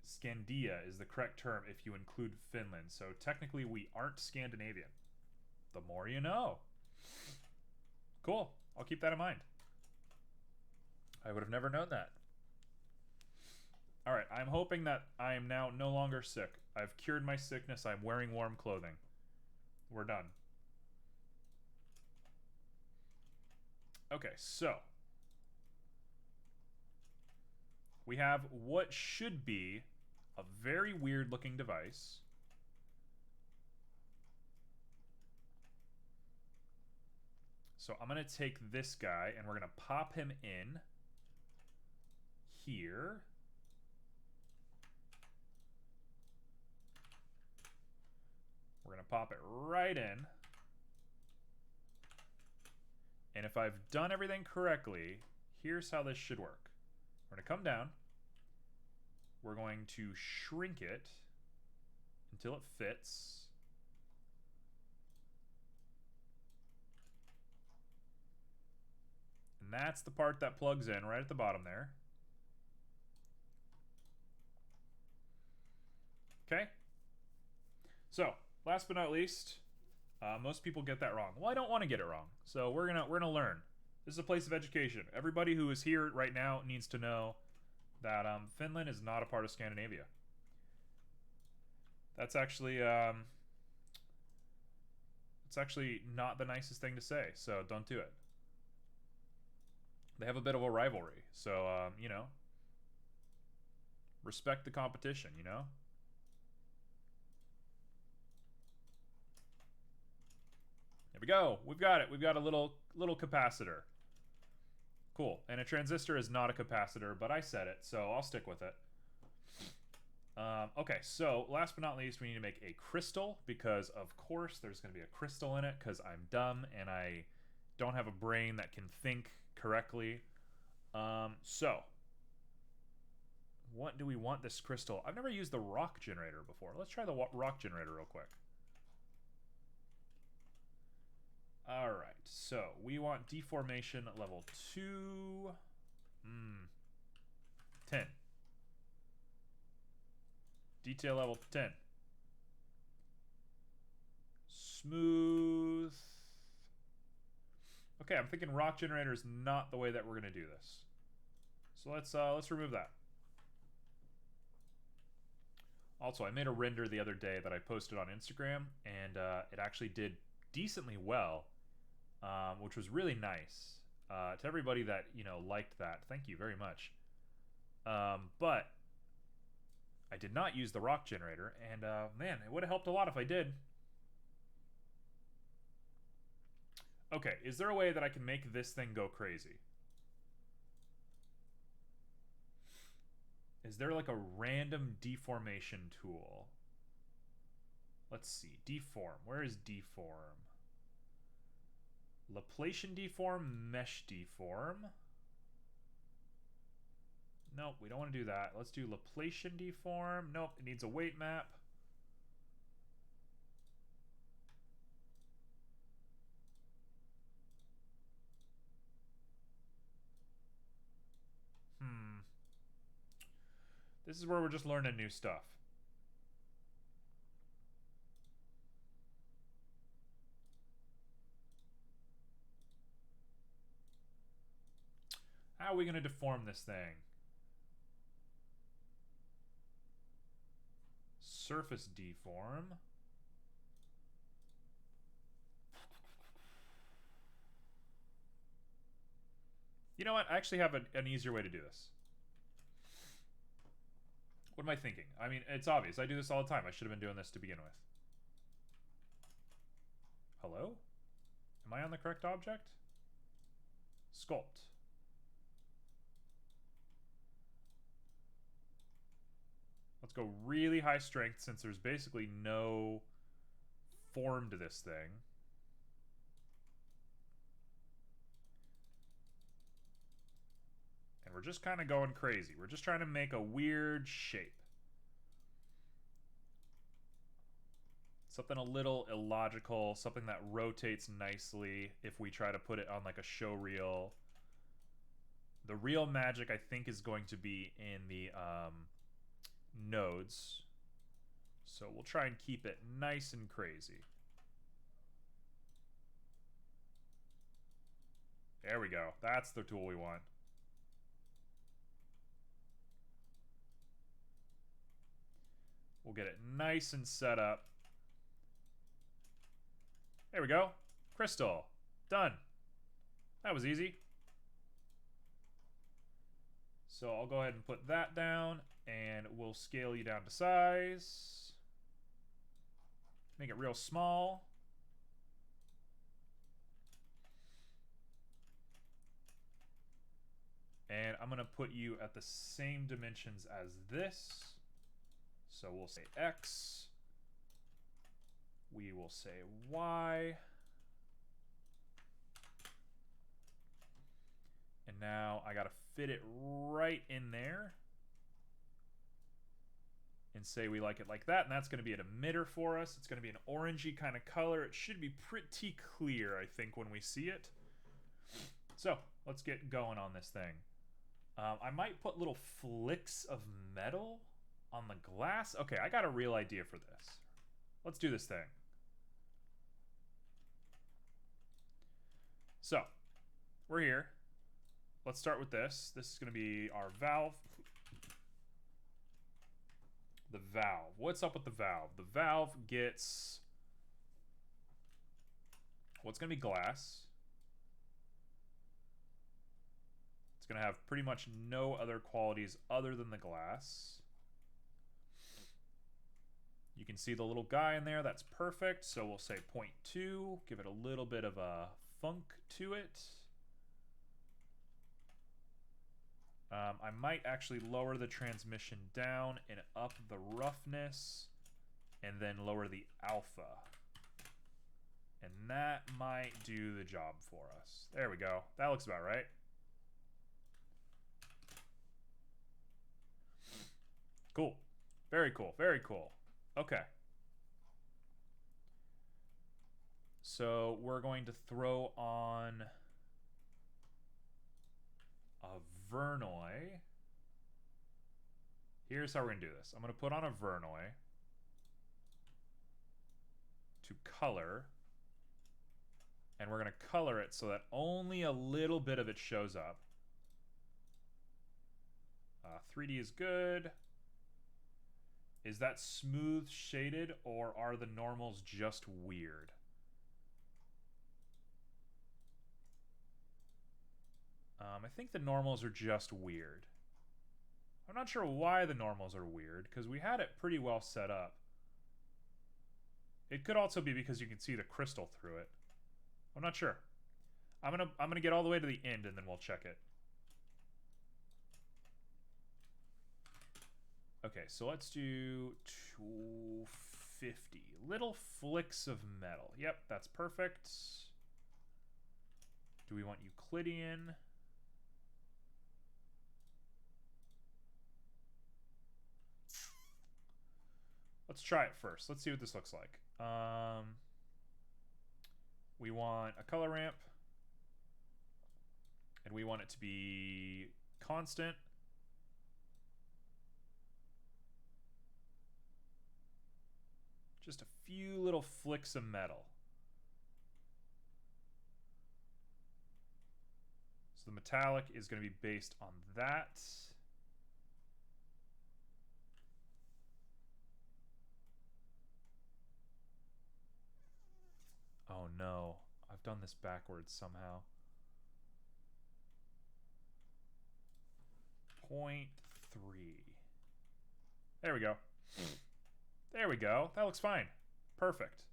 Scandia is the correct term if you include Finland. So technically we aren't Scandinavian. The more you know. Cool. I'll keep that in mind. I would have never known that. Alright, I'm hoping that I am now no longer sick. I've cured my sickness. I'm wearing warm clothing. We're done. Okay, so we have what should be a very weird looking device. So I'm going to take this guy and we're going to pop him in here. We're going to pop it right in. And if I've done everything correctly, here's how this should work. We're going to come down. We're going to shrink it until it fits. And that's the part that plugs in right at the bottom there. Okay. So, last but not least, Most people get that wrong. Well, I don't want to get it wrong, so we're gonna learn. This is a place of education. Everybody who is here right now needs to know that Finland is not a part of Scandinavia. That's actually it's actually not the nicest thing to say, so don't do it. They have a bit of a rivalry, so you know, respect the competition. You know. There we go. We've got it. We've got a little capacitor. Cool. And a transistor is not a capacitor, but I said it, so I'll stick with it. Okay, so last but not least, we need to make a crystal because, of course, there's going to be a crystal in it because I'm dumb and I don't have a brain that can think correctly. So, what do we want this crystal? I've never used the rock generator before. Let's try the rock generator real quick. Alright, so we want deformation level 2. 10. Detail level 10. Smooth. Okay, I'm thinking rock generator is not the way that we're going to do this. So let's remove that. Also, I made a render the other day that I posted on Instagram, and it actually did decently well, which was really nice. To everybody that, you know, liked that, thank you very much. But I did not use the rock generator, and man, it would have helped a lot if I did. Okay, is there a way that I can make this thing go crazy? Is there like a random deformation tool? Let's see. Deform. Where is deform? Laplacian deform, mesh deform. Nope, we don't want to do that. Let's do Laplacian deform. Nope, it needs a weight map. This is where we're just learning new stuff. How are we going to deform this thing? Surface deform. You know what? I actually have an easier way to do this. What am I thinking? I mean, it's obvious. I do this all the time. I should have been doing this to begin with. Hello? Am I on the correct object? Sculpt. Let's go really high strength since there's basically no form to this thing. And we're just kind of going crazy. We're just trying to make a weird shape. Something a little illogical, something that rotates nicely if we try to put it on like a show reel. The real magic, I think, is going to be in the nodes. So we'll try and keep it nice and crazy. There we go. That's the tool we want. We'll get it nice and set up. There we go. Crystal. Done. That was easy. So I'll go ahead and put that down, and we'll scale you down to size. Make it real small. And I'm going to put you at the same dimensions as this. So we'll say X. We will say Y. And now I got to fit it right in there. And say we like it like that. And that's going to be an emitter for us. It's going to be an orangey kind of color. It should be pretty clear, I think, when we see it. So let's get going on this thing. I might put little flicks of metal on the glass. Okay, I got a real idea for this. Let's do this thing. So, we're here. Let's start with this. This is going to be our valve. The valve. What's up with the valve? The valve gets... Well, it's going to be glass. It's going to have pretty much no other qualities other than the glass. You can see the little guy in there. That's perfect. So we'll say 0.2. Give it a little bit of a funk to it. I might actually lower the transmission down and up the roughness and then lower the alpha. And that might do the job for us. There we go. That looks about right. Cool. Very cool. Very cool. Okay. So we're going to throw on a Verneuil. Here's how we're going to do this. I'm going to put on a Verneuil to color. And we're going to color it so that only a little bit of it shows up. 3D is good. Is that smooth shaded or are the normals just weird? I think the normals are just weird. I'm not sure why the normals are weird, because we had it pretty well set up. It could also be because you can see the crystal through it. I'm not sure. I'm gonna get all the way to the end and then we'll check it. Okay, so let's do 250. Little flicks of metal. Yep, that's perfect. Do we want Euclidean? Let's try it first. Let's see what this looks like. We want a color ramp. And we want it to be constant. Just a few little flicks of metal. So the metallic is going to be based on that. Oh no, I've done this backwards somehow. 0.3. There we go. There we go. That looks fine. Perfect.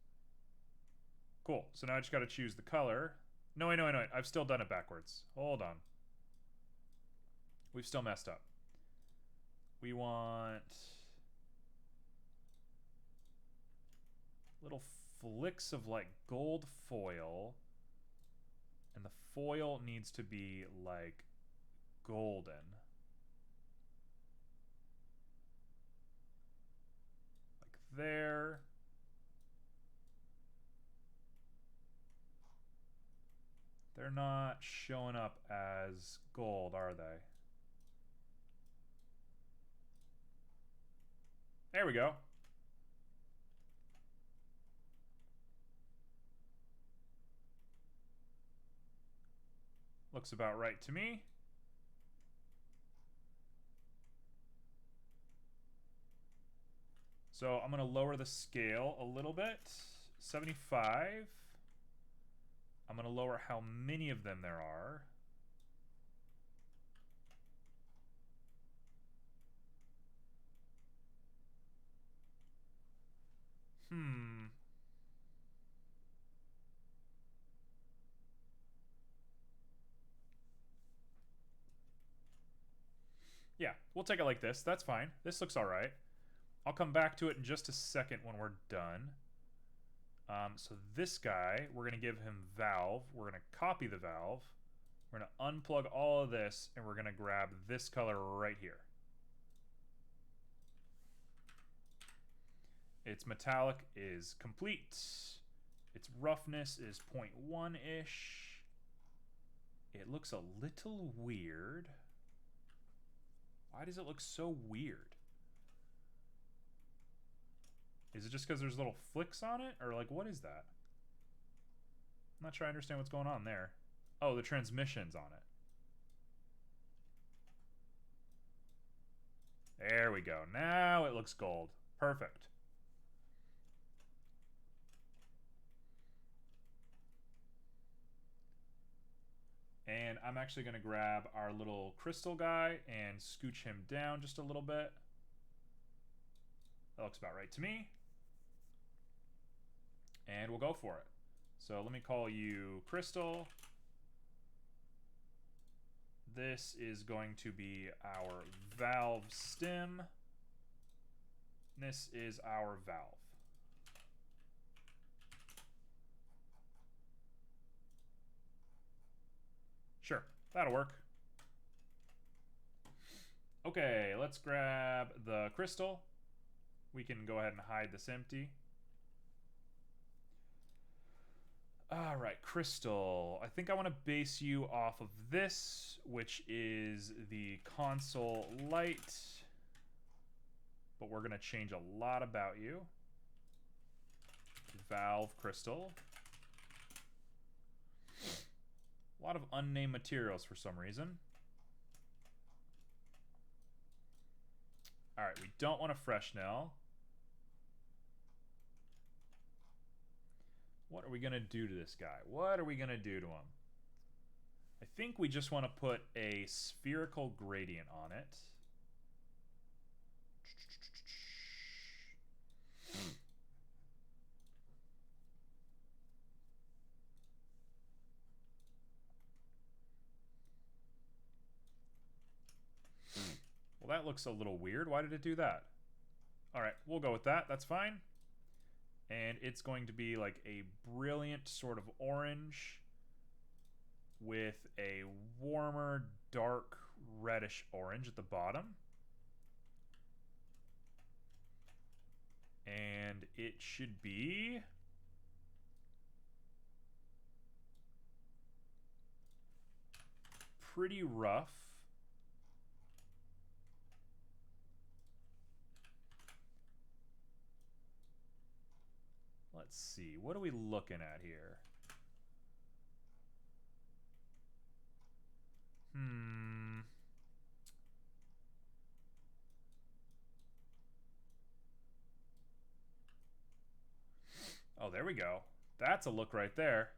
Cool. So now I just got to choose the color. No, wait. I've still done it backwards. Hold on. We've still messed up. We want little flicks of like gold foil. And the foil needs to be like golden. Like there. They're not showing up as gold, are they? There we go. Looks about right to me. So I'm going to lower the scale a little bit. 75. I'm going to lower how many of them there are. Yeah, we'll take it like this. That's fine. This looks all right. I'll come back to it in just a second when we're done. So this guy, we're going to give him valve. We're going to copy the valve. We're going to unplug all of this, and we're going to grab this color right here. Its metallic is complete. Its roughness is 0.1-ish. It looks a little weird. Why does it look so weird? Is it just because there's little flicks on it? Or like, what is that? I'm not sure I understand what's going on there. Oh, the transmission's on it. There we go. Now it looks gold. Perfect. And I'm actually going to grab our little crystal guy and scooch him down just a little bit. That looks about right to me. And we'll go for it. So let me call you Crystal. This is going to be our valve stem. This is our valve. Sure, that'll work. Okay, let's grab the crystal. We can go ahead and hide this empty. Alright, crystal. I think I want to base you off of this, which is the console light. But we're going to change a lot about you. Valve crystal. A lot of unnamed materials for some reason. Alright, we don't want a Freshnel. What are we going to do to this guy? What are we going to do to him? I think we just want to put a spherical gradient on it. Well, that looks a little weird. Why did it do that? All right, we'll go with that. That's fine. And it's going to be like a brilliant sort of orange with a warmer, dark, reddish orange at the bottom. And it should be... pretty rough. Let's see. What are we looking at here? Oh, there we go. That's a look right there.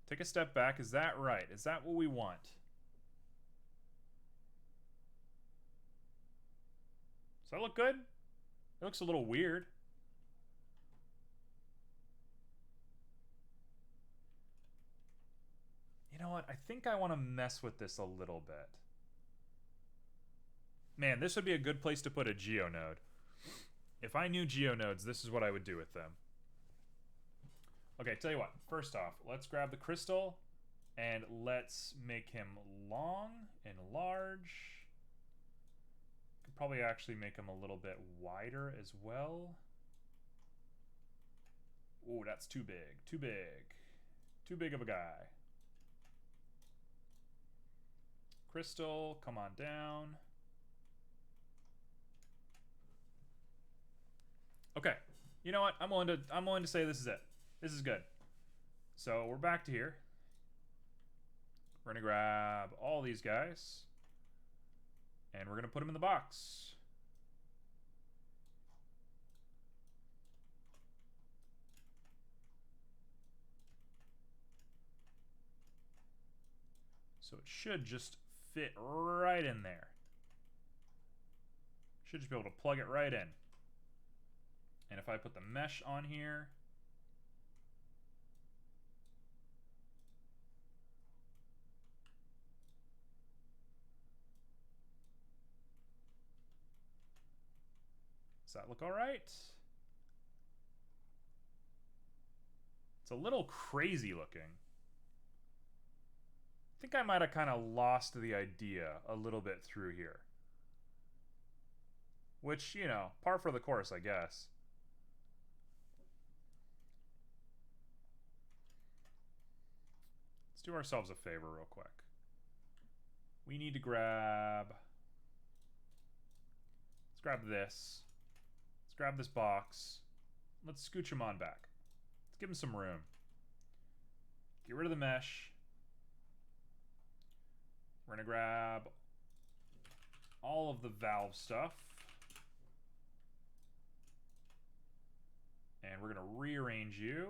Take a step back. Is that right? Is that what we want? Does that look good? It looks a little weird. You know what? I think I want to mess with this a little bit. Man, this would be a good place to put a geonode. If I knew geonodes, this is what I would do with them. Okay, tell you what. First off, let's grab the crystal and let's make him long and large. Could probably actually make him a little bit wider as well. Ooh, that's too big. Too big. Too big of a guy. Crystal, come on down. Okay. You know what? I'm willing to say this is it. This is good. So we're back to here. We're gonna grab all these guys. And we're gonna put them in the box. So it should just fit right in there. Should just be able to plug it right in. And if I put the mesh on here, does that look all right? It's a little crazy looking. I think I might have kind of lost the idea a little bit through here. Which, you know, par for the course, I guess. Let's do ourselves a favor real quick. We need to grab... Let's grab this. Let's grab this box. Let's scooch him on back. Let's give him some room. Get rid of the mesh. We're going to grab all of the valve stuff. And we're going to rearrange you.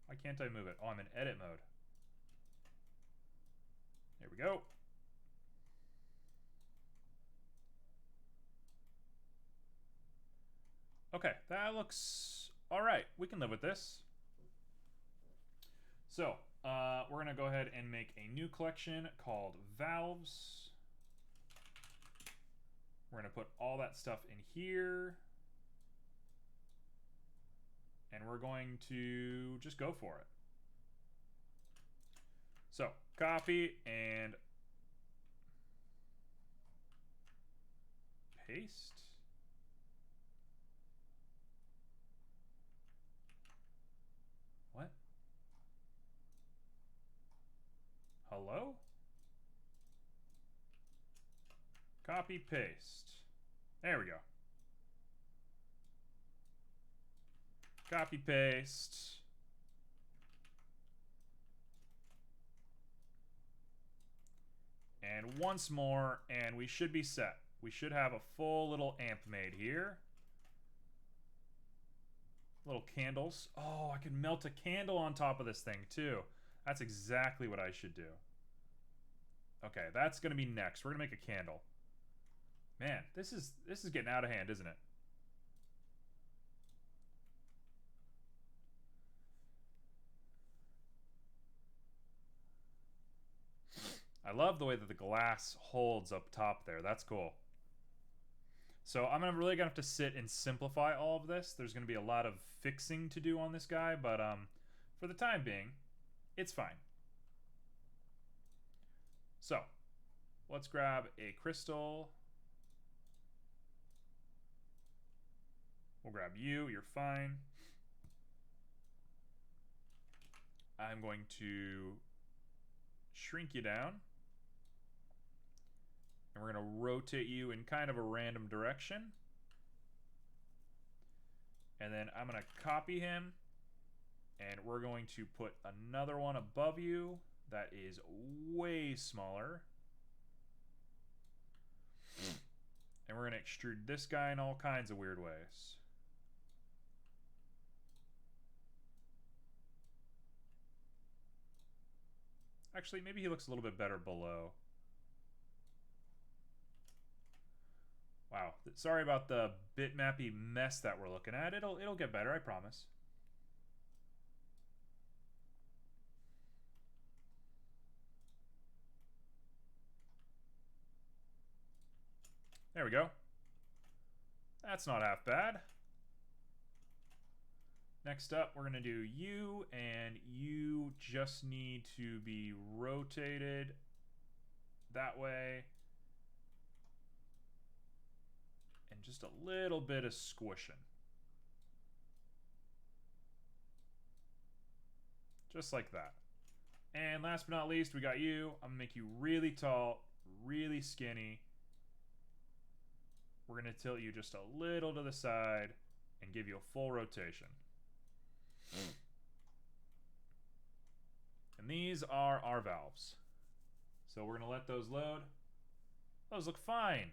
Why can't I move it? Oh, I'm in edit mode. There we go. Okay, that looks all right. We can live with this. So, we're going to go ahead and make a new collection called Valves. We're going to put all that stuff in here. And we're going to just go for it. So, copy and paste. What? Hello? Copy, paste. There we go. Copy, paste. And once more, and we should be set. We should have a full little amp made here. Little candles. Oh, I can melt a candle on top of this thing too. That's exactly what I should do. Okay, that's gonna be next. We're gonna make a candle. Man, this is getting out of hand, isn't it? I love the way that the glass holds up top there. That's cool. So I'm really gonna have to sit and simplify all of this. There's gonna be a lot of fixing to do on this guy, but for the time being, it's fine. So let's grab a crystal. We'll grab you. You're fine. I'm going to shrink you down. And we're going to rotate you in kind of a random direction. And then I'm going to copy him. And we're going to put another one above you that is way smaller. And we're going to extrude this guy in all kinds of weird ways. Actually, maybe he looks a little bit better below. Wow, sorry about the bitmappy mess that we're looking at. It'll get better, I promise. There we go. That's not half bad. Next up, we're going to do you, and you just need to be rotated that way. And just a little bit of squishing. Just like that. And last but not least, we got you. I'm going to make you really tall, really skinny. We're going to tilt you just a little to the side and give you a full rotation. And these are our valves. So we're going to let those load. Those look fine.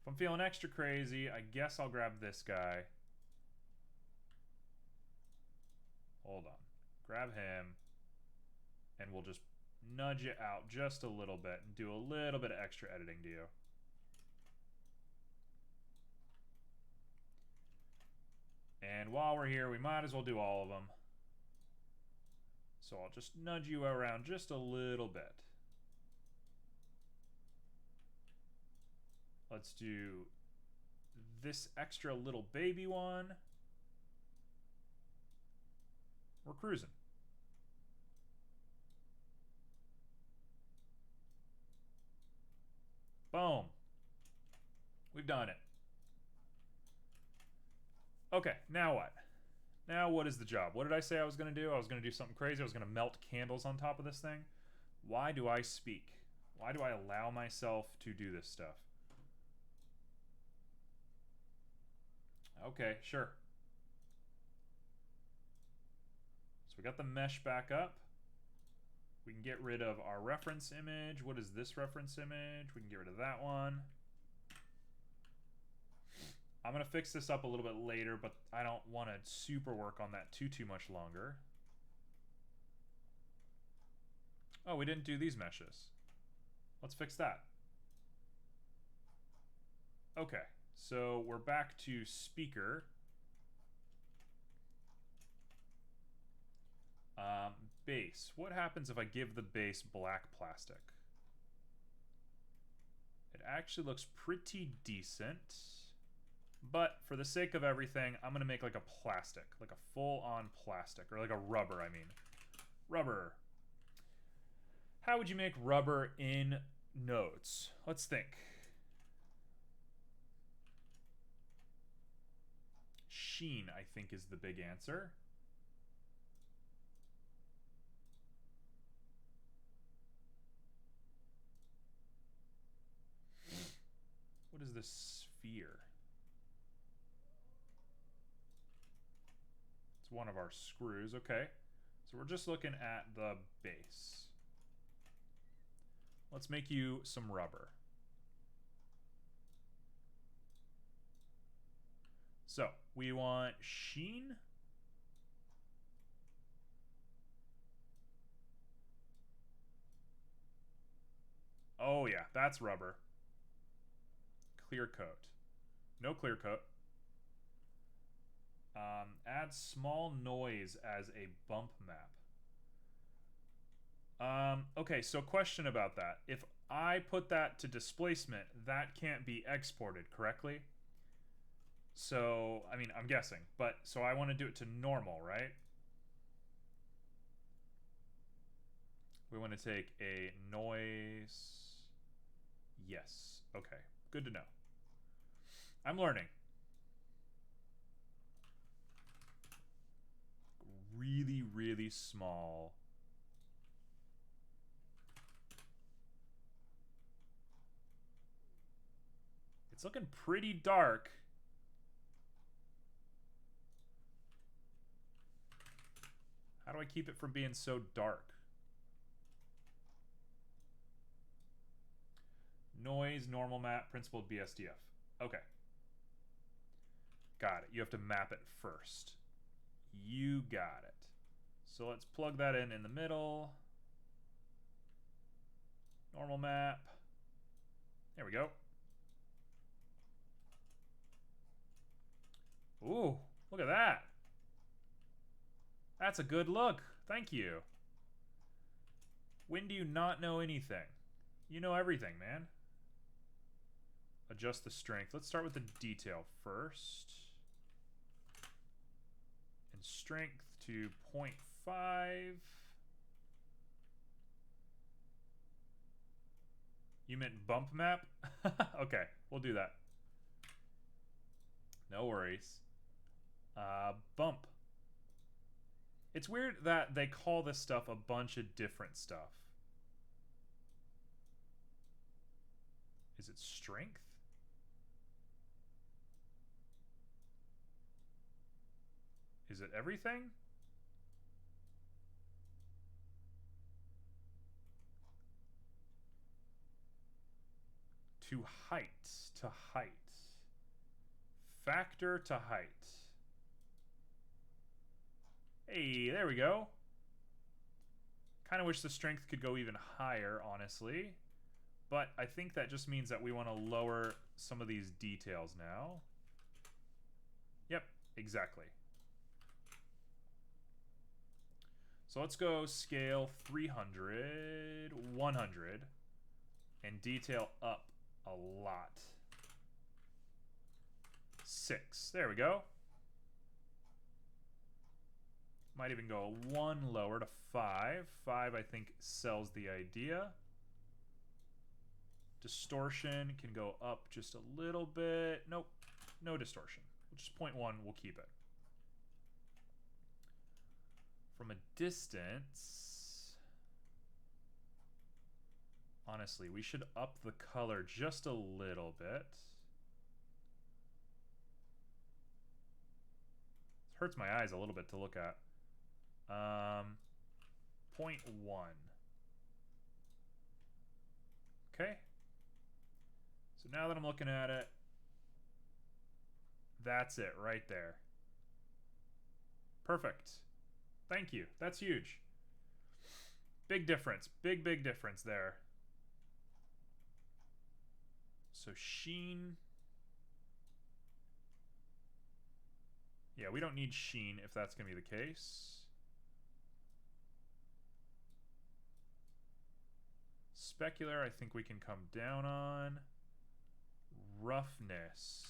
If I'm feeling extra crazy, I guess I'll grab this guy. Hold on. Grab him. And we'll just nudge it out just a little bit and do a little bit of extra editing to you. And while we're here, we might as well do all of them. So I'll just nudge you around just a little bit. Let's do this extra little baby one. We're cruising. Boom. We've done it. Okay, now what? Now what is the job? What did I say I was going to do? I was going to do something crazy. I was going to melt candles on top of this thing. Why do I speak? Why do I allow myself to do this stuff? Okay, sure. So we got the mesh back up. We can get rid of our reference image. What is this reference image? We can get rid of that one. I'm going to fix this up a little bit later, but I don't want to super work on that too much longer. Oh, we didn't do these meshes. Let's fix that. Okay, so we're back to speaker. Base. What happens if I give the base black plastic? It actually looks pretty decent. But for the sake of everything, I'm going to make like a plastic. Like a full-on plastic. Or like a rubber, I mean. Rubber. How would you make rubber in Nodes? Let's think. Sheen, I think, is the big answer. What is this sphere? It's one of our screws. Okay. So we're just looking at the base. Let's make you some rubber. So we want sheen. Oh yeah, that's rubber. Clear coat. No clear coat. Add small noise as a bump map. Okay, so question about that. If I put that to displacement, that can't be exported correctly? So, I mean, I'm guessing. But, so I want to do it to normal, right? We want to take a noise. Yes. Okay. Good to know. I'm learning. Really, really small. It's looking pretty dark. How do I keep it from being so dark? Noise, normal map, principled BSDF. Okay. Got it. You have to map it first. You got it. So let's plug that in the middle. Normal map. There we go. Ooh, look at that. That's a good look. Thank you. When do you not know anything? You know everything, man. Adjust the strength. Let's start with the detail first. And strength to 0.5. You meant bump map? Okay, we'll do that. No worries. Bump. It's weird that they call this stuff a bunch of different stuff. Is it strength? Is it everything? To height. To height. Factor to height. Hey, there we go. Kind of wish the strength could go even higher, honestly. But I think that just means that we want to lower some of these details now. Yep, exactly. So let's go scale 300, 100, and detail up a lot. 6. There we go. Might even go 1 lower to 5. 5, I think, sells the idea. Distortion can go up just a little bit. Nope, no distortion. Just 0.1, we'll keep it. From a distance, honestly, we should up the color just a little bit. Hurts my eyes a little bit to look at. 0.1. Okay. So now that I'm looking at it, that's it right there. Perfect. Thank you. That's huge. Big difference. Big difference there. So sheen. Yeah, we don't need sheen if that's going to be the case. Specular, I think we can come down on. Roughness.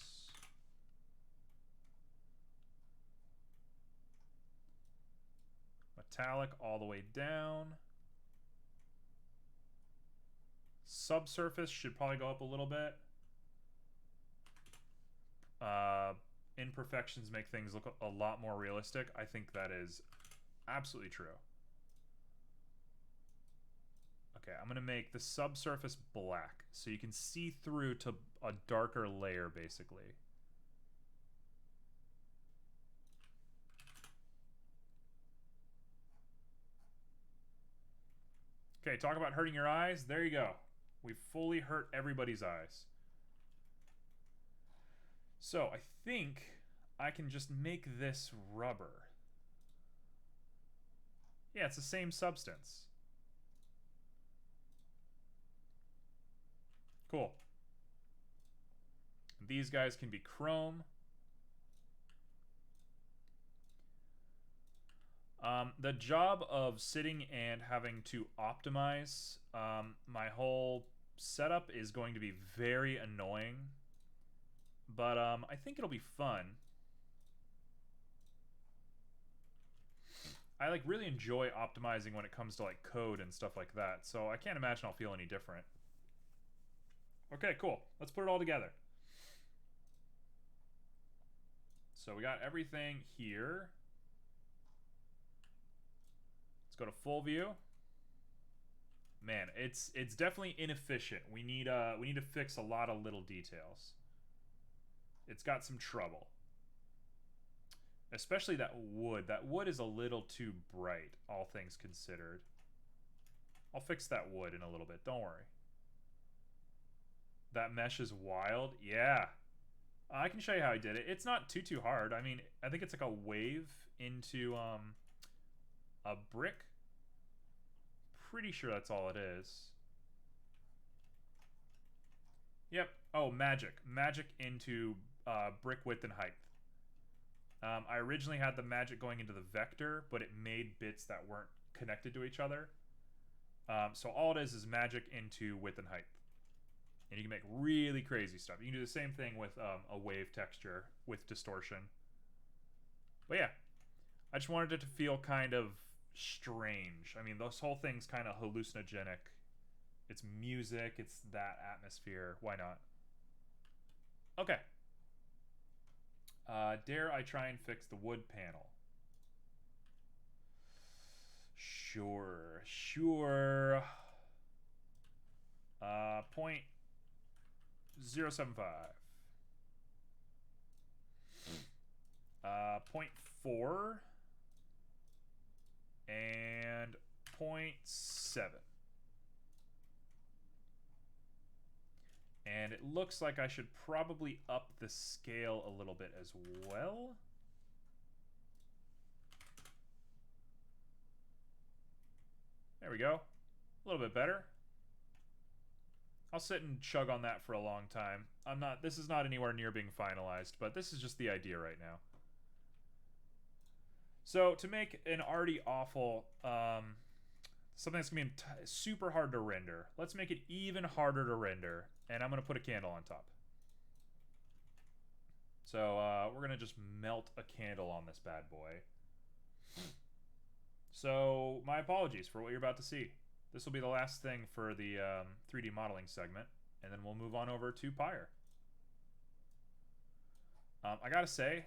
Metallic all the way down. Subsurface should probably go up a little bit. Imperfections make things look a lot more realistic. I think that is absolutely true. Okay, I'm going to make the subsurface black so you can see through to a darker layer, basically. Okay, talk about hurting your eyes. There you go. We fully hurt everybody's eyes. So I think I can just make this rubber. Yeah, it's the same substance. Cool. These guys can be chrome. The job of sitting and having to optimize my whole setup is going to be very annoying. But I think it'll be fun. I like really enjoy optimizing when it comes to like code and stuff like that. So I can't imagine I'll feel any different. Okay, cool. Let's put it all together. So we got everything here. Let's go to full view. Man, it's definitely inefficient. We need to fix a lot of little details. It's got some trouble. Especially that wood. That wood is a little too bright, all things considered. I'll fix that wood in a little bit, don't worry. That mesh is wild. Yeah. I can show you how I did it. It's not too hard. I mean, I think it's like a wave into a brick. Pretty sure that's all it is. Yep. Oh, magic. Magic into brick width and height. I originally had the magic going into the vector, but it made bits that weren't connected to each other. So all it is magic into width and height. And you can make really crazy stuff. You can do the same thing with a wave texture with distortion. But yeah, I just wanted it to feel kind of strange. I mean, this whole thing's kind of hallucinogenic. It's music, it's that atmosphere. Why not? Okay. Dare I try and fix the wood panel? Sure. 0.075. 0.4 and 0.7. And it looks like I should probably up the scale a little bit as well. There we go. A little bit better. I'll sit and chug on that for a long time. This is not anywhere near being finalized, but this is just the idea right now. So to make an already awful, something that's gonna be super hard to render, let's make it even harder to render, and I'm gonna put a candle on top. So we're gonna just melt a candle on this bad boy. So my apologies for what you're about to see. This will be the last thing for the 3D modeling segment, and then we'll move on over to Pyre. I gotta say,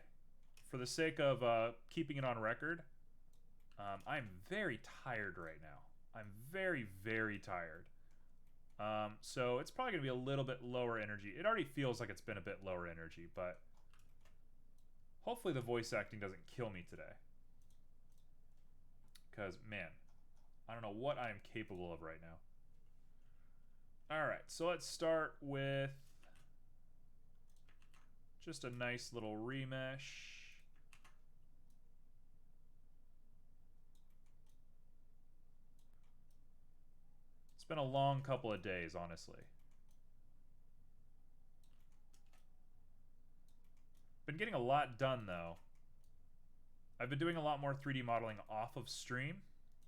for the sake of keeping it on record, I'm very tired right now. I'm very tired. So it's probably going to be a little bit lower energy. It already feels like it's been a bit lower energy, but Hopefully the voice acting doesn't kill me today. Because, man, I don't know what I am capable of right now. Alright, so let's start with just a nice little remesh. It's been a long couple of days, honestly. Been getting a lot done, though. I've been doing a lot more 3D modeling off of stream.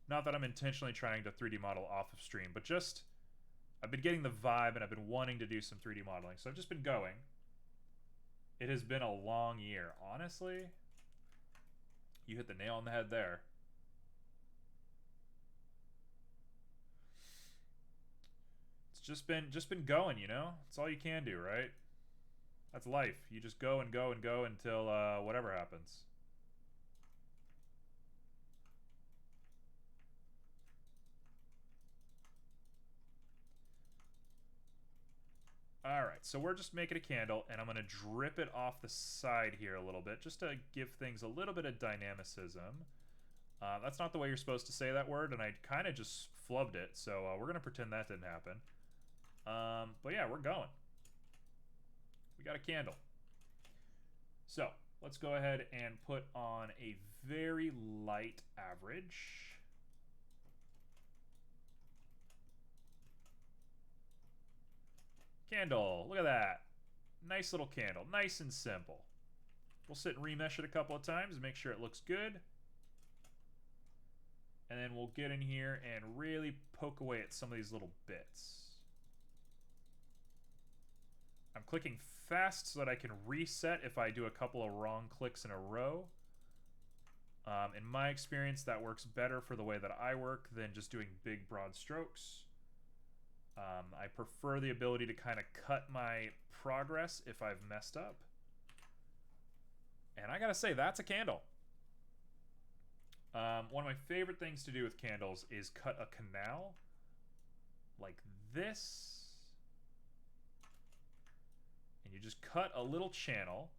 Not that I'm intentionally trying to 3D model off of stream, but just I've been getting the vibe and I've been wanting to do some 3D modeling. So I've just been going. It has been a long year. Honestly, you hit the nail on the head there. It's just been going, you know? That's all you can do, right? That's life. You just go and go and go until whatever happens. Alright, so we're just making a candle, and I'm going to drip it off the side here a little bit, just to give things a little bit of dynamicism. That's not the way you're supposed to say that word, and I kind of just flubbed it, so we're going to pretend that didn't happen. But yeah, we're going. We got a candle. So, let's go ahead and put on a very light average. Candle, look at that. Nice little candle, nice and simple. We'll sit and remesh it a couple of times and make sure it looks good. And then we'll get in here and really poke away at some of these little bits. I'm clicking fast so that I can reset if I do a couple of wrong clicks in a row. In my experience, that works better for the way that I work than just doing big, broad strokes. I prefer the ability to kind of cut my progress if I've messed up. And I gotta say, that's a candle. One of my favorite things to do with candles is cut a canal like this. And you just cut a little channel.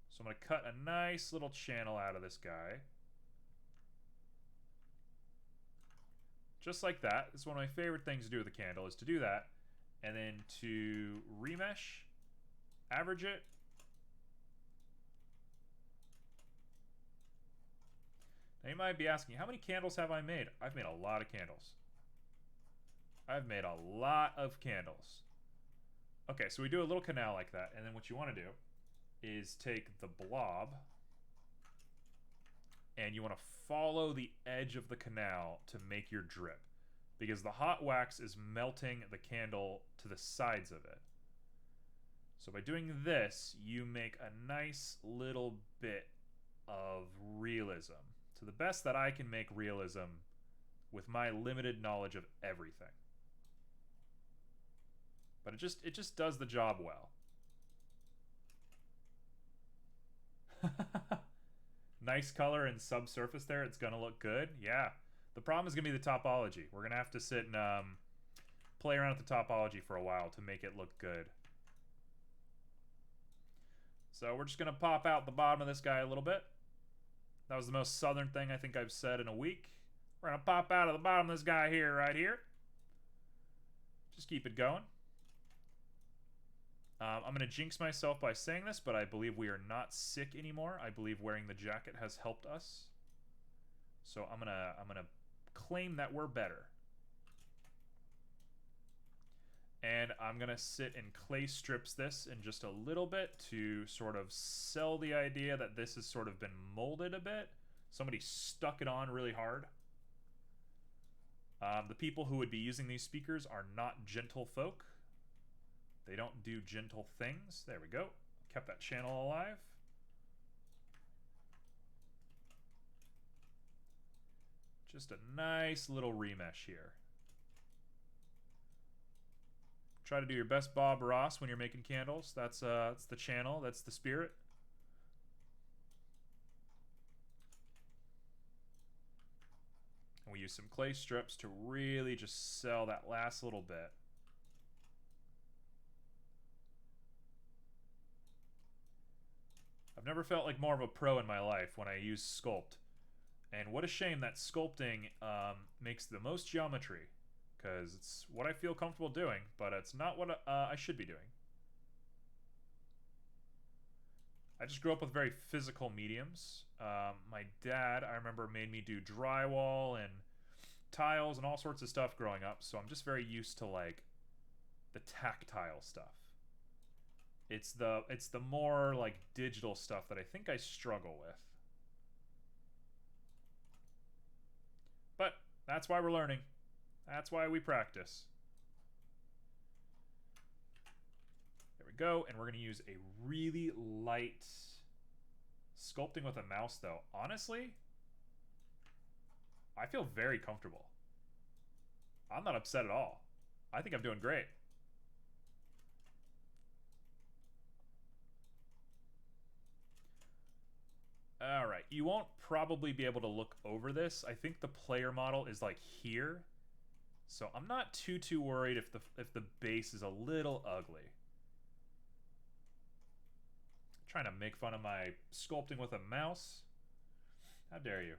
So I'm going to cut a nice little channel out of this guy. Just like that. It's one of my favorite things to do with a candle, is to do that. And then to remesh, average it. Now you might be asking, how many candles have I made? I've made a lot of candles. I've made a lot of candles. Okay, so we do a little canal like that, and then what you want to do is take the blob, and you want to follow the edge of the canal to make your drip, because the hot wax is melting the candle to the sides of it. So by doing this, you make a nice little bit of realism, to the best that I can make realism with my limited knowledge of everything. But it just does the job well. Nice color and subsurface there. It's gonna look good. Yeah. The problem is gonna be the topology. We're gonna have to sit and play around with the topology for a while to make it look good. So we're just gonna pop out the bottom of this guy a little bit. That was the most southern thing I think I've said in a week. We're gonna pop out of the bottom of this guy here, right here. Just keep it going. I'm going to jinx myself by saying this, but I believe we are not sick anymore. I believe wearing the jacket has helped us. So I'm gonna claim that we're better. And I'm going to sit and clay strips this in just a little bit to sort of sell the idea that this has sort of been molded a bit. Somebody stuck it on really hard. The people who would be using these speakers are not gentle folk. They don't do gentle things. There we go. Kept that channel alive. Just a nice little remesh here. Try to do your best Bob Ross when you're making candles. That's the channel. That's the spirit. And we use some clay strips to really just sell that last little bit. I've I've never felt like more of a pro in my life when I use Sculpt. And what a shame that sculpting makes the most geometry, because it's what I feel comfortable doing, but it's not what I should be doing. I just grew up with very physical mediums. My dad, I remember, made me do drywall and tiles and all sorts of stuff growing up, so I'm just very used to like the tactile stuff. It's the more like digital stuff that I think I struggle with. But that's why we're learning. That's why we practice. There we go, and we're going to use a really light sculpting with a mouse, though. Honestly, I feel very comfortable. I'm not upset at all. I think I'm doing great. Alright, you won't probably be able to look over this. I think the player model is like here. So I'm not too worried if the base is a little ugly. Trying to make fun of my sculpting with a mouse. How dare you?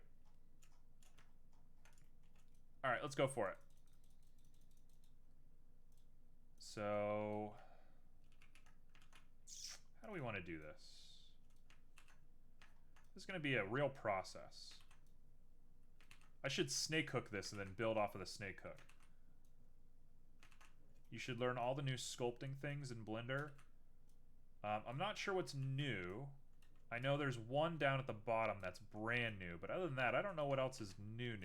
Alright, let's go for it. So how do we want to do this? This is going to be a real process. I should snake hook this and then build off of the snake hook. You should learn all the new sculpting things in Blender. I'm not sure what's new. I know there's one down at the bottom that's brand new, but other than that, I don't know what else is new.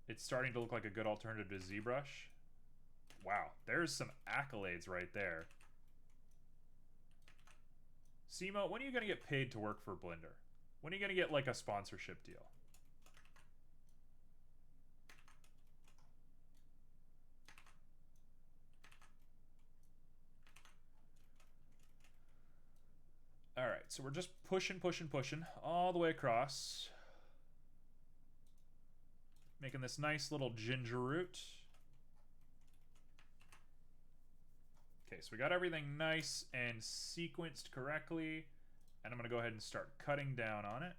It's starting to look like a good alternative to ZBrush. Wow, there's some accolades right there. Simo, when are you going to get paid to work for Blender? When are you going to get like a sponsorship deal? Alright, so we're just pushing all the way across. Making this nice little ginger root. Okay, so we got everything nice and sequenced correctly. And I'm going to go ahead and start cutting down on it.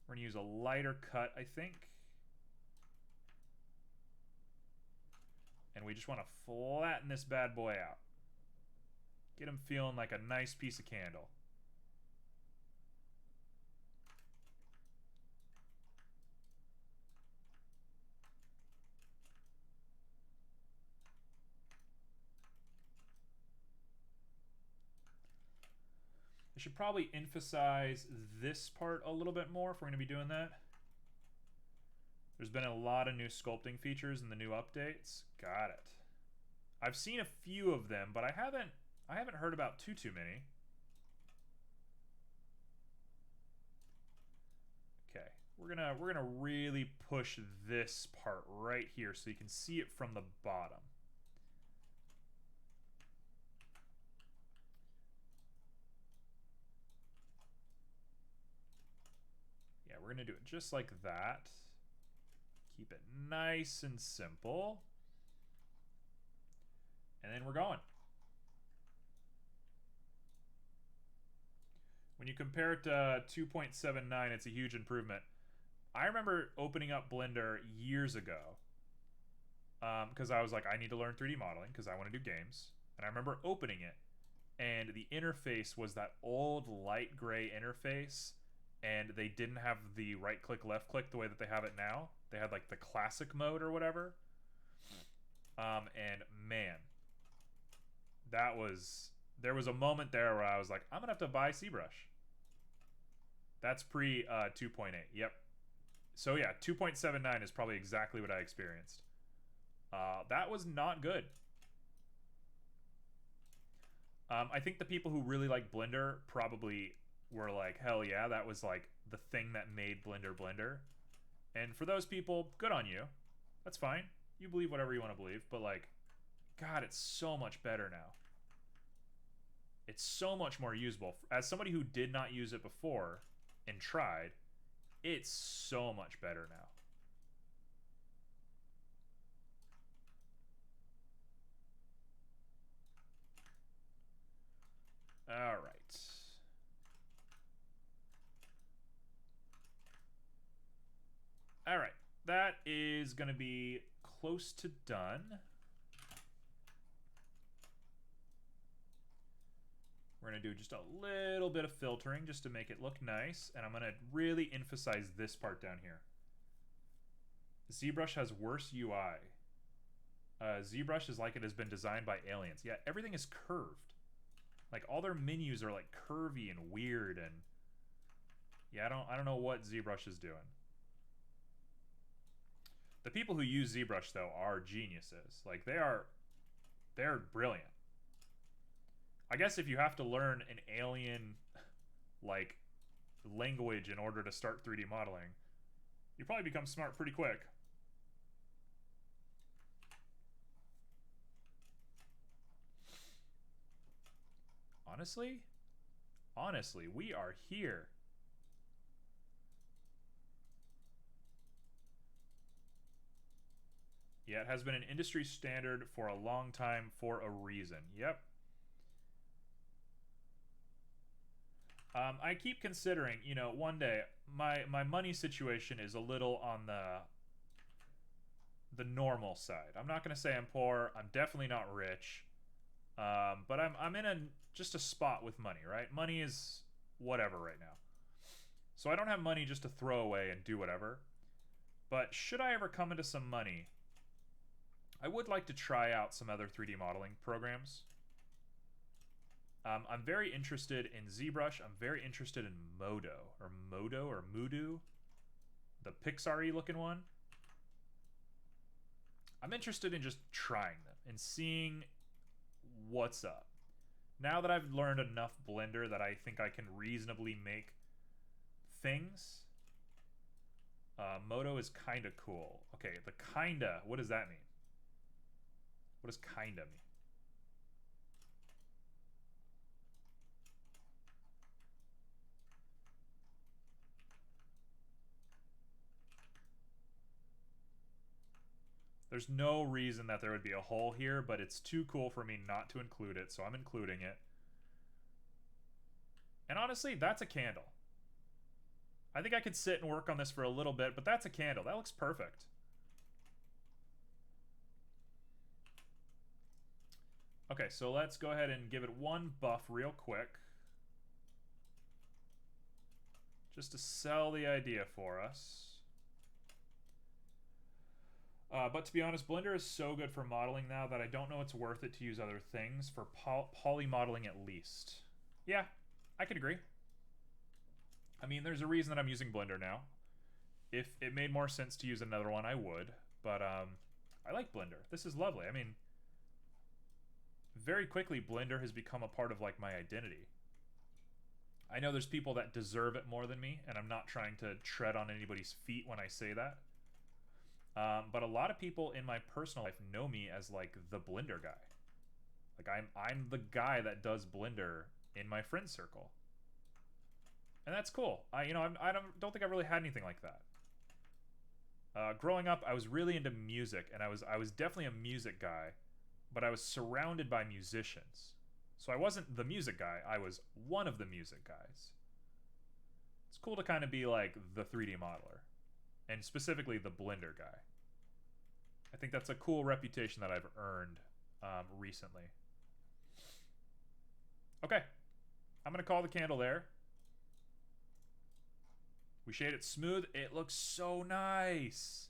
We're going to use a lighter cut, I think. And we just want to flatten this bad boy out. Get him feeling like a nice piece of candle. I should probably emphasize this part a little bit more if we're going to be doing that. There's been a lot of new sculpting features in the new updates. Got it. I've seen a few of them, but I haven't heard about too many. Okay, we're gonna really push this part right here so you can see it from the bottom. Yeah, we're gonna do it just like that. Keep it nice and simple. And then we're going. When you compare it to 2.79, it's a huge improvement. I remember opening up Blender years ago because I was like, I need to learn 3D modeling because I want to do games. And I remember opening it, and the interface was that old light gray interface, and they didn't have the right click, left click the way that they have it now. They had like the classic mode or whatever. And man, there was a moment there where I was like, I'm gonna have to buy ZBrush. That's pre 2.8. Yep. So yeah, 2.79 is probably exactly what I experienced. That was not good. I think the people who really like Blender probably were like, hell yeah, that was like the thing that made Blender Blender. And for those people, good on you. That's fine. You believe whatever you want to believe, but like, God, it's so much better now. It's so much more usable. As somebody who did not use it before and tried, it's so much better now. All right. All right. That is going to be close to done. We're going to do just a little bit of filtering just to make it look nice. And I'm going to really emphasize this part down here. ZBrush has worse UI. ZBrush is like it has been designed by aliens. Yeah, everything is curved. Like all their menus are like curvy and weird, and yeah, I don't know what ZBrush is doing. The people who use ZBrush though are geniuses. Like they're brilliant. I guess if you have to learn an alien like language in order to start 3D modeling, you probably become smart pretty quick. Honestly, we are here. Yeah, it has been an industry standard for a long time for a reason. Yep. I keep considering, you know, one day my money situation is a little on the normal side. I'm not gonna say I'm poor. I'm definitely not rich. But I'm in just a spot with money, right? Money is whatever right now. So I don't have money just to throw away and do whatever. But should I ever come into some money, I would like to try out some other 3D modeling programs. I'm very interested in ZBrush. I'm very interested in Modo or Moodoo, the Pixar-y looking one. I'm interested in just trying them and seeing what's up. Now that I've learned enough Blender that I think I can reasonably make things, Modo is kind of cool. Okay, the kinda, what does that mean? What does kinda mean? There's no reason that there would be a hole here, but it's too cool for me not to include it, so I'm including it. And honestly, that's a candle. I think I could sit and work on this for a little bit, but that's a candle. That looks perfect. Okay, so let's go ahead and give it one buff real quick. Just to sell the idea for us. But to be honest, Blender is so good for modeling now that I don't know it's worth it to use other things for poly modeling at least. Yeah, I could agree. I mean, there's a reason that I'm using Blender now. If it made more sense to use another one, I would. But I like Blender. This is lovely. I mean, very quickly, Blender has become a part of like my identity. I know there's people that deserve it more than me, and I'm not trying to tread on anybody's feet when I say that. But a lot of people in my personal life know me as like the Blender guy. Like I'm the guy that does Blender in my friend circle, and that's cool. I don't think I've really had anything like that. Growing up, I was really into music, and I was definitely a music guy, but I was surrounded by musicians. So I wasn't the music guy. I was one of the music guys. It's cool to kind of be like the 3D modeler, and specifically the Blender guy. I think that's a cool reputation that I've earned recently. Okay, I'm gonna call the candle there. We shade it smooth. It looks so nice.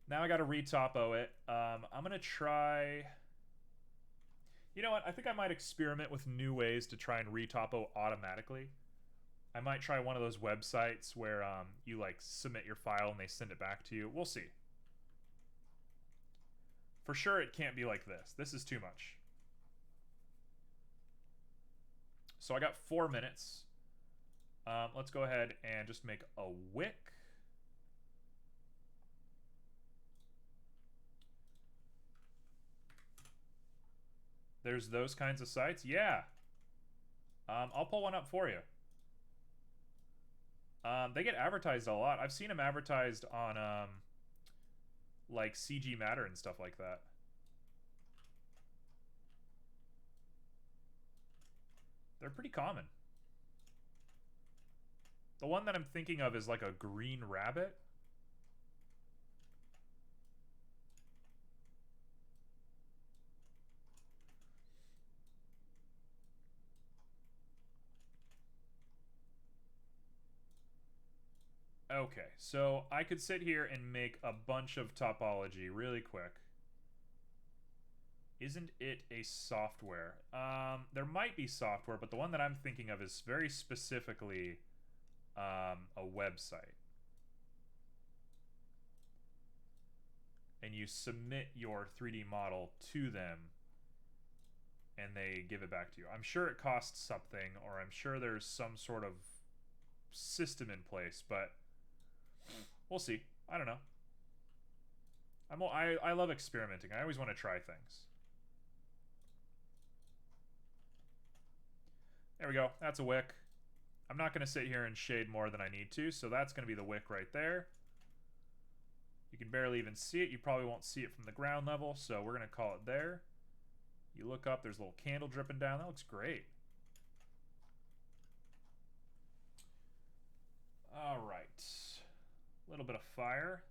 Now I gotta re-topo it. I'm gonna try... You know what? I think I might experiment with new ways to try and re-topo automatically. I might try one of those websites where you like submit your file and they send it back to you. We'll see. For sure it can't be like this. This is too much. So I got 4 minutes. Let's go ahead and just make a wick. There's those kinds of sites. Yeah. I'll pull one up for you. They get advertised a lot. I've seen them advertised on like CG Matter and stuff like that. They're pretty common. The one that I'm thinking of is like a green rabbit. Okay, so I could sit here and make a bunch of topology really quick. Isn't it a software? There might be software, but the one that I'm thinking of is very specifically a website. And you submit your 3D model to them, and they give it back to you. I'm sure it costs something, or I'm sure there's some sort of system in place, but we'll see. I don't know. I love experimenting. I always want to try things. There we go. That's a wick. I'm not going to sit here and shade more than I need to, so that's going to be the wick right there. You can barely even see it. You probably won't see it from the ground level, so we're going to call it there. You look up, there's a little candle dripping down. That looks great. All right. A little bit of fire.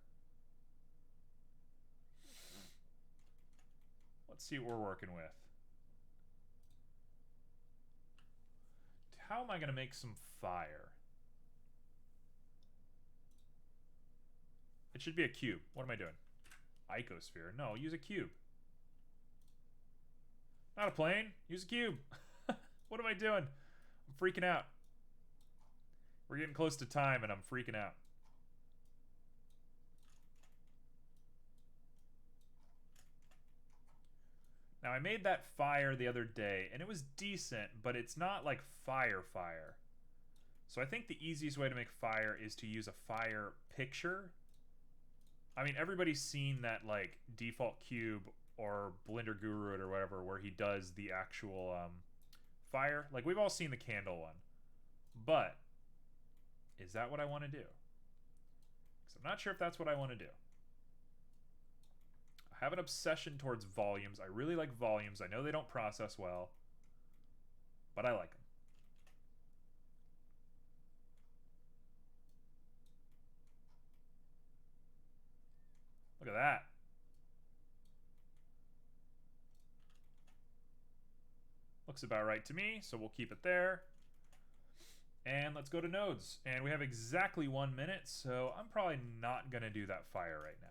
Let's see what we're working with. How am I going to make some fire? It should be a cube. What am I doing? Icosphere. No, use a cube. Not a plane. Use a cube. What am I doing? I'm freaking out. We're getting close to time and I'm freaking out. Now, I made that fire the other day, and it was decent, but it's not like fire. So I think the easiest way to make fire is to use a fire picture. I mean, everybody's seen that, like, default cube or Blender Guru or whatever, where he does the actual fire. Like, we've all seen the candle one. But, is that what I want to do? Because I'm not sure if that's what I want to do. I have an obsession towards volumes. I really like volumes. I know they don't process well, but I like them. Look at that. Looks about right to me, so we'll keep it there. And let's go to nodes. And we have exactly 1 minute, so I'm probably not going to do that fire right now.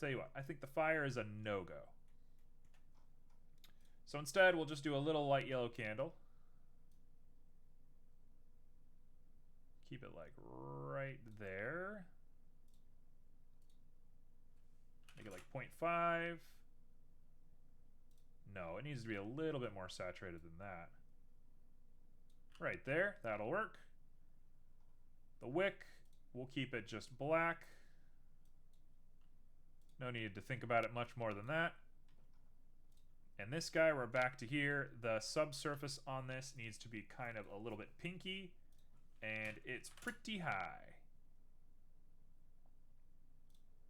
Tell you what, I think the fire is a no-go. So instead, we'll just do a little light yellow candle. Keep it like right there. Make it like 0.5. No, it needs to be a little bit more saturated than that. Right there, that'll work. The wick, we'll keep it just black. No need to think about it much more than that. And this guy, we're back to here. The subsurface on this needs to be kind of a little bit pinky, and it's pretty high.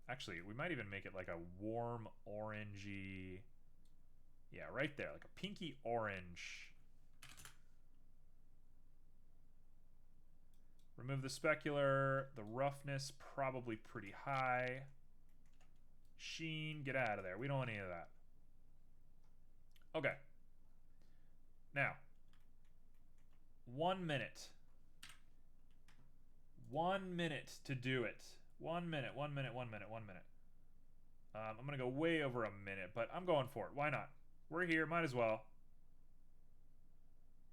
Actually, we might even make it like a warm orangey. Yeah, right there, like a pinky orange. Remove the specular. The roughness, probably pretty high. Sheen, get out of there. We don't want any of that. Okay. Now, 1 minute. 1 minute to do it. 1 minute, 1 minute, 1 minute, 1 minute. I'm going to go way over a minute, but I'm going for it. Why not? We're here, might as well.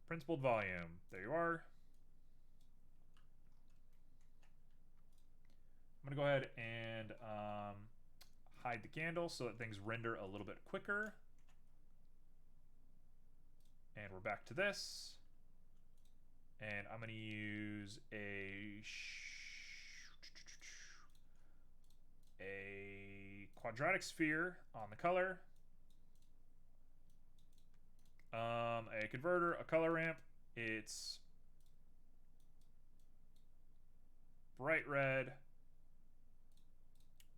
Principled volume. There you are. I'm going to go ahead and hide the candle so that things render a little bit quicker. And we're back to this. And I'm going to use a quadratic sphere on the color. A converter, a color ramp. It's bright red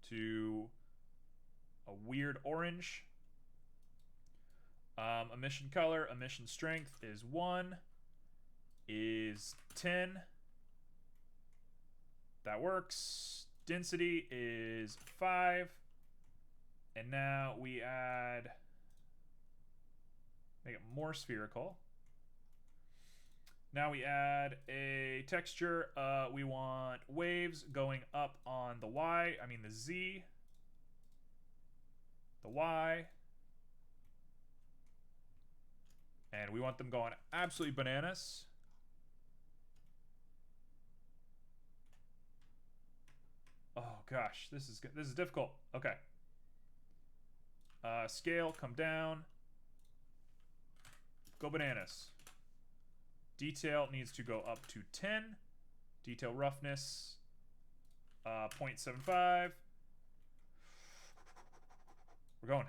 to a weird orange. Emission color, emission strength is 1, is 10. That works. Density is 5. And now we add, make it more spherical. Now we add a texture. We want waves going up on the Y, I mean the Z, the Y. And we want them going absolutely bananas. Oh gosh, this is difficult. Okay. Scale, come down. Go bananas. Detail needs to go up to 10. Detail roughness, 0.75. We're going.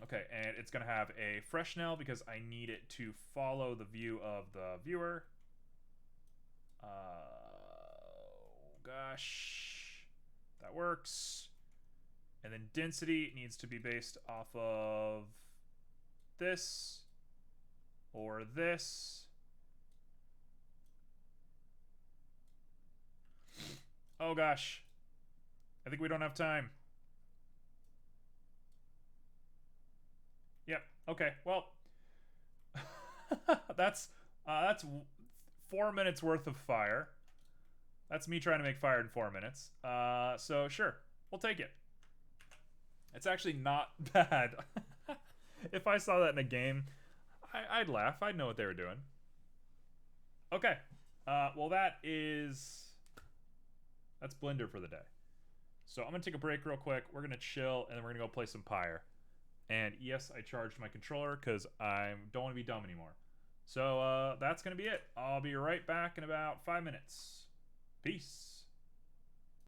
Okay, and it's going to have a Fresnel because I need it to follow the view of the viewer. Gosh. That works. And then density needs to be based off of this or this. Oh gosh. I think we don't have time. Yep. Okay. Well, that's 4 minutes worth of fire. That's me trying to make fire in 4 minutes. So sure, we'll take it. It's actually not bad. If I saw that in a game, I'd laugh. I'd know what they were doing. Okay. Well, that's Blender for the day. So I'm going to take a break real quick. We're going to chill, and then we're going to go play some Pyre. And yes, I charged my controller because I don't want to be dumb anymore. So that's going to be it. I'll be right back in about 5 minutes. Peace.